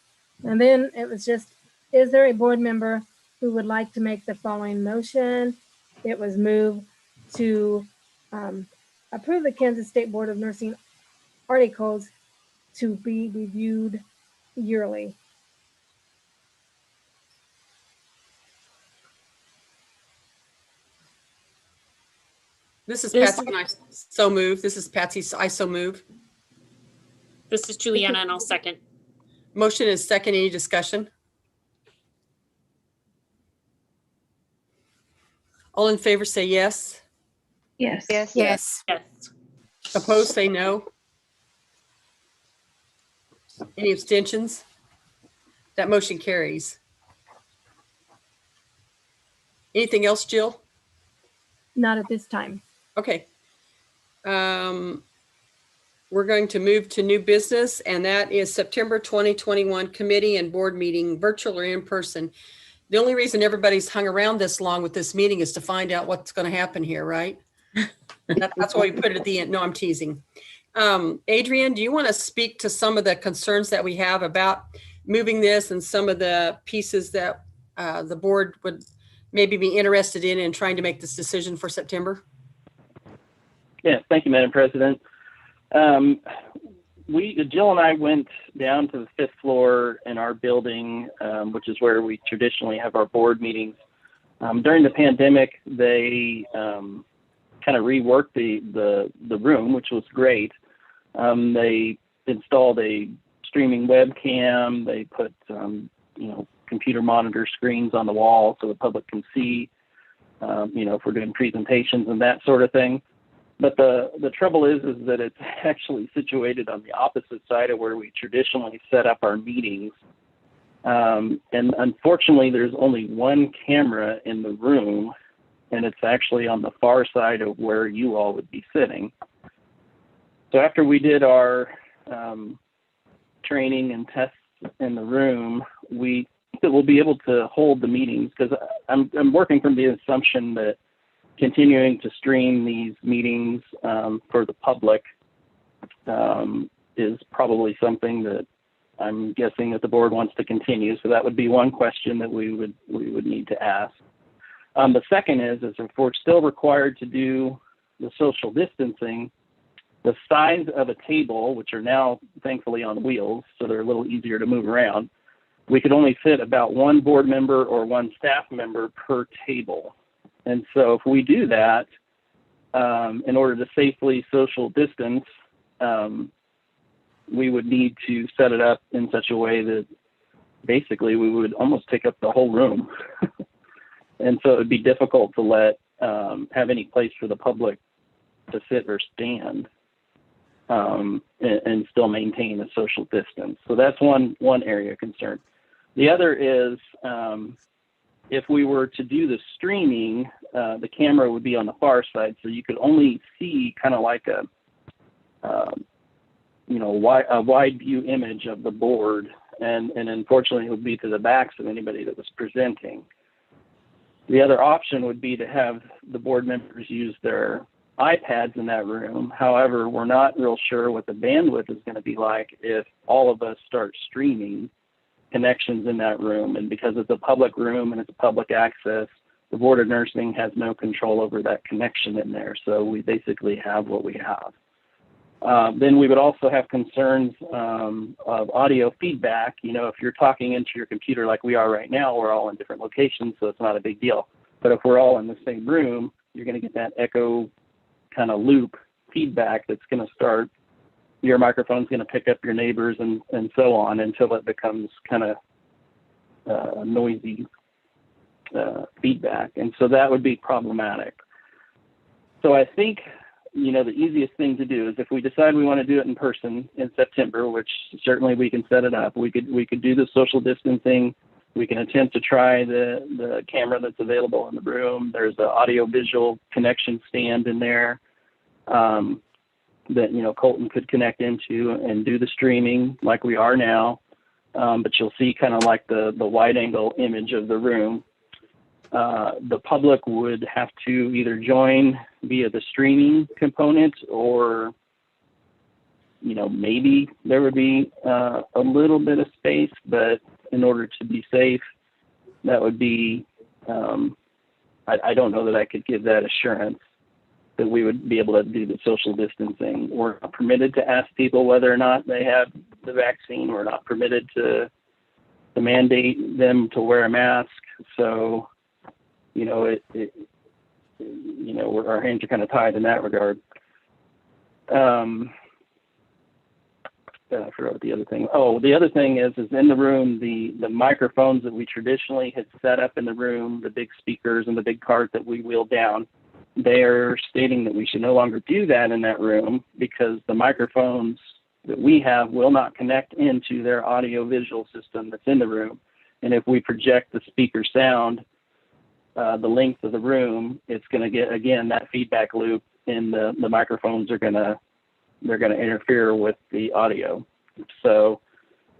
Speaker 4: And then it was just, is there a board member who would like to make the following motion? It was moved to approve the Kansas State Board of Nursing articles to be reviewed yearly.
Speaker 1: This is
Speaker 13: This-
Speaker 1: Patsy and I so move. This is Patsy's I so move.
Speaker 13: This is Juliana and I'll second.
Speaker 1: Motion is second. Any discussion? All in favor say yes.
Speaker 16: Yes.
Speaker 19: Yes.
Speaker 12: Yes.
Speaker 13: Yes.
Speaker 1: Opposed say no. Any abstentions? That motion carries. Anything else, Jill?
Speaker 4: Not at this time.
Speaker 1: Okay. We're going to move to new business, and that is September 2021 committee and board meeting, virtual or in person. The only reason everybody's hung around this long with this meeting is to find out what's going to happen here, right? That's why we put it at the end. No, I'm teasing. Adrian, do you want to speak to some of the concerns that we have about moving this and some of the pieces that the board would maybe be interested in trying to make this decision for September?
Speaker 6: Yes, thank you, Madam President. Jill and I went down to the 5th floor in our building, which is where we traditionally have our board meetings. During the pandemic, they kind of reworked the room, which was great. They installed a streaming webcam. They put computer monitor screens on the wall so the public can see, if we're doing presentations and that sort of thing. But the trouble is that it's actually situated on the opposite side of where we traditionally set up our meetings. And unfortunately, there's only one camera in the room, and it's actually on the far side of where you all would be sitting. So after we did our training and tests in the room, we will be able to hold the meetings, because I'm working from the assumption that continuing to stream these meetings for the public is probably something that I'm guessing that the board wants to continue. So that would be one question that we would need to ask. The second is if we're still required to do the social distancing, the size of a table, which are now thankfully on wheels, so they're a little easier to move around, we could only fit about one board member or one staff member per table. And so if we do that, in order to safely social distance, we would need to set it up in such a way that basically we would almost take up the whole room. And so it would be difficult to have any place for the public to sit or stand and still maintain a social distance. So that's one area of concern. The other is, if we were to do the streaming, the camera would be on the far side, so you could only see kind of like a wide view image of the board, and unfortunately it would be to the backs of anybody that was presenting. The other option would be to have the board members use their iPads in that room. However, we're not real sure what the bandwidth is going to be like if all of us start streaming connections in that room. And because it's a public room and it's public access, the Board of Nursing has no control over that connection in there. So we basically have what we have. Then we would also have concerns of audio feedback. If you're talking into your computer like we are right now, we're all in different locations, so it's not a big deal. But if we're all in the same room, you're going to get that echo kind of loop feedback that's going to start. Your microphone's going to pick up your neighbors and so on until it becomes kind of noisy feedback. And so that would be problematic. So I think, you know, the easiest thing to do is if we decide we want to do it in person in September, which certainly we can set it up, we could do the social distancing. We can attempt to try the camera that's available in the room. There's an audio visual connection stand in there that, you know, Colton could connect into and do the streaming like we are now. But you'll see kind of like the wide angle image of the room. The public would have to either join via the streaming component, or, you know, maybe there would be a little bit of space, but in order to be safe, that would be, I don't know that I could give that assurance that we would be able to do the social distancing. We're not permitted to ask people whether or not they have the vaccine. We're not permitted to mandate them to wear a mask. So, you know, you know, our hands are kind of tied in that regard. I forgot what the other thing. Oh, the other thing is in the room, the microphones that we traditionally had set up in the room, the big speakers and the big cart that we wheeled down, they're stating that we should no longer do that in that room because the microphones that we have will not connect into their audio visual system that's in the room. And if we project the speaker sound the length of the room, it's going to get, again, that feedback loop, and the microphones are going to interfere with the audio. So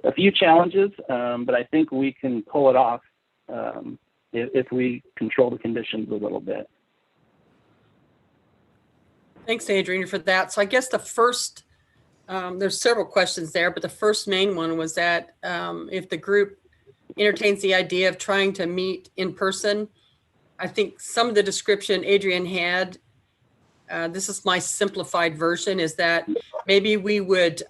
Speaker 6: a few challenges, but I think we can pull it off if we control the conditions a little bit.
Speaker 1: Thanks, Adrian, for that. So I guess the first, there's several questions there, but the first main one was that if the group entertains the idea of trying to meet in person, I think some of the description Adrian had, this is my simplified version, is that maybe we would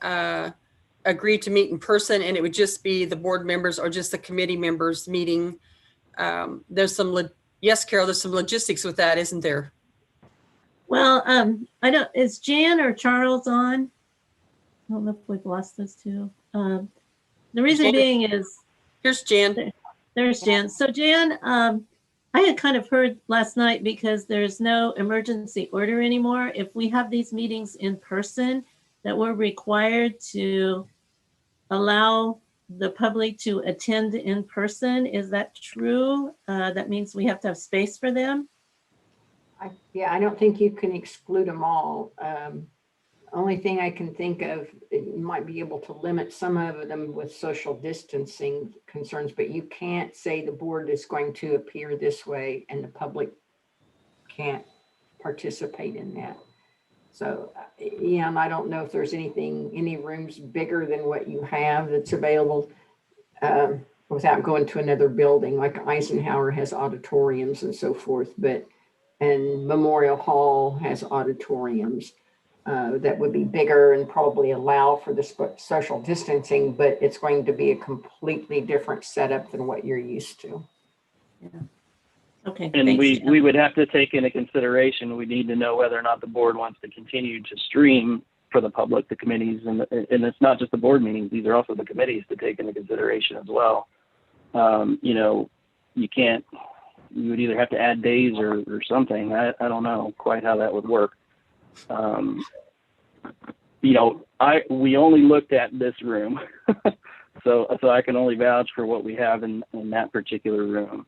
Speaker 1: agree to meet in person and it would just be the board members or just the committee members meeting. There's some, yes, Carol, there's some logistics with that, isn't there?
Speaker 3: Well, I don't, is Jan or Charles on? I don't know if we've lost those two. The reason being is.
Speaker 1: Here's Jan.
Speaker 3: There's Jan. So Jan, I had kind of heard last night, because there's no emergency order anymore, if we have these meetings in person, that we're required to allow the public to attend in person. Is that true? That means we have to have space for them?
Speaker 15: Yeah, I don't think you can exclude them all. Only thing I can think of, you might be able to limit some of them with social distancing concerns, but you can't say the board is going to appear this way and the public can't participate in that. So, yeah, and I don't know if there's any rooms bigger than what you have that's available without going to another building, like Eisenhower has auditoriums and so forth, and Memorial Hall has auditoriums. That would be bigger and probably allow for the social distancing, but it's going to be a completely different setup than what you're used to.
Speaker 3: Yeah. Okay.
Speaker 6: And
Speaker 3: thanks,
Speaker 6: we would have to take into consideration, we need to know whether or not the board wants to continue to stream for the public, the committees, and it's not just the board meetings, these are also the committees to take into consideration as well. You know, you would either have to add days or something. I don't know quite how that would work. You know, we only looked at this room, so I can only vouch for what we have in that particular room.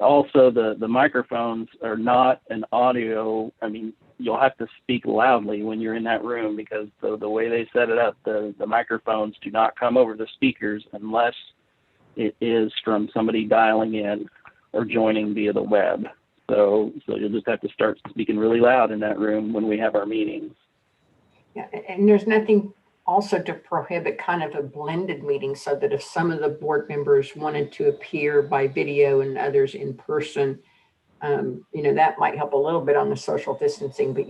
Speaker 6: Also, the microphones are not an audio. I mean, you'll have to speak loudly when you're in that room, because the way they set it up, the microphones do not come over the speakers unless it is from somebody dialing in or joining via the web. So you'll just have to start speaking really loud in that room when we have our meetings.
Speaker 15: Yeah, and there's nothing also to prohibit kind of a blended meeting, so that if some of the board members wanted to appear by video and others in person, you know, that might help a little bit on the social distancing. But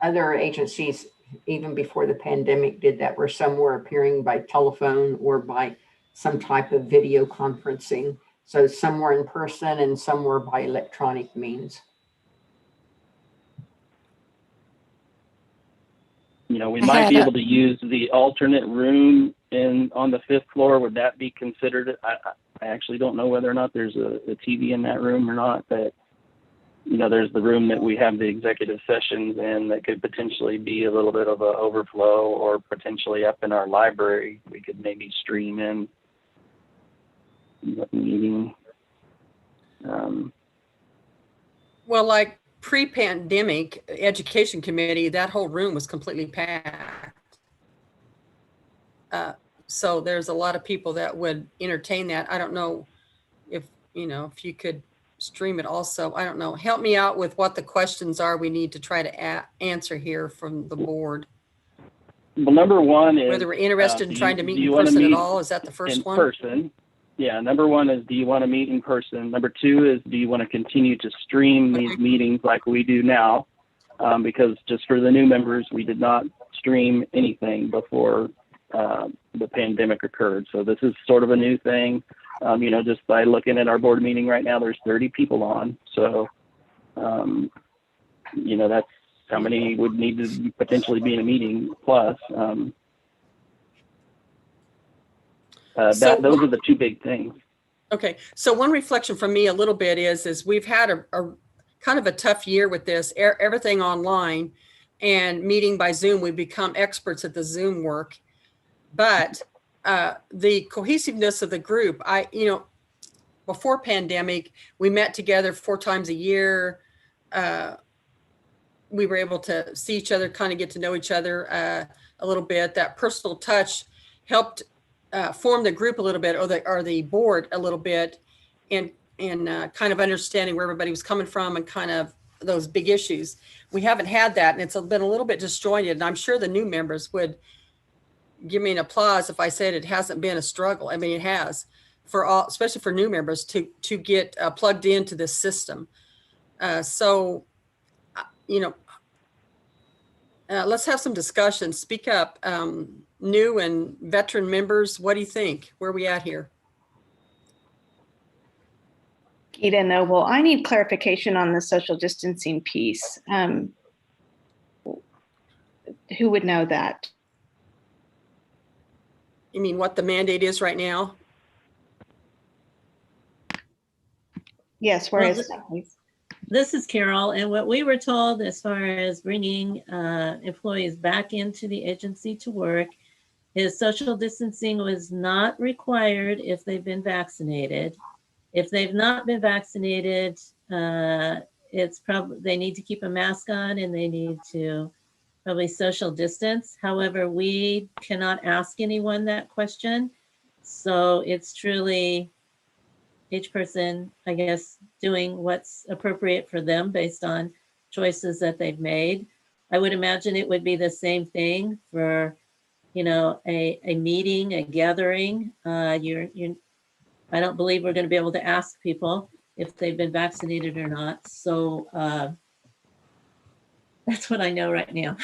Speaker 15: other agencies, even before the pandemic, did that, where some were appearing by telephone or by some type of video conferencing. So some were in person and some were by electronic means.
Speaker 6: we might be able to use the alternate room on the 5th floor. Would that be considered? I actually don't know whether or not there's a TV in that room or not, but there's the room that we have the executive sessions in that could potentially be a little bit of an overflow, or potentially up in our library, we could maybe stream in the meeting.
Speaker 1: Well, like pre-pandemic education committee, that whole room was completely packed. So there's a lot of people that would entertain that. I don't know if you could stream it also. I don't know. Help me out with what the questions are we need to try to answer here from the board.
Speaker 6: Well, number one is
Speaker 1: whether we're interested in trying to meet in
Speaker 6: wanna
Speaker 1: person
Speaker 6: meet
Speaker 1: at all. Is that the first
Speaker 6: in
Speaker 1: one?
Speaker 6: person? Yeah, number one is, do you want to meet in person? Number two is, do you want to continue to stream these meetings like we do now? Because just for the new members, we did not stream anything before the pandemic occurred. So this is sort of a new thing. Just by looking at our board meeting right now, there's 30 people on. So, that's how many would need to potentially be in a meeting plus. Those are the two big things.
Speaker 1: Okay, so one reflection from me a little bit is we've had a kind of a tough year with this, everything online and meeting by Zoom. We've become experts at the Zoom work, but the cohesiveness of the group, before pandemic, we met together 4 times a year. We were able to see each other, kind of get to know each other a little bit. That personal touch helped form the group a little bit, or the board a little bit, and kind of understanding where everybody was coming from and kind of those big issues. We haven't had that, and it's been a little bit disjointed. And I'm sure the new members would give me an applause if I said it hasn't been a struggle. I mean, it has, for all, especially for new members, to get plugged into this system. Let's have some discussion. Speak up. New and veteran members, what do you think? Where are we at here?
Speaker 16: Gita Noble, I need clarification on the social distancing piece. Who would know that?
Speaker 1: You mean what the mandate is right now?
Speaker 16: Yes, where is that, please?
Speaker 3: This is Carol, and what we were told as far as bringing employees back into the agency to work is social distancing was not required if they've been vaccinated. If they've not been vaccinated, it's probably they need to keep a mask on and they need to probably social distance. However, we cannot ask anyone that question. So it's truly each person, I guess, doing what's appropriate for them based on choices that they've made. I would imagine it would be the same thing for, a meeting, a gathering. I don't believe we're going to be able to ask people if they've been vaccinated or not. So that's what I know right now.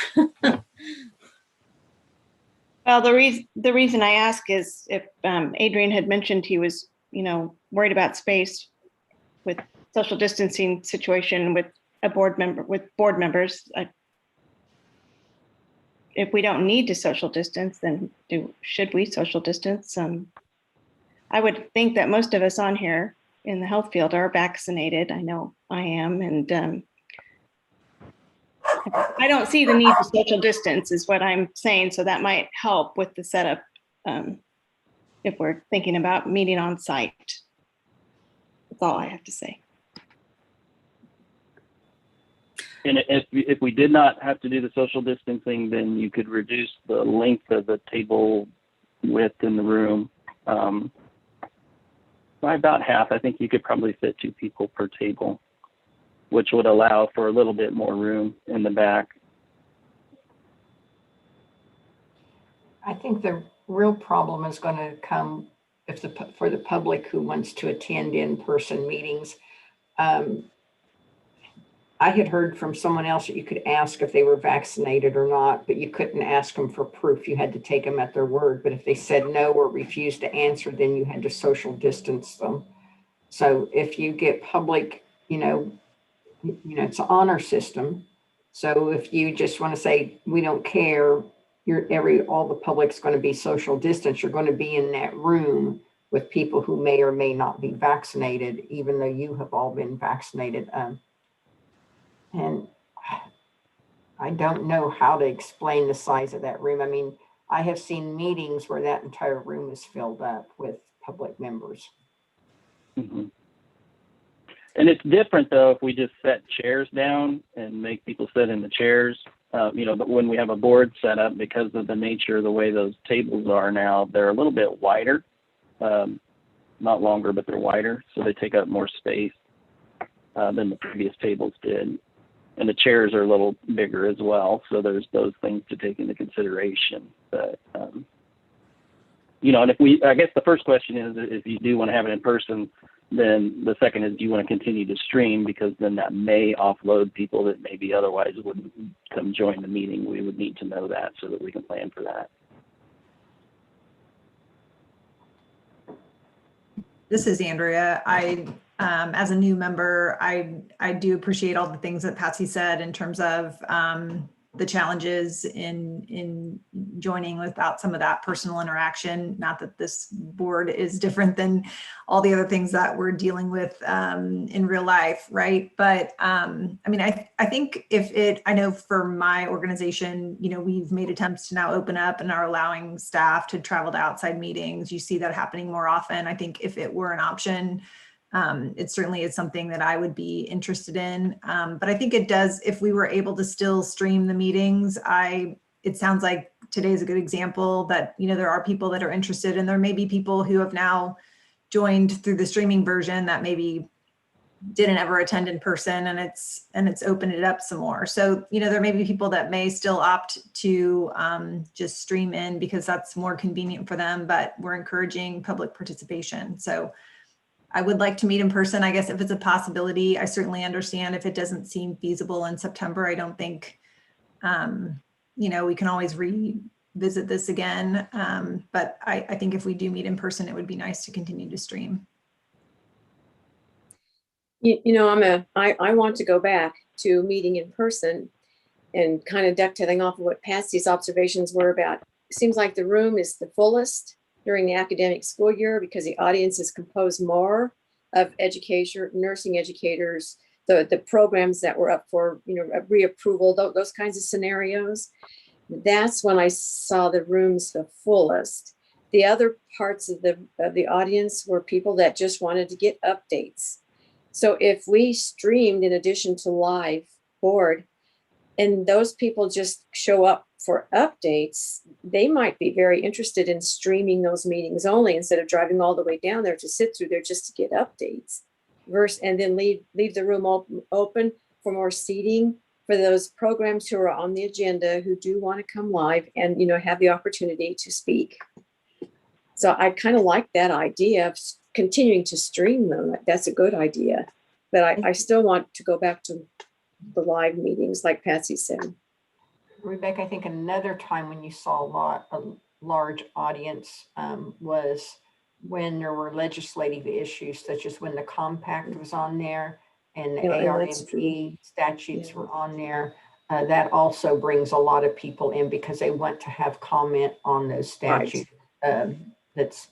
Speaker 16: Well, the reason I ask is if Adrian had mentioned he was, worried about space with social distancing situation with board members. If we don't need to social distance, then should we social distance? I would think that most of us on here in the health field are vaccinated. I know I am, and I don't see the need for social distance is what I'm saying. So that might help with the setup if we're thinking about meeting on site. That's all I have to say.
Speaker 6: And if we did not have to do the social distancing, then you could reduce the length of the table width in the room by about half. I think you could probably fit 2 people per table, which would allow for a little bit more room in the back.
Speaker 15: I think the real problem is going to come for the public who wants to attend in-person meetings. I had heard from someone else that you could ask if they were vaccinated or not, but you couldn't ask them for proof. You had to take them at their word. But if they said no or refused to answer, then you had to social distance them. So if you get public, it's an honor system. So if you just want to say, we don't care, all the public's going to be social distance, you're going to be in that room with people who may or may not be vaccinated, even though you have all been vaccinated. And I don't know how to explain the size of that room. I mean, I have seen meetings where that entire room is filled up with public members.
Speaker 6: Mhm. And it's different though if we just set chairs down and make people sit in the chairs. But when we have a board set up, because of the nature of the way those tables are now, they're a little bit wider, not longer, but they're wider, so they take up more space than the previous tables did. And the chairs are a little bigger as well, so there's those things to take into consideration. But and I guess the first question is, if you do want to have it in person, then the second is, do you want to continue to stream? Because then that may offload people that maybe otherwise wouldn't come join the meeting. We would need to know that so that we can plan for that.
Speaker 18: This is Andrea. As a new member, I do appreciate all the things that Patsy said in terms of the challenges in joining without some of that personal interaction. Not that this board is different than all the other things that we're dealing with in real life, right? But I think I know for my organization, we've made attempts to now open up and are allowing staff to travel to outside meetings. You see that happening more often. I think if it were an option, it certainly is something that I would be interested in. But I think it does, if we were able to still stream the meetings, it sounds like today's a good example that, there are people that are interested, and there may be people who have now joined through the streaming version that maybe didn't ever attend in person, and it's opened it up some more. So, there may be people that may still opt to just stream in because that's more convenient for them, but we're encouraging public participation. So I would like to meet in person. I guess if it's a possibility, I certainly understand if it doesn't seem feasible in September. I don't think, we can always revisit this again. But I think if we do meet in person, it would be nice to continue to stream.
Speaker 7: I want to go back to meeting in person and kind of ducktailing off of what Patsy's observations were about. It seems like the room is the fullest during the academic school year because the audience is composed more of nursing educators, the programs that were up for, reapproval, those kinds of scenarios. That's when I saw the rooms the fullest. The other parts of the audience were people that just wanted to get updates. So if we streamed in addition to live board, and those people just show up for updates, they might be very interested in streaming those meetings only instead of driving all the way down there to sit through there just to get updates. And then leave the room open for more seating for those programs who are on the agenda who do want to come live and have the opportunity to speak. So I kind of like that idea of continuing to stream them. That's a good idea. But I still want to go back to the live meetings, like Patsy said.
Speaker 15: Rebecca, I think another time when you saw a large audience was when there were legislative issues, such as when the compact was on there and the ARMP statutes were on there. That also brings a lot of people in because they want to have comment on those statutes that's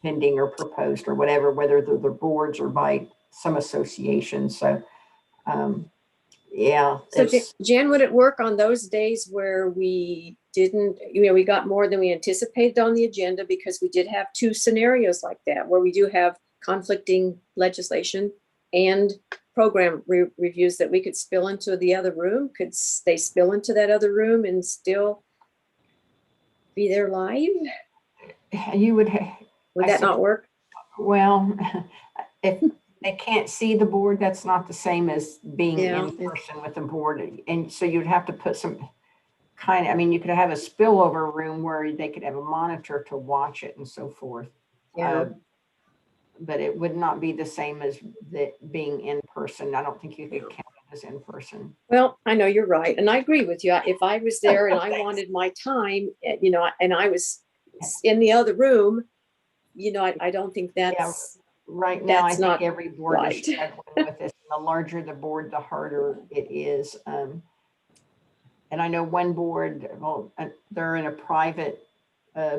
Speaker 15: pending or proposed or whatever, whether they're the boards or by some association. So yeah.
Speaker 7: So Jan, would it work on those days where we didn't, we got more than we anticipated on the agenda because we did have two scenarios like that, where we do have conflicting legislation and program reviews that we could spill into the other room? Could they spill into that other room and still be there live?
Speaker 15: You would.
Speaker 7: Would that not work?
Speaker 15: Well, if they can't see the board, that's not the same as being in person with the board. And so you'd have to put some kind of, you could have a spillover room where they could have a monitor to watch it and so forth.
Speaker 7: Yeah.
Speaker 15: But it would not be the same as being in person. I don't think you could count it as in person.
Speaker 7: Well, I know you're right. And I agree with you. If I was there and I wanted my time, and I was in the other room, I don't think that's
Speaker 15: right now. I think
Speaker 7: not
Speaker 15: every board
Speaker 7: right.
Speaker 15: is struggling with this. The larger the board, the harder it is. And I know one board, well, they're in a private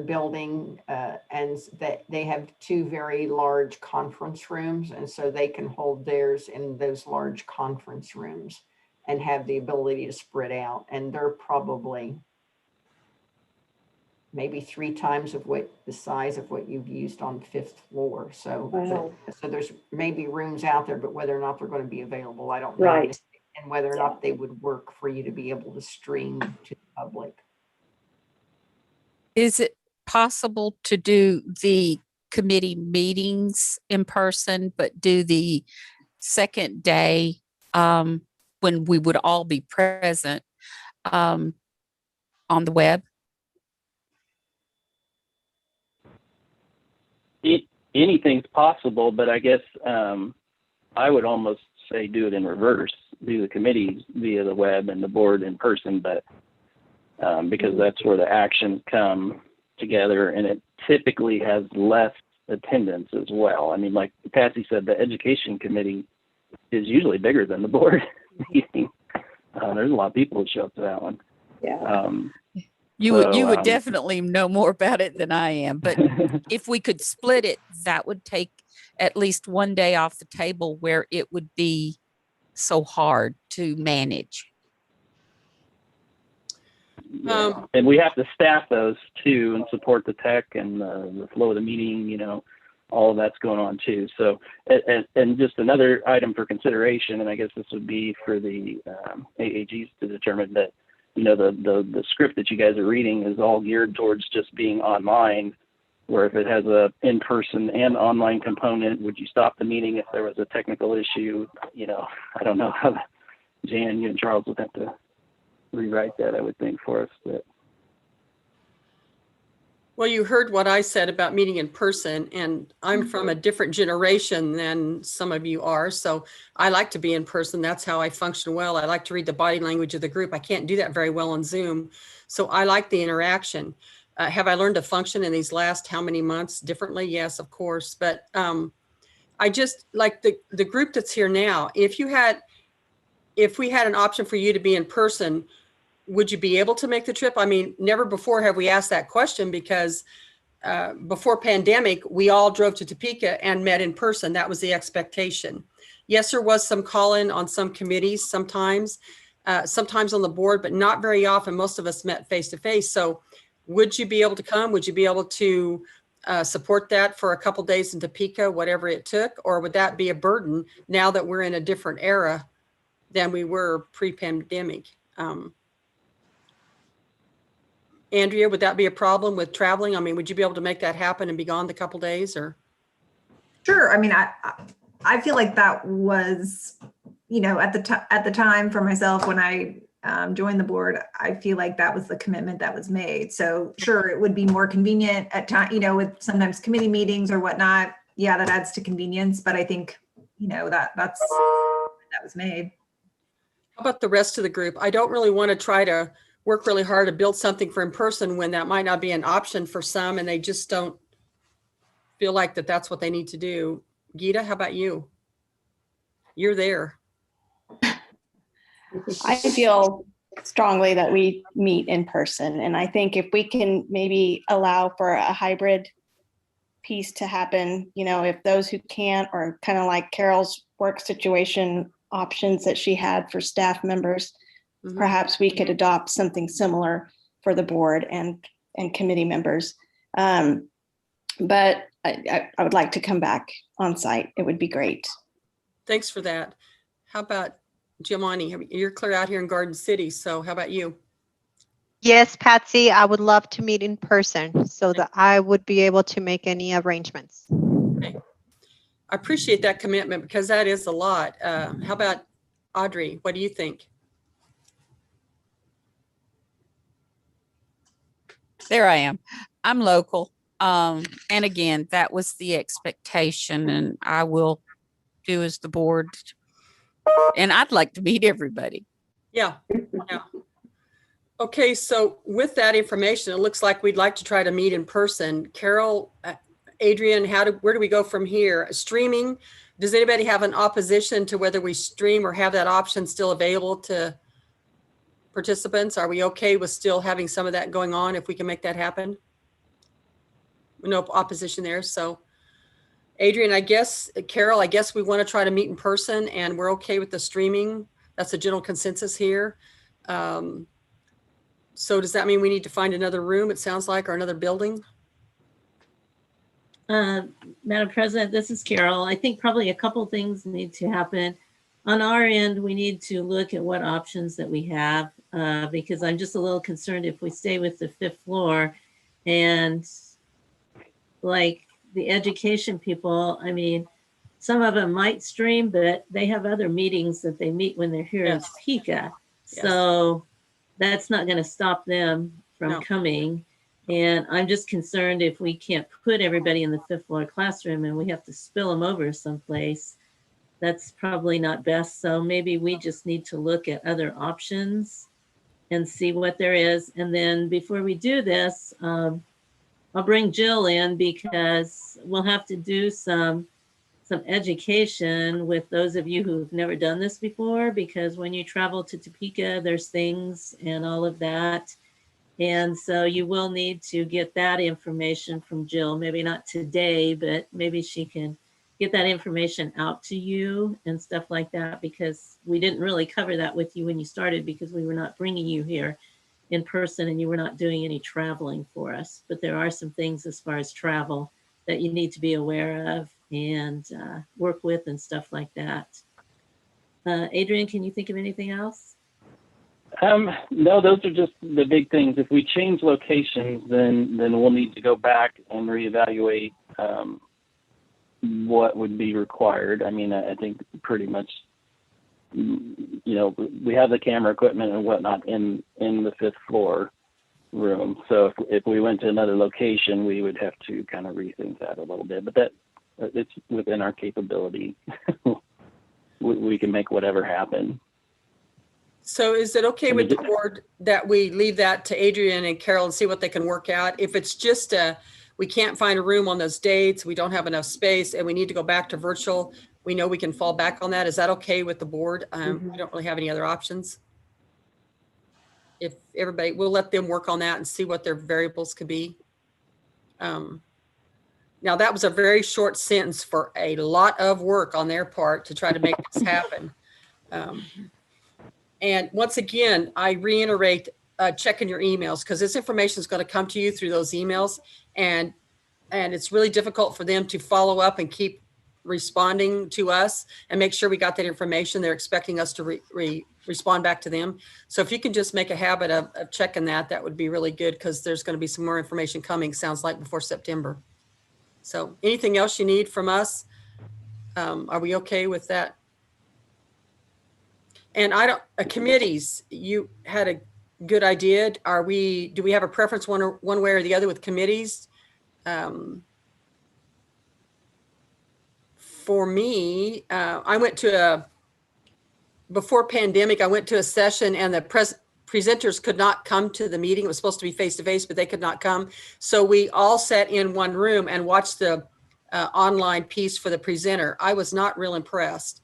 Speaker 15: building, and that they have two very large conference rooms, and so they can hold theirs in those large conference rooms and have the ability to spread out. And they're probably maybe 3 times of what the size of what you've used on 5th floor. So,
Speaker 7: Wow.
Speaker 15: so there's maybe rooms out there, but whether or not they're going to be available, I don't know.
Speaker 7: Right.
Speaker 15: And whether or not they would work for you to be able to stream to the public.
Speaker 12: Is it possible to do the committee meetings in person, but do the second day when we would all be present on the web?
Speaker 6: Anything's possible, but I guess I would almost say do it in reverse. Do the committees via the web and the board in person, but because that's where the actions come together, and it typically has less attendance as well. I mean, like Patsy said, the education committee is usually bigger than the board meeting. There's a lot of people who show up to that one.
Speaker 7: Yeah.
Speaker 12: You would definitely know more about it than I am, but if we could split it, that would take at least one day off the table where it would be so hard to manage.
Speaker 6: And we have to staff those too and support the tech and the flow of the meeting, you know, all of that's going on too. So, and just another item for consideration, and I guess this would be for the AAGs to determine that, you know, the script that you guys are reading is all geared towards just being online, where if it has a in-person and online component, would you stop the meeting if there was a technical issue? You know, I don't know how Jan, you and Charles would have to rewrite that, I would think, for us. But
Speaker 1: Well, you heard what I said about meeting in person, and I'm from a different generation than some of you are. So I like to be in person. That's how I function well. I like to read the body language of the group. I can't do that very well on Zoom. So I like the interaction. Have I learned to function in these last how many months differently? Yes, of course. But I just like the group that's here now. If we had an option for you to be in person, would you be able to make the trip? I mean, never before have we asked that question, because before pandemic, we all drove to Topeka and met in person. That was the expectation. Yes, there was some call-in on some committees sometimes on the board, but not very often. Most of us met face-to-face. So would you be able to come? Would you be able to support that for a couple days in Topeka, whatever it took? Or would that be a burden now that we're in a different era than we were pre-pandemic? Andrea, would that be a problem with traveling? I mean, would you be able to make that happen and be gone the couple days, or?
Speaker 18: Sure. I mean, I feel like that was, you know, at the time for myself when I joined the board, I feel like that was the commitment that was made. So sure, it would be more convenient at time, you know, with sometimes committee meetings or whatnot. Yeah, that adds to convenience, but I think, you know, that was made.
Speaker 1: How about the rest of the group? I don't really want to try to work really hard to build something for in person when that might not be an option for some, and they just don't feel like that's what they need to do. Gita, how about you? You're there.
Speaker 16: I feel strongly that we meet in person. And I think if we can maybe allow for a hybrid piece to happen, you know, if those who can't, or kind of like Carol's work situation options that she had for staff members, perhaps we could adopt something similar for the board and committee members. But I would like to come back on site. It would be great.
Speaker 1: Thanks for that. How about Giovanni? You're clear out here in Garden City, so how about you?
Speaker 19: Yes, Patsy, I would love to meet in person so that I would be able to make any arrangements.
Speaker 1: Okay. I appreciate that commitment, because that is a lot. How about Audrey? What do you think?
Speaker 12: There I am. I'm local. And again, that was the expectation, and I will do as the board. And I'd like to meet everybody.
Speaker 1: Yeah. Okay, so with that information, it looks like we'd like to try to meet in person. Carol, Adrian, where do we go from here? Streaming, does anybody have an opposition to whether we stream or have that option still available to participants? Are we okay with still having some of that going on if we can make that happen? No opposition there. So Adrian, I guess, Carol, I guess we want to try to meet in person and we're okay with the streaming. That's a general consensus here. So does that mean we need to find another room, it sounds like, or another building?
Speaker 3: Madam President, this is Carol. I think probably a couple things need to happen. On our end, we need to look at what options that we have, because I'm just a little concerned if we stay with the 5th floor and like the education people, I mean, some of them might stream, but they have other meetings that they meet when they're here in Topeka. So that's not going to stop them from coming. And I'm just concerned if we can't put everybody in the 5th floor classroom and we have to spill them over someplace, that's probably not best. So maybe we just need to look at other options and see what there is. And then before we do this, I'll bring Jill in because we'll have to do some education with those of you who've never done this before, because when you travel to Topeka, there's things and all of that. And so you will need to get that information from Jill, maybe not today, but maybe she can get that information out to you and stuff like that, because we didn't really cover that with you when you started because we were not bringing you here in person and you were not doing any traveling for us. But there are some things as far as travel that you need to be aware of and work with and stuff like that. Adrian, can you think of anything else?
Speaker 6: No, those are just the big things. If we change locations, then we'll need to go back and reevaluate what would be required. I mean, I think pretty much, you know, we have the camera equipment and whatnot in the 5th floor room. So if we went to another location, we would have to kind of rethink that a little bit. But that it's within our capability. We can make whatever happen.
Speaker 1: So is it okay with the board that we leave that to Adrian and Carol and see what they can work out? If it's just we can't find a room on those dates, we don't have enough space and we need to go back to virtual, we know we can fall back on that. Is that okay with the board? We don't really have any other options. If everybody, we'll let them work on that and see what their variables could be. Now that was a very short sentence for a lot of work on their part to try to make this happen. And once again, I reiterate, checking your emails, because this information is going to come to you through those emails, and it's really difficult for them to follow up and keep responding to us and make sure we got that information. They're expecting us to respond back to them. So if you can just make a habit of checking that, that would be really good, because there's going to be some more information coming, sounds like, before September. So anything else you need from us? Are we okay with that? And committees, you had a good idea. Do we have a preference one way or the other with committees? For me, I went to before pandemic, I went to a session and the presenters could not come to the meeting. It was supposed to be face-to-face, but they could not come. So we all sat in one room and watched the online piece for the presenter. I was not real impressed.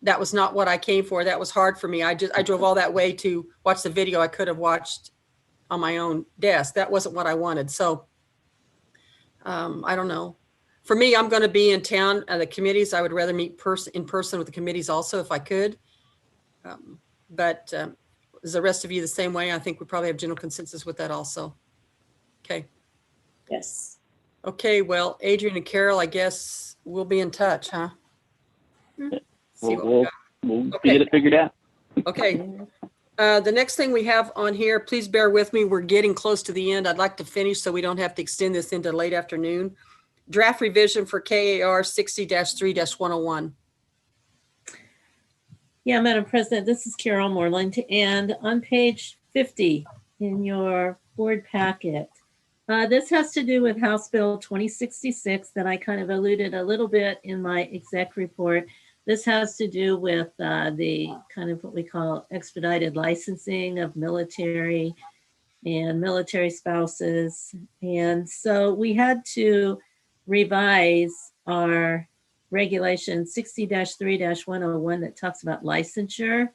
Speaker 1: That was not what I came for. That was hard for me. I drove all that way to watch the video I could have watched on my own desk. That wasn't what I wanted. So I don't know. For me, I'm going to be in town. The committees, I would rather meet in person with the committees also if I could. But is the rest of you the same way? I think we probably have general consensus with that also. Okay.
Speaker 7: Yes.
Speaker 1: Okay. Well, Adrian and Carol, I guess we'll be in touch, huh?
Speaker 6: We'll get it figured out.
Speaker 1: Okay. The next thing we have on here, please bear with me. We're getting close to the end. I'd like to finish so we don't have to extend this into late afternoon. Draft revision for KAR 60-3-101.
Speaker 3: Yeah, Madam President, this is Carol Moreland. And on page 50 in your board packet, this has to do with House Bill 2066 that I kind of alluded a little bit in my exec report. This has to do with the kind of what we call expedited licensing of military and military spouses. And so we had to revise our regulation 60-3-101 that talks about licensure.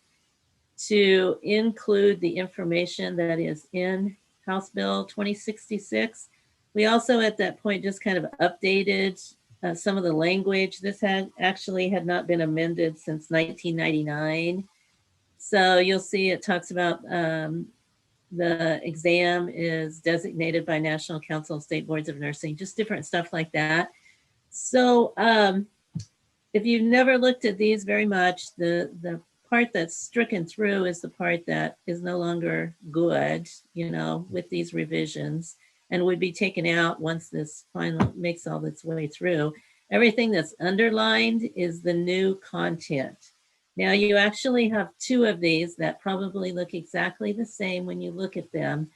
Speaker 3: to include the information that is in House Bill 2066. We also at that point just kind of updated some of the language. This had not been amended since 1999. So you'll see it talks about the exam is designated by National Council of State Boards of Nursing, just different stuff like that. So if you've never looked at these very much, the part that's stricken through is the part that is no longer good, you know, with these revisions, and would be taken out once this final makes all its way through. Everything that's underlined is the new content. Now you actually have two of these that probably look exactly the same when you look at them,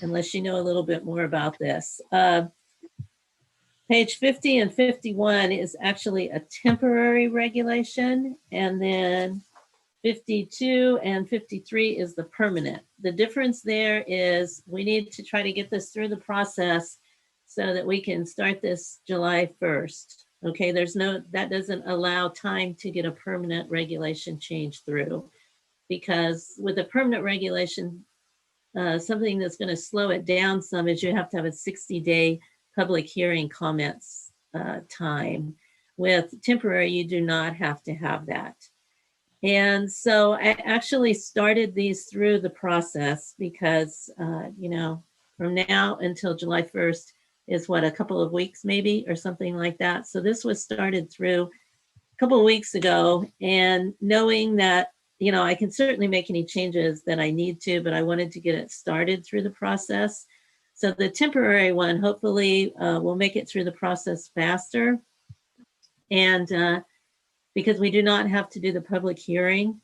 Speaker 3: unless you know a little bit more about this. Page 50 and 51 is actually a temporary regulation, and then 52 and 53 is the permanent. The difference there is we need to try to get this through the process so that we can start this July 1st. Okay, that doesn't allow time to get a permanent regulation change through, because with a permanent regulation, something that's going to slow it down some is you have to have a 60-day public hearing comments time. With temporary, you do not have to have that. And so I actually started these through the process because, you know, from now until July 1st is what, a couple of weeks maybe, or something like that. So this was started through a couple of weeks ago, and knowing that, you know, I can certainly make any changes that I need to, but I wanted to get it started through the process. So the temporary one, hopefully will make it through the process faster. And because we do not have to do the public hearing.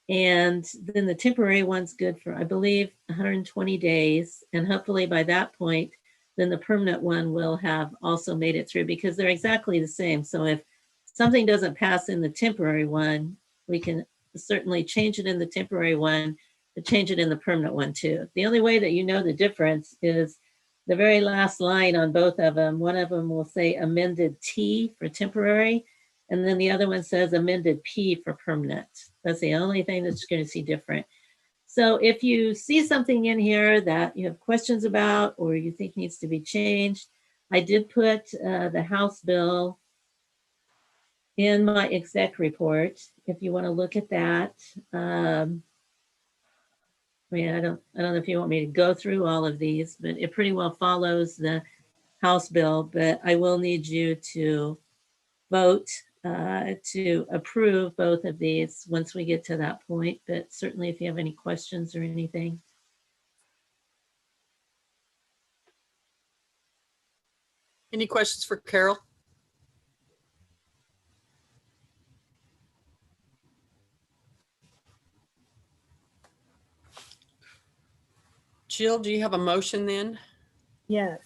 Speaker 3: And then the temporary one's good for, I believe, 120 days. And hopefully by that point, then the permanent one will have also made it through, because they're exactly the same. So if something doesn't pass in the temporary one, we can certainly change it in the temporary one, but change it in the permanent one too. The only way that you know the difference is the very last line on both of them. One of them will say amended T for temporary, and then the other one says amended P for permanent. That's the only thing that you're going to see different. So if you see something in here that you have questions about or you think needs to be changed, I did put the House bill in my exec report, if you want to look at that. I mean, I don't know if you want me to go through all of these, but it pretty well follows the House bill, but I will need you to vote to approve both of these once we get to that point. But certainly if you have any questions or anything.
Speaker 1: Any questions for Carol? Jill, do you have a motion then?
Speaker 4: Yes.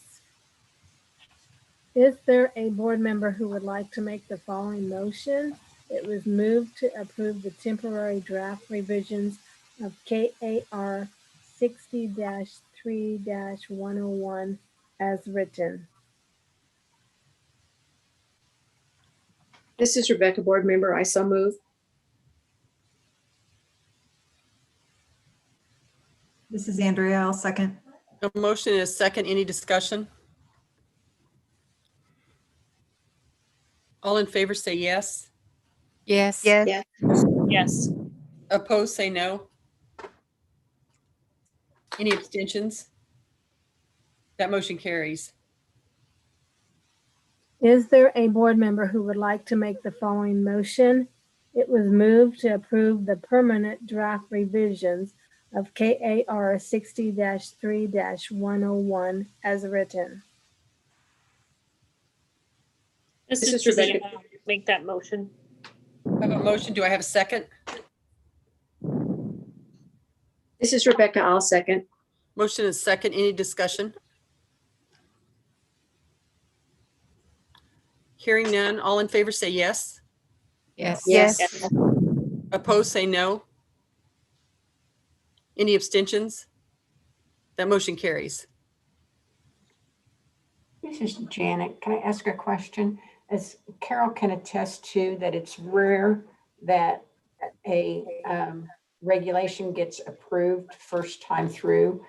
Speaker 4: Is there a board member who would like to make the following motion? It was moved to approve the temporary draft revisions of KAR 60-3-101 as written.
Speaker 7: This is Rebecca, board member. I so move.
Speaker 18: This is Andrea. I'll second.
Speaker 1: A motion is second. Any discussion? All in favor say yes.
Speaker 12: Yes.
Speaker 19: Yes.
Speaker 13: Yes.
Speaker 1: Opposed say no. Any abstentions? That motion carries.
Speaker 4: Is there a board member who would like to make the following motion? It was moved to approve the permanent draft revisions of KAR 60-3-101 as written.
Speaker 13: This
Speaker 7: This
Speaker 13: is
Speaker 7: is Rebecca.
Speaker 13: Rebecca. Make that motion.
Speaker 1: I have a motion. Do I have a second?
Speaker 7: This is Rebecca. I'll second.
Speaker 1: Motion is second. Any discussion? Hearing none. All in favor say yes.
Speaker 12: Yes.
Speaker 19: Yes.
Speaker 1: Opposed say no. Any abstentions? That motion carries.
Speaker 15: This is Janet. Can I ask a question? As Carol can attest to, that it's rare that a regulation gets approved first time through,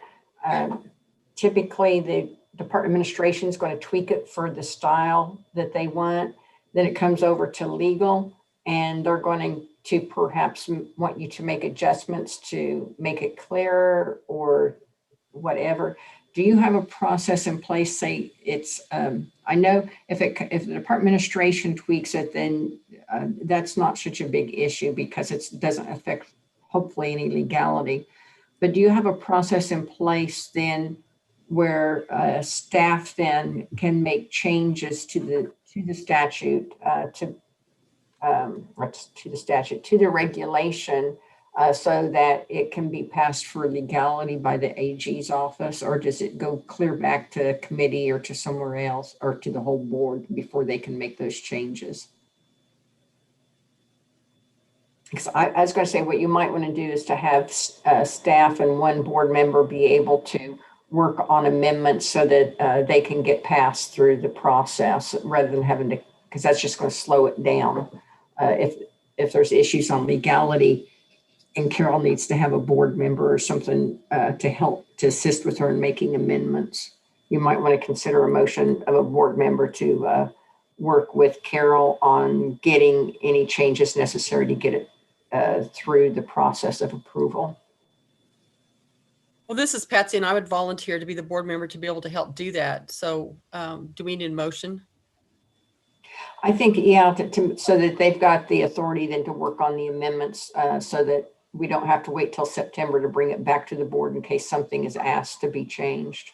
Speaker 15: typically the Department of Administration is going to tweak it for the style that they want. Then it comes over to legal, and they're going to perhaps want you to make adjustments to make it clearer or whatever. Do you have a process in place? Say it's, I know if the Department of Administration tweaks it, then that's not such a big issue because it doesn't affect hopefully any legality. But do you have a process in place then where staff then can make changes to the statute, to the regulation, so that it can be passed for legality by the AG's office? Or does it go clear back to committee or to somewhere else or to the whole board before they can make those changes? Because I was going to say, what you might want to do is to have staff and one board member be able to work on amendments so that they can get passed through the process rather than having to, because that's just going to slow it down. If there's issues on legality and Carol needs to have a board member or something to help to assist with her in making amendments, you might want to consider a motion of a board member to work with Carol on getting any changes necessary to get it through the process of approval.
Speaker 1: Well, this is Patsy, and I would volunteer to be the board member to be able to help do that. So do we need a motion?
Speaker 15: I think, yeah, so that they've got the authority then to work on the amendments so that we don't have to wait till September to bring it back to the board in case something is asked to be changed.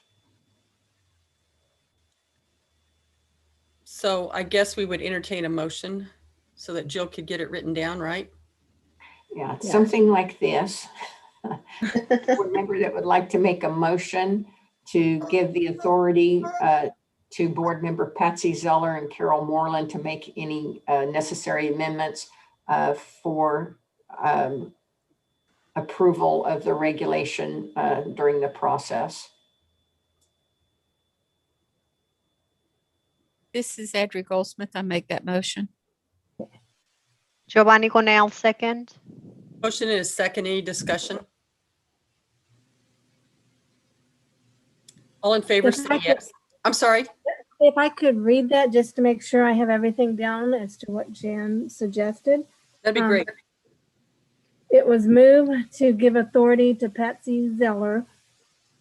Speaker 1: So I guess we would entertain a motion so that Jill could get it written down, right?
Speaker 15: Yeah, something like this. Board member that would like to make a motion to give the authority to board member Patsy Zeller and Carol Moreland to make any necessary amendments for approval of the regulation during the process.
Speaker 12: This is Adri Goldsmith. I make that motion.
Speaker 19: Giovanni Gonell, second.
Speaker 1: Motion is second. Any discussion? All in favor,
Speaker 4: If
Speaker 1: say
Speaker 4: I could-
Speaker 1: yes. I'm sorry.
Speaker 4: If I could read that just to make sure I have everything down as to what Jan suggested.
Speaker 1: That'd be great.
Speaker 4: It was moved to give authority to Patsy Zeller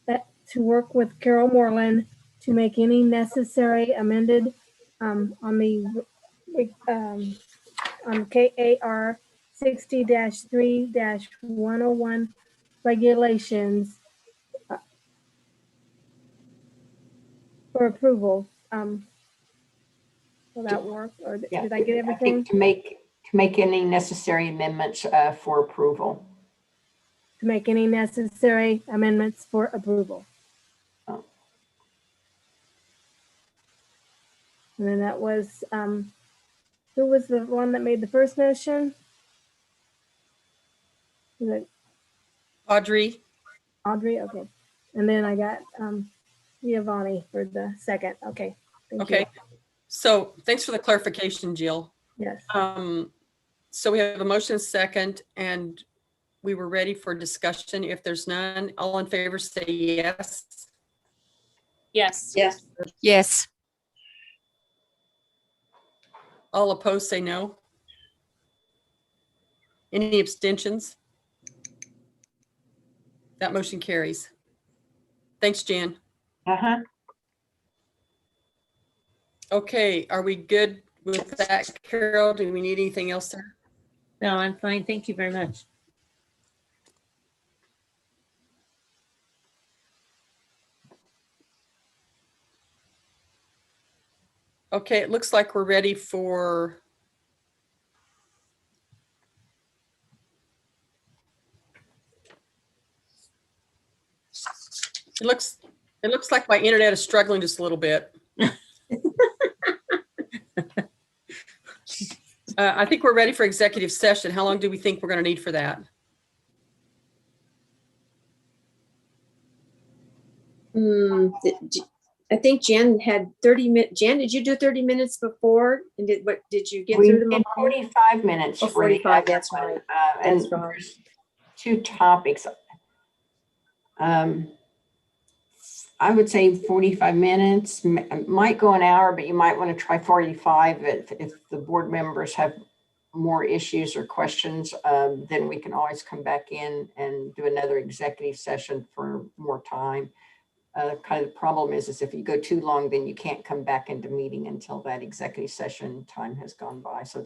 Speaker 4: to work with Carol Moreland to make any necessary amended on KAR 60-3-101 regulations for approval. Will that work? Or
Speaker 15: Yeah,
Speaker 4: did I get
Speaker 15: I
Speaker 4: everything?
Speaker 15: think to make any necessary amendments for approval.
Speaker 4: To make any necessary amendments for approval.
Speaker 15: Oh.
Speaker 4: And then that was, who was the one that made the first motion? Was it
Speaker 1: Audrey.
Speaker 4: Audrey? Okay. And then I got Giovanni for the second. Okay. Thank
Speaker 1: Okay.
Speaker 4: you.
Speaker 1: So thanks for the clarification, Jill.
Speaker 4: Yes.
Speaker 1: So we have a motion second, and we were ready for discussion. If there's none, all in favor say yes.
Speaker 13: Yes.
Speaker 7: Yes.
Speaker 12: Yes.
Speaker 1: All opposed say no. Any abstentions? That motion carries. Thanks, Jan. Okay, are we good with that, Carol? Do we need anything else there?
Speaker 3: No, I'm fine. Thank you very much.
Speaker 1: Okay, it looks like we're ready for it looks like my internet is struggling just a little bit. I think we're ready for executive session. How long do we think we're going to need for that?
Speaker 7: I think Jan had 30 minutes. Jan, did you do 30 minutes before? And did you get
Speaker 15: We
Speaker 7: through them?
Speaker 15: did 45 minutes.
Speaker 7: Oh, 45, that's right.
Speaker 15: And
Speaker 7: That's right.
Speaker 15: two topics. I would say 45 minutes, might go an hour, but you might want to try 45. If the board members have more issues or questions, then we can always come back in and do another executive session for more time. Kind of the problem is if you go too long, then you can't come back into meeting until that executive session time has gone by. So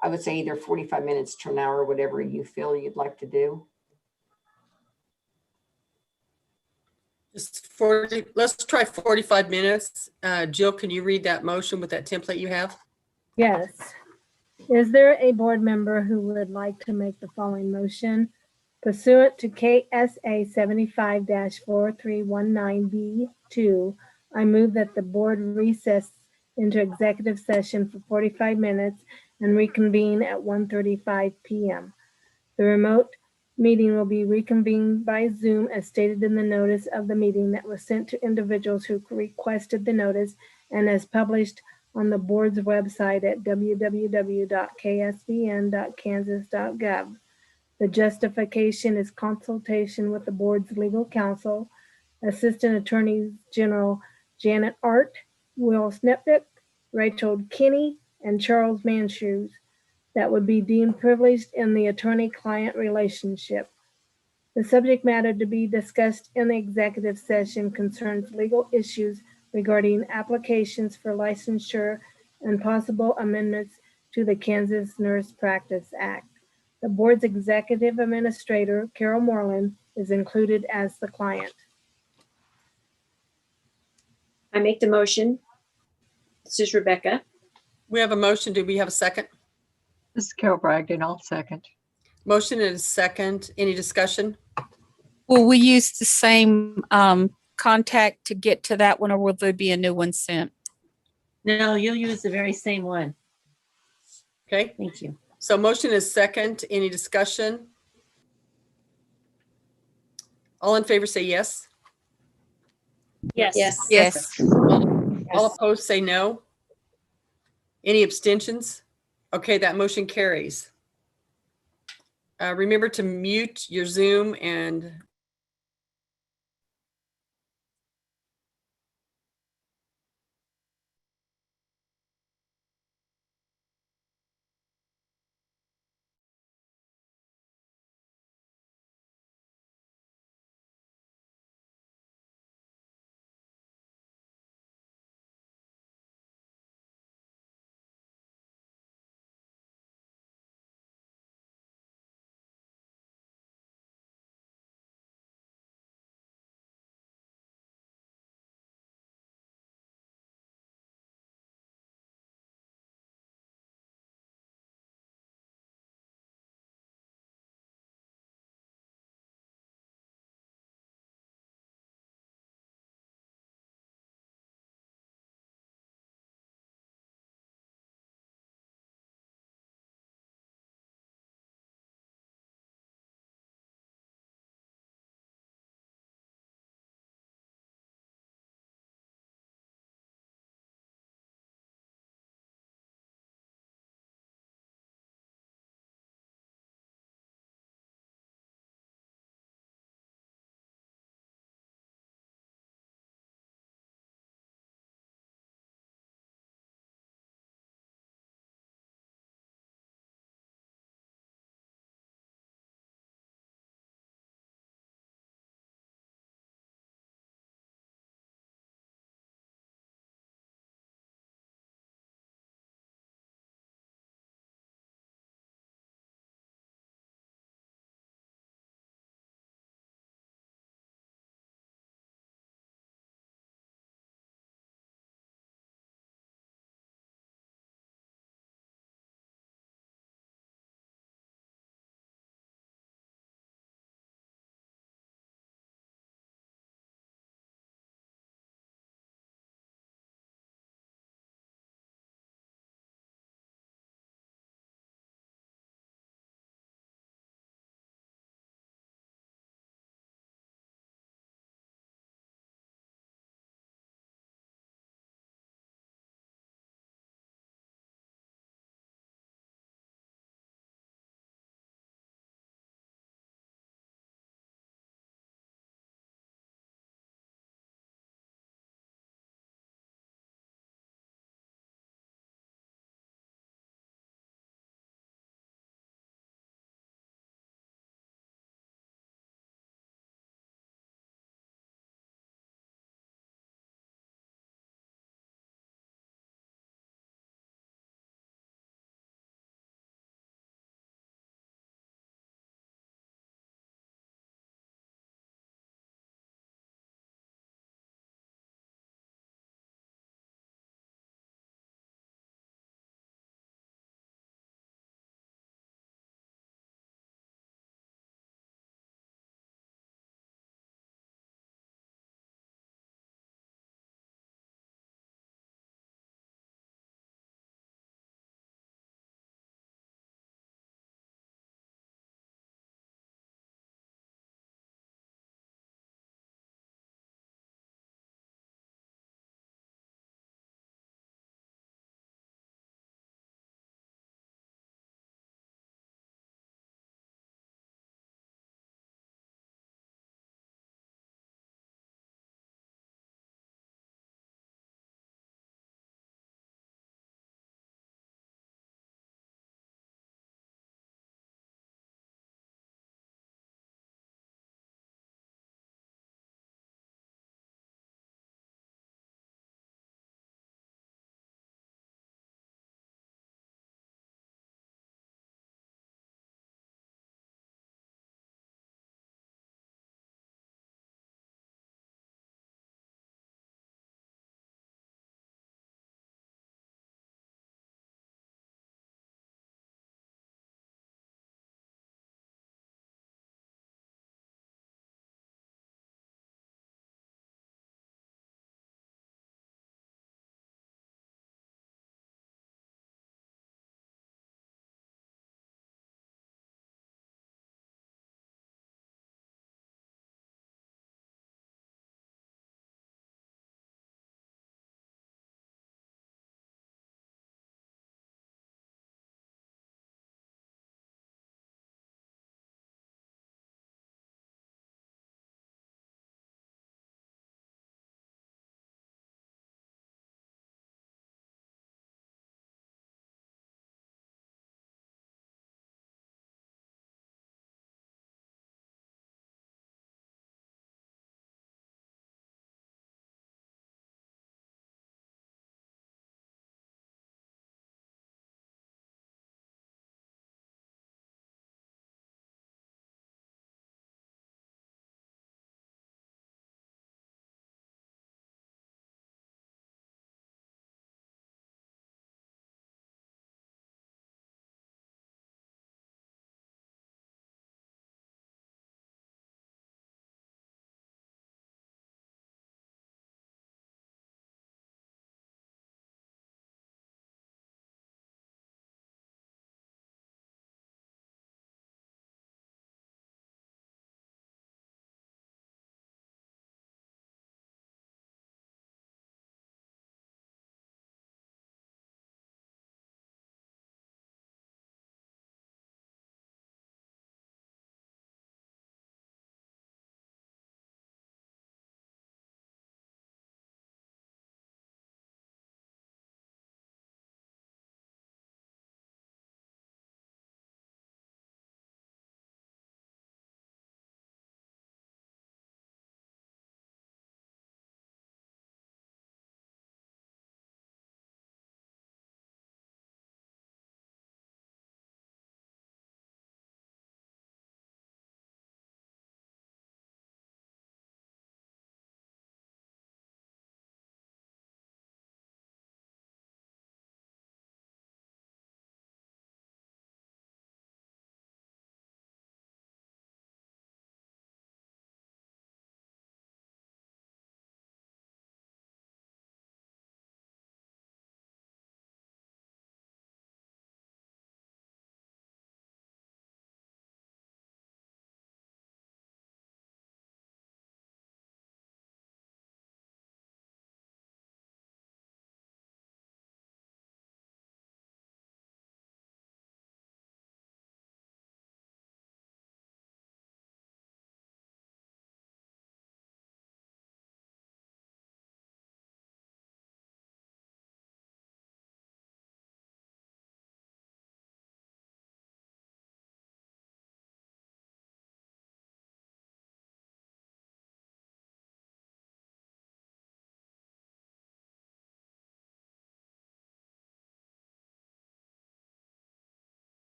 Speaker 15: I would say either 45 minutes to an hour, whatever you feel you'd like to do.
Speaker 1: Just 40, let's try 45 minutes. Jill, can you read that motion with that template you have?
Speaker 4: Yes. Is there a board member who would like to make the following motion? Pursuant to KSA 75-4319B2, I move that the board recess into executive session for 45 minutes and reconvene at 1:35 p.m. The remote meeting will be reconvened by Zoom as stated in the notice of the meeting that was sent to individuals who requested the notice and as published on the board's website at www.ksbn.kansas.gov. The justification is consultation with the board's legal counsel, Assistant Attorney General Janet Art, Will Snepnick, Rachel Kinney, and Charles Manshoes that would be deemed privileged in the attorney-client relationship. The subject matter to be discussed in the executive session concerns legal issues regarding applications for licensure and possible amendments to the Kansas Nurse Practice Act. The board's executive administrator, Carol Moreland, is included as the client.
Speaker 7: I make the motion. This is Rebecca.
Speaker 1: We have a motion. Do we have a second?
Speaker 5: This is Carol Bragdon. I'll second.
Speaker 1: Motion and a second. Any discussion?
Speaker 12: Will we use the same contact to get to that one, or will there be a new one sent?
Speaker 3: No, you'll use the very same one.
Speaker 1: Okay.
Speaker 3: Thank you.
Speaker 1: So motion is second. Any discussion? All in favor say yes.
Speaker 13: Yes.
Speaker 12: Yes.
Speaker 1: All opposed say no. Any abstentions? Okay, that motion carries. Remember to mute your Zoom and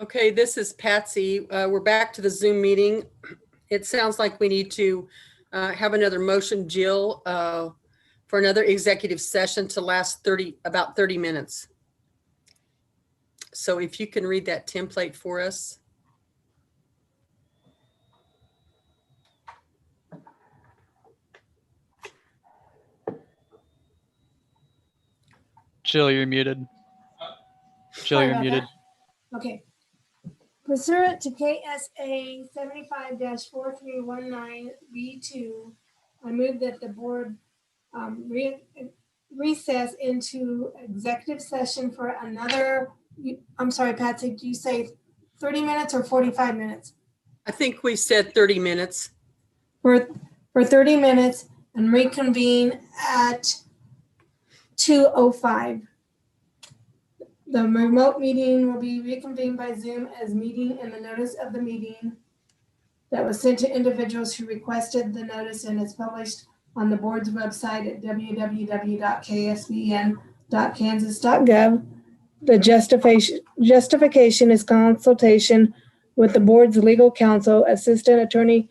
Speaker 1: Okay, this is Patsy. We're back to the Zoom meeting. It sounds like we need to have another motion, Jill, for another executive session to last about 30 minutes. So if you can read that template for us.
Speaker 2: Jill, you're muted. Jill,
Speaker 4: Sorry
Speaker 2: you're
Speaker 4: about
Speaker 2: muted.
Speaker 4: that. Okay. Pursuant to KSA 75-4319B2, I move that the board recess into executive session for another, I'm sorry, Patsy, do you say 30 minutes or 45 minutes?
Speaker 1: I think we said 30 minutes.
Speaker 4: For 30 minutes and reconvene at 2:05. The remote meeting will be reconvened by Zoom as meeting, and the notice of the meeting that was sent to individuals who requested the notice and is published on the board's website at www.ksbn.kansas.gov. The justification is consultation with the board's legal counsel, Assistant Attorney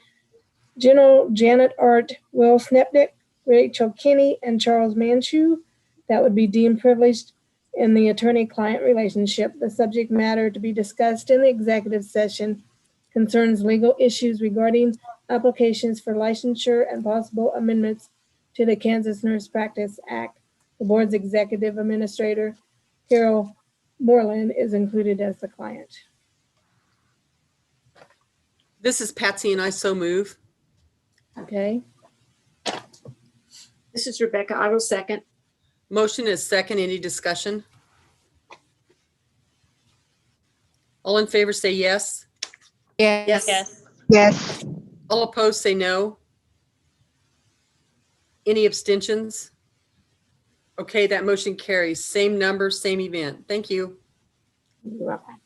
Speaker 4: General Janet Art, Will Snepnick, Rachel Kinney, and Charles Manchu. That would be deemed privileged in the attorney-client relationship. The subject matter to be discussed in the executive session concerns legal issues regarding applications for licensure and possible amendments to the Kansas Nurse Practice Act. The board's executive administrator, Carol Moreland, is included as the client.
Speaker 1: This is Patsy and I so move.
Speaker 4: Okay.
Speaker 7: This is Rebecca. I will second.
Speaker 1: Motion is second. Any discussion? All in favor say yes.
Speaker 12: Yes.
Speaker 13: Yes.
Speaker 19: Yes.
Speaker 1: All opposed say no. Any abstentions? Okay, that motion carries. Same number, same event. Thank you.
Speaker 4: You're welcome.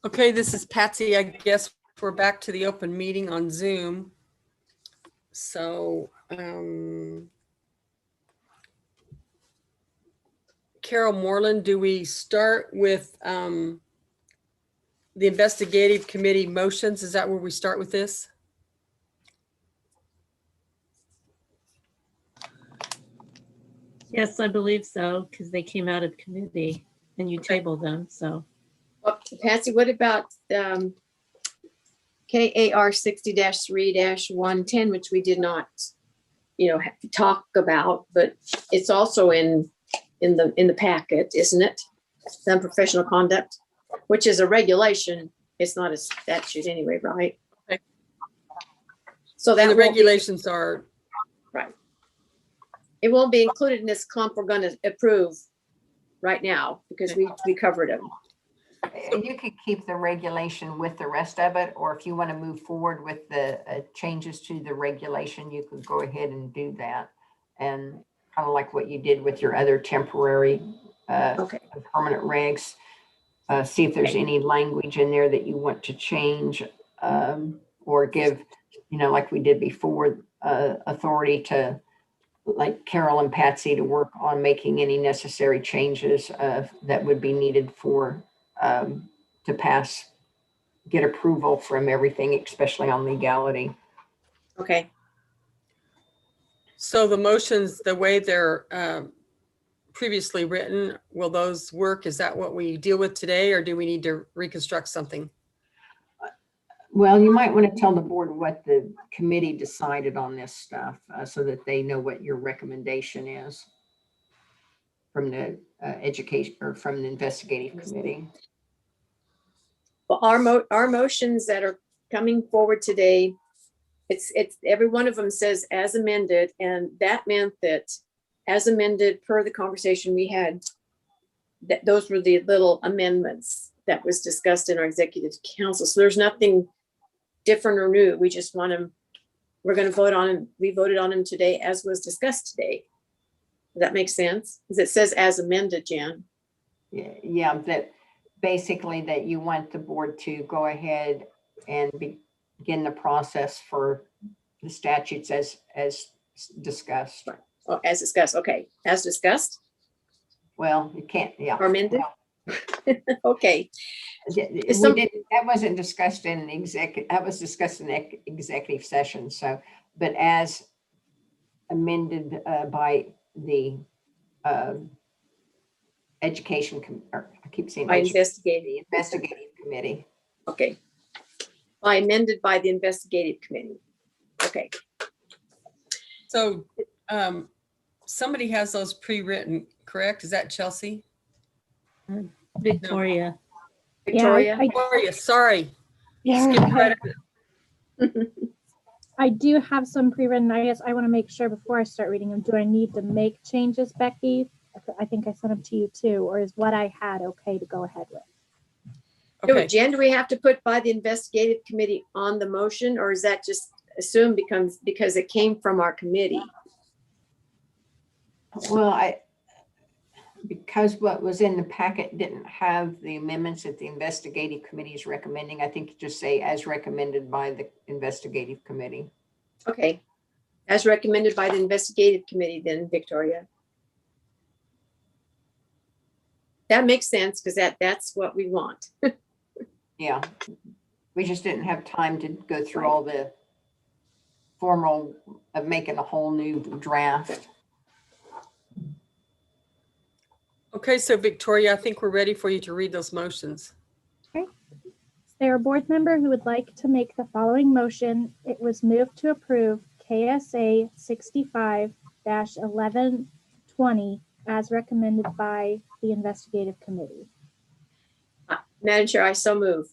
Speaker 1: Okay, this is Patsy. I guess we're back to the open meeting on Zoom. So, Carol Moreland, do we start with the investigative committee motions? Is that where we start with this?
Speaker 3: Yes, I believe so, because they came out of committee and you tabled them, so.
Speaker 7: Well, Patsy, what about KAR 60-3-110, which we did not, have to talk about, but it's also in the packet, isn't it? The unprofessional conduct, which is a regulation. It's not a statute anyway, right?
Speaker 1: Okay.
Speaker 7: So that
Speaker 1: And the
Speaker 7: won't be-
Speaker 1: regulations are
Speaker 7: right. It won't be included in this comp we're going to approve right now because we covered them.
Speaker 15: You could keep the regulation with the rest of it, or if you want to move forward with the changes to the regulation, you could go ahead and do that. And kind of like what you did with your other temporary permanent regs. See if there's any language in there that you want to change or give, like we did before, authority to like Carol and Patsy to work on making any necessary changes that would be needed for to pass, get approval from everything, especially on legality.
Speaker 7: Okay.
Speaker 1: So the motions, the way they're previously written, will those work? Is that what we deal with today, or do we need to reconstruct something?
Speaker 15: Well, you might want to tell the board what the committee decided on this stuff so that they know what your recommendation is from the education or from the investigative committee.
Speaker 7: Well, our motions that are coming forward today, it's every one of them says as amended, and that meant that as amended per the conversation we had, that those were the little amendments that was discussed in our executive council. So there's nothing different or new. We just want them, we're going to vote on them. We voted on them today as was discussed today. Does that make sense? Because it says as amended, Jan.
Speaker 15: Yeah, that basically that you want the board to go ahead and begin the process for the statutes as discussed.
Speaker 7: Right. Oh, as discussed. Okay. As discussed.
Speaker 15: Well, you can't, yeah.
Speaker 7: Or amended. Well. Okay.
Speaker 15: That wasn't discussed in executive, that was discussed in executive session. So, but as amended by the education, or I keep saying
Speaker 7: investigative
Speaker 15: committee.
Speaker 7: Okay. By amended by the investigative committee. Okay.
Speaker 1: So somebody has those pre-written, correct? Is that Chelsea?
Speaker 3: Victoria.
Speaker 1: No. Victoria? Victoria, sorry.
Speaker 20: Yeah.
Speaker 1: Skip right over.
Speaker 20: I do have some pre-written. I guess I want to make sure before I start reading them, do I need to make changes, Becky? I think I sent them to you too, or is what I had okay to go ahead with?
Speaker 7: Okay. Jen, do we have to put by the investigative committee on the motion, or is that just assumed because it came from our committee?
Speaker 15: Well, because what was in the packet didn't have the amendments that the investigative committee is recommending, I think you just say as recommended by the investigative committee.
Speaker 7: Okay. As recommended by the investigative committee then, Victoria. That makes sense because that's what we want.
Speaker 15: Yeah. We just didn't have time to go through all the formal of making a whole new draft.
Speaker 1: Okay, so Victoria, I think we're ready for you to read those motions.
Speaker 20: Okay. Is there a board member who would like to make the following motion? It was moved to approve KSA 65-1120 as recommended by the investigative committee.
Speaker 7: Madam Chair, I so move.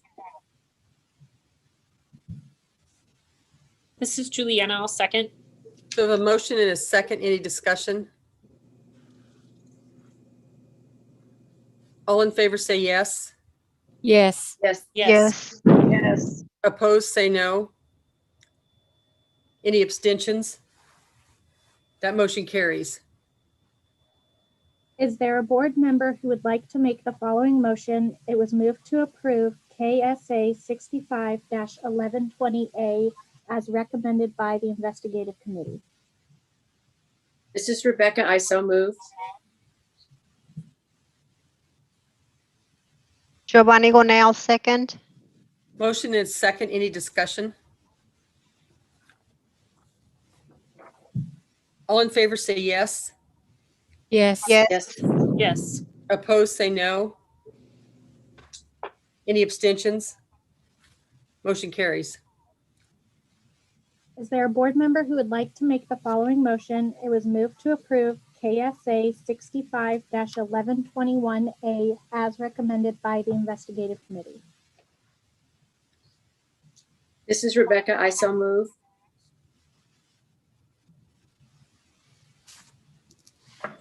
Speaker 13: This is Juliana. I'll second.
Speaker 1: So we have a motion and a second. Any discussion? All in favor say yes.
Speaker 12: Yes.
Speaker 7: Yes.
Speaker 19: Yes.
Speaker 7: Yes.
Speaker 1: Opposed say no. Any abstentions? That motion carries.
Speaker 20: Is there a board member who would like to make the following motion? It was moved to approve KSA 65-1120A as recommended by the investigative committee.
Speaker 7: This is Rebecca. I so move.
Speaker 19: Giovanni Gonell, second.
Speaker 1: Motion is second. Any discussion? All in favor say yes.
Speaker 12: Yes.
Speaker 19: Yes.
Speaker 13: Yes.
Speaker 1: Opposed say no. Any abstentions? Motion carries.
Speaker 20: Is there a board member who would like to make the following motion? It was moved to approve KSA 65-1121A as recommended by the investigative committee.
Speaker 7: This is Rebecca. I so move.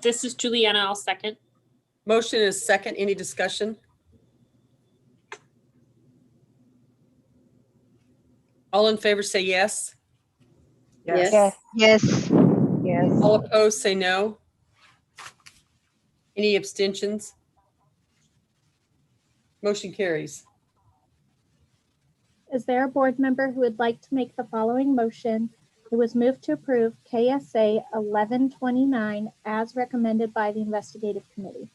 Speaker 13: This is Juliana. I'll second.
Speaker 1: Motion is second. Any discussion? All in favor say yes.
Speaker 7: Yes.
Speaker 19: Yes.
Speaker 4: Yes.
Speaker 1: All opposed say no. Any abstentions? Motion carries.
Speaker 20: Is there a board member who would like to make the following motion? It was moved to approve KSA 1129 as recommended by the investigative committee.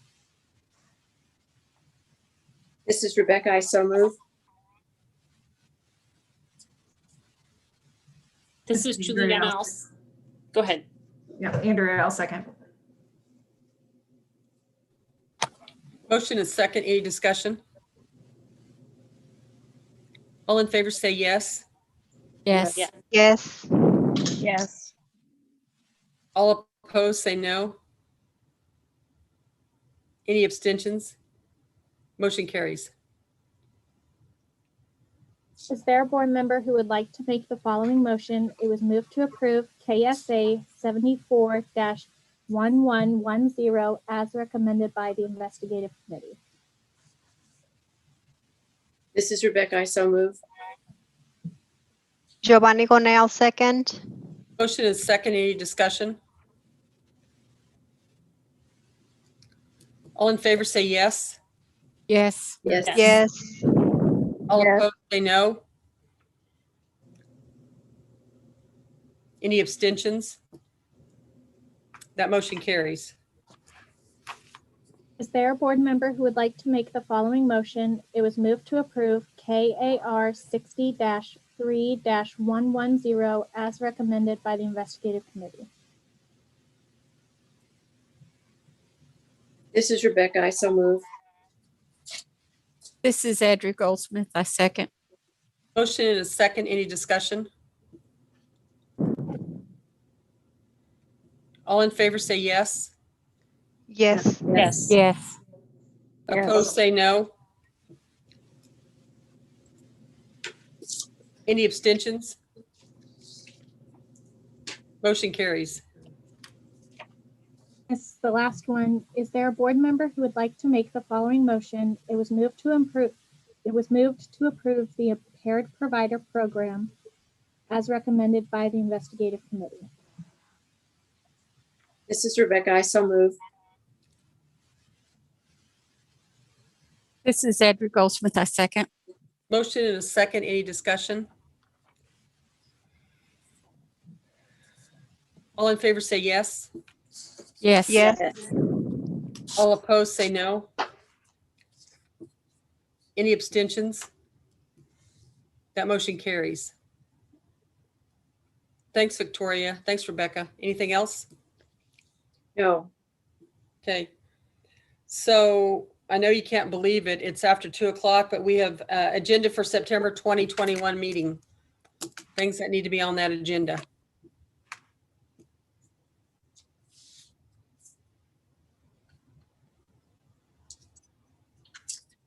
Speaker 7: This is Rebecca. I so move.
Speaker 13: This is Juliana. Go ahead.
Speaker 18: Yeah, Andrea, I'll second.
Speaker 1: Motion is second. Any discussion? All in favor say yes.
Speaker 12: Yes.
Speaker 13: Yeah.
Speaker 19: Yes.
Speaker 4: Yes.
Speaker 1: All opposed say no. Any abstentions? Motion carries.
Speaker 20: Is there a board member who would like to make the following motion? It was moved to approve KSA 74-1110 as recommended by the investigative committee.
Speaker 7: This is Rebecca. I so move.
Speaker 19: Giovanni Gonell, second.
Speaker 1: Motion is second. Any discussion? All in favor say yes.
Speaker 12: Yes.
Speaker 7: Yes.
Speaker 19: Yes.
Speaker 1: All
Speaker 4: Yes.
Speaker 1: opposed say no. Any abstentions? That motion carries.
Speaker 20: Is there a board member who would like to make the following motion? It was moved to approve KAR 60-3-110 as recommended by the investigative committee.
Speaker 7: This is Rebecca. I so move.
Speaker 12: This is Adri Goldsmith. I second.
Speaker 1: Motion is second. Any discussion? All in favor say yes.
Speaker 19: Yes.
Speaker 13: Yes.
Speaker 12: Yes.
Speaker 1: Opposed say no. Any abstentions? Motion carries.
Speaker 20: This is the last one. Is there a board member who would like to make the following motion? It was moved to approve the Impaired Provider Program as recommended by the investigative committee.
Speaker 7: This is Rebecca. I so move.
Speaker 12: This is Adri Goldsmith. I second.
Speaker 1: Motion and a second. Any discussion? All in favor say yes.
Speaker 12: Yes.
Speaker 19: Yes.
Speaker 1: All opposed say no. Any abstentions? That motion carries. Thanks, Victoria. Thanks, Rebecca. Anything else?
Speaker 7: No.
Speaker 1: Okay. So I know you can't believe it. It's after 2 o'clock, but we have agenda for September 2021 meeting. Things that need to be on that agenda.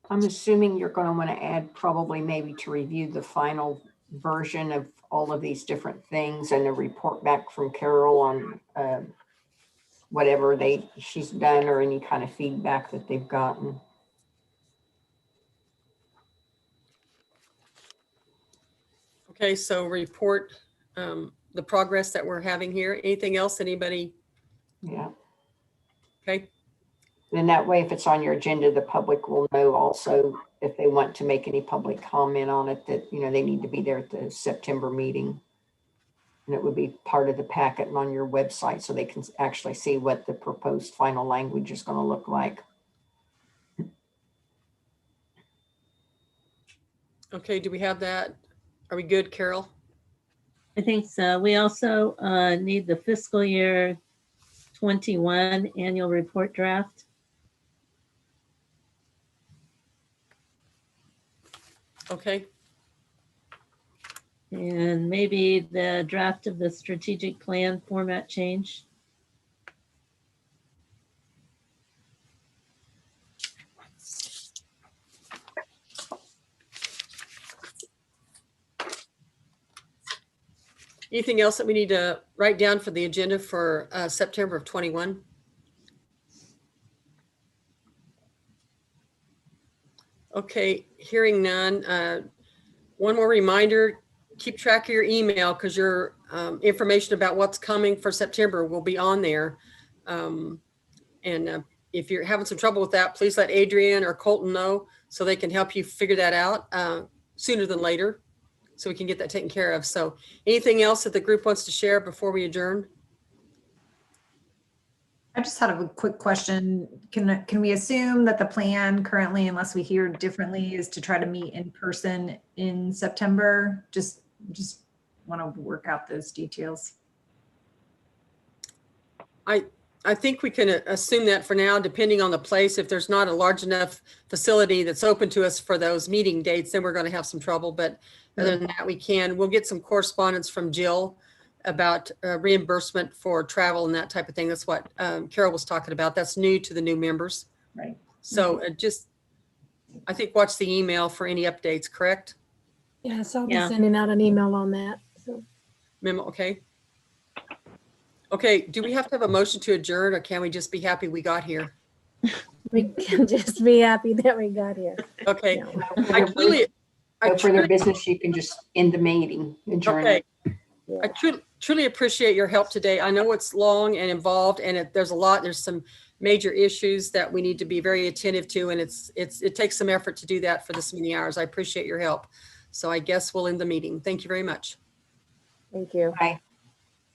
Speaker 15: I'm assuming you're going to want to add probably maybe to review the final version of all of these different things and a report back from Carol on whatever she's done or any kind of feedback that they've gotten.
Speaker 1: Okay, so report the progress that we're having here. Anything else, anybody?
Speaker 15: Yeah.
Speaker 1: Okay.
Speaker 15: And that way, if it's on your agenda, the public will know also if they want to make any public comment on it, that, they need to be there at the September meeting. And it would be part of the packet and on your website so they can actually see what the proposed final language is going to look like.
Speaker 1: Okay, do we have that? Are we good, Carol?
Speaker 3: I think so. We also need the fiscal year 21 annual report draft.
Speaker 1: Okay.
Speaker 3: And maybe the draft of the strategic plan format change.
Speaker 1: Anything else that we need to write down for the agenda for September of 21? Okay, hearing none. One more reminder, keep track of your email because your information about what's coming for September will be on there. If you're having some trouble with that, please let Adrian or Colton know so they can help you figure that out sooner than later, so we can get that taken care of. So anything else that the group wants to share before we adjourn?
Speaker 18: I just had a quick question. Can we assume that the plan currently, unless we hear differently, is to try to meet in person in September? Just want to work out those details.
Speaker 1: I think we can assume that for now, depending on the place. If there's not a large enough facility that's open to us for those meeting dates, then we're going to have some trouble. But other than that, we'll get some correspondence from Jill about reimbursement for travel and that type of thing. That's what Carol was talking about. That's new to the new members.
Speaker 18: Right.
Speaker 1: So I think watch the email for any updates, correct?
Speaker 4: Yes, I'll be sending out an email on that. So.
Speaker 1: Memo, okay. Okay, do we have to have a motion to adjourn or can we just be happy we got here?
Speaker 4: We can just be happy that we got here.
Speaker 1: Okay.
Speaker 15: No further business, you can just end the meeting. Adjourn it.
Speaker 1: I truly appreciate your help today. I know it's long and involved and there's some major issues that we need to be very attentive to, and it takes some effort to do that for this many hours. I appreciate your help. So I guess we'll end the meeting. Thank you very much.
Speaker 4: Thank you.
Speaker 15: Bye.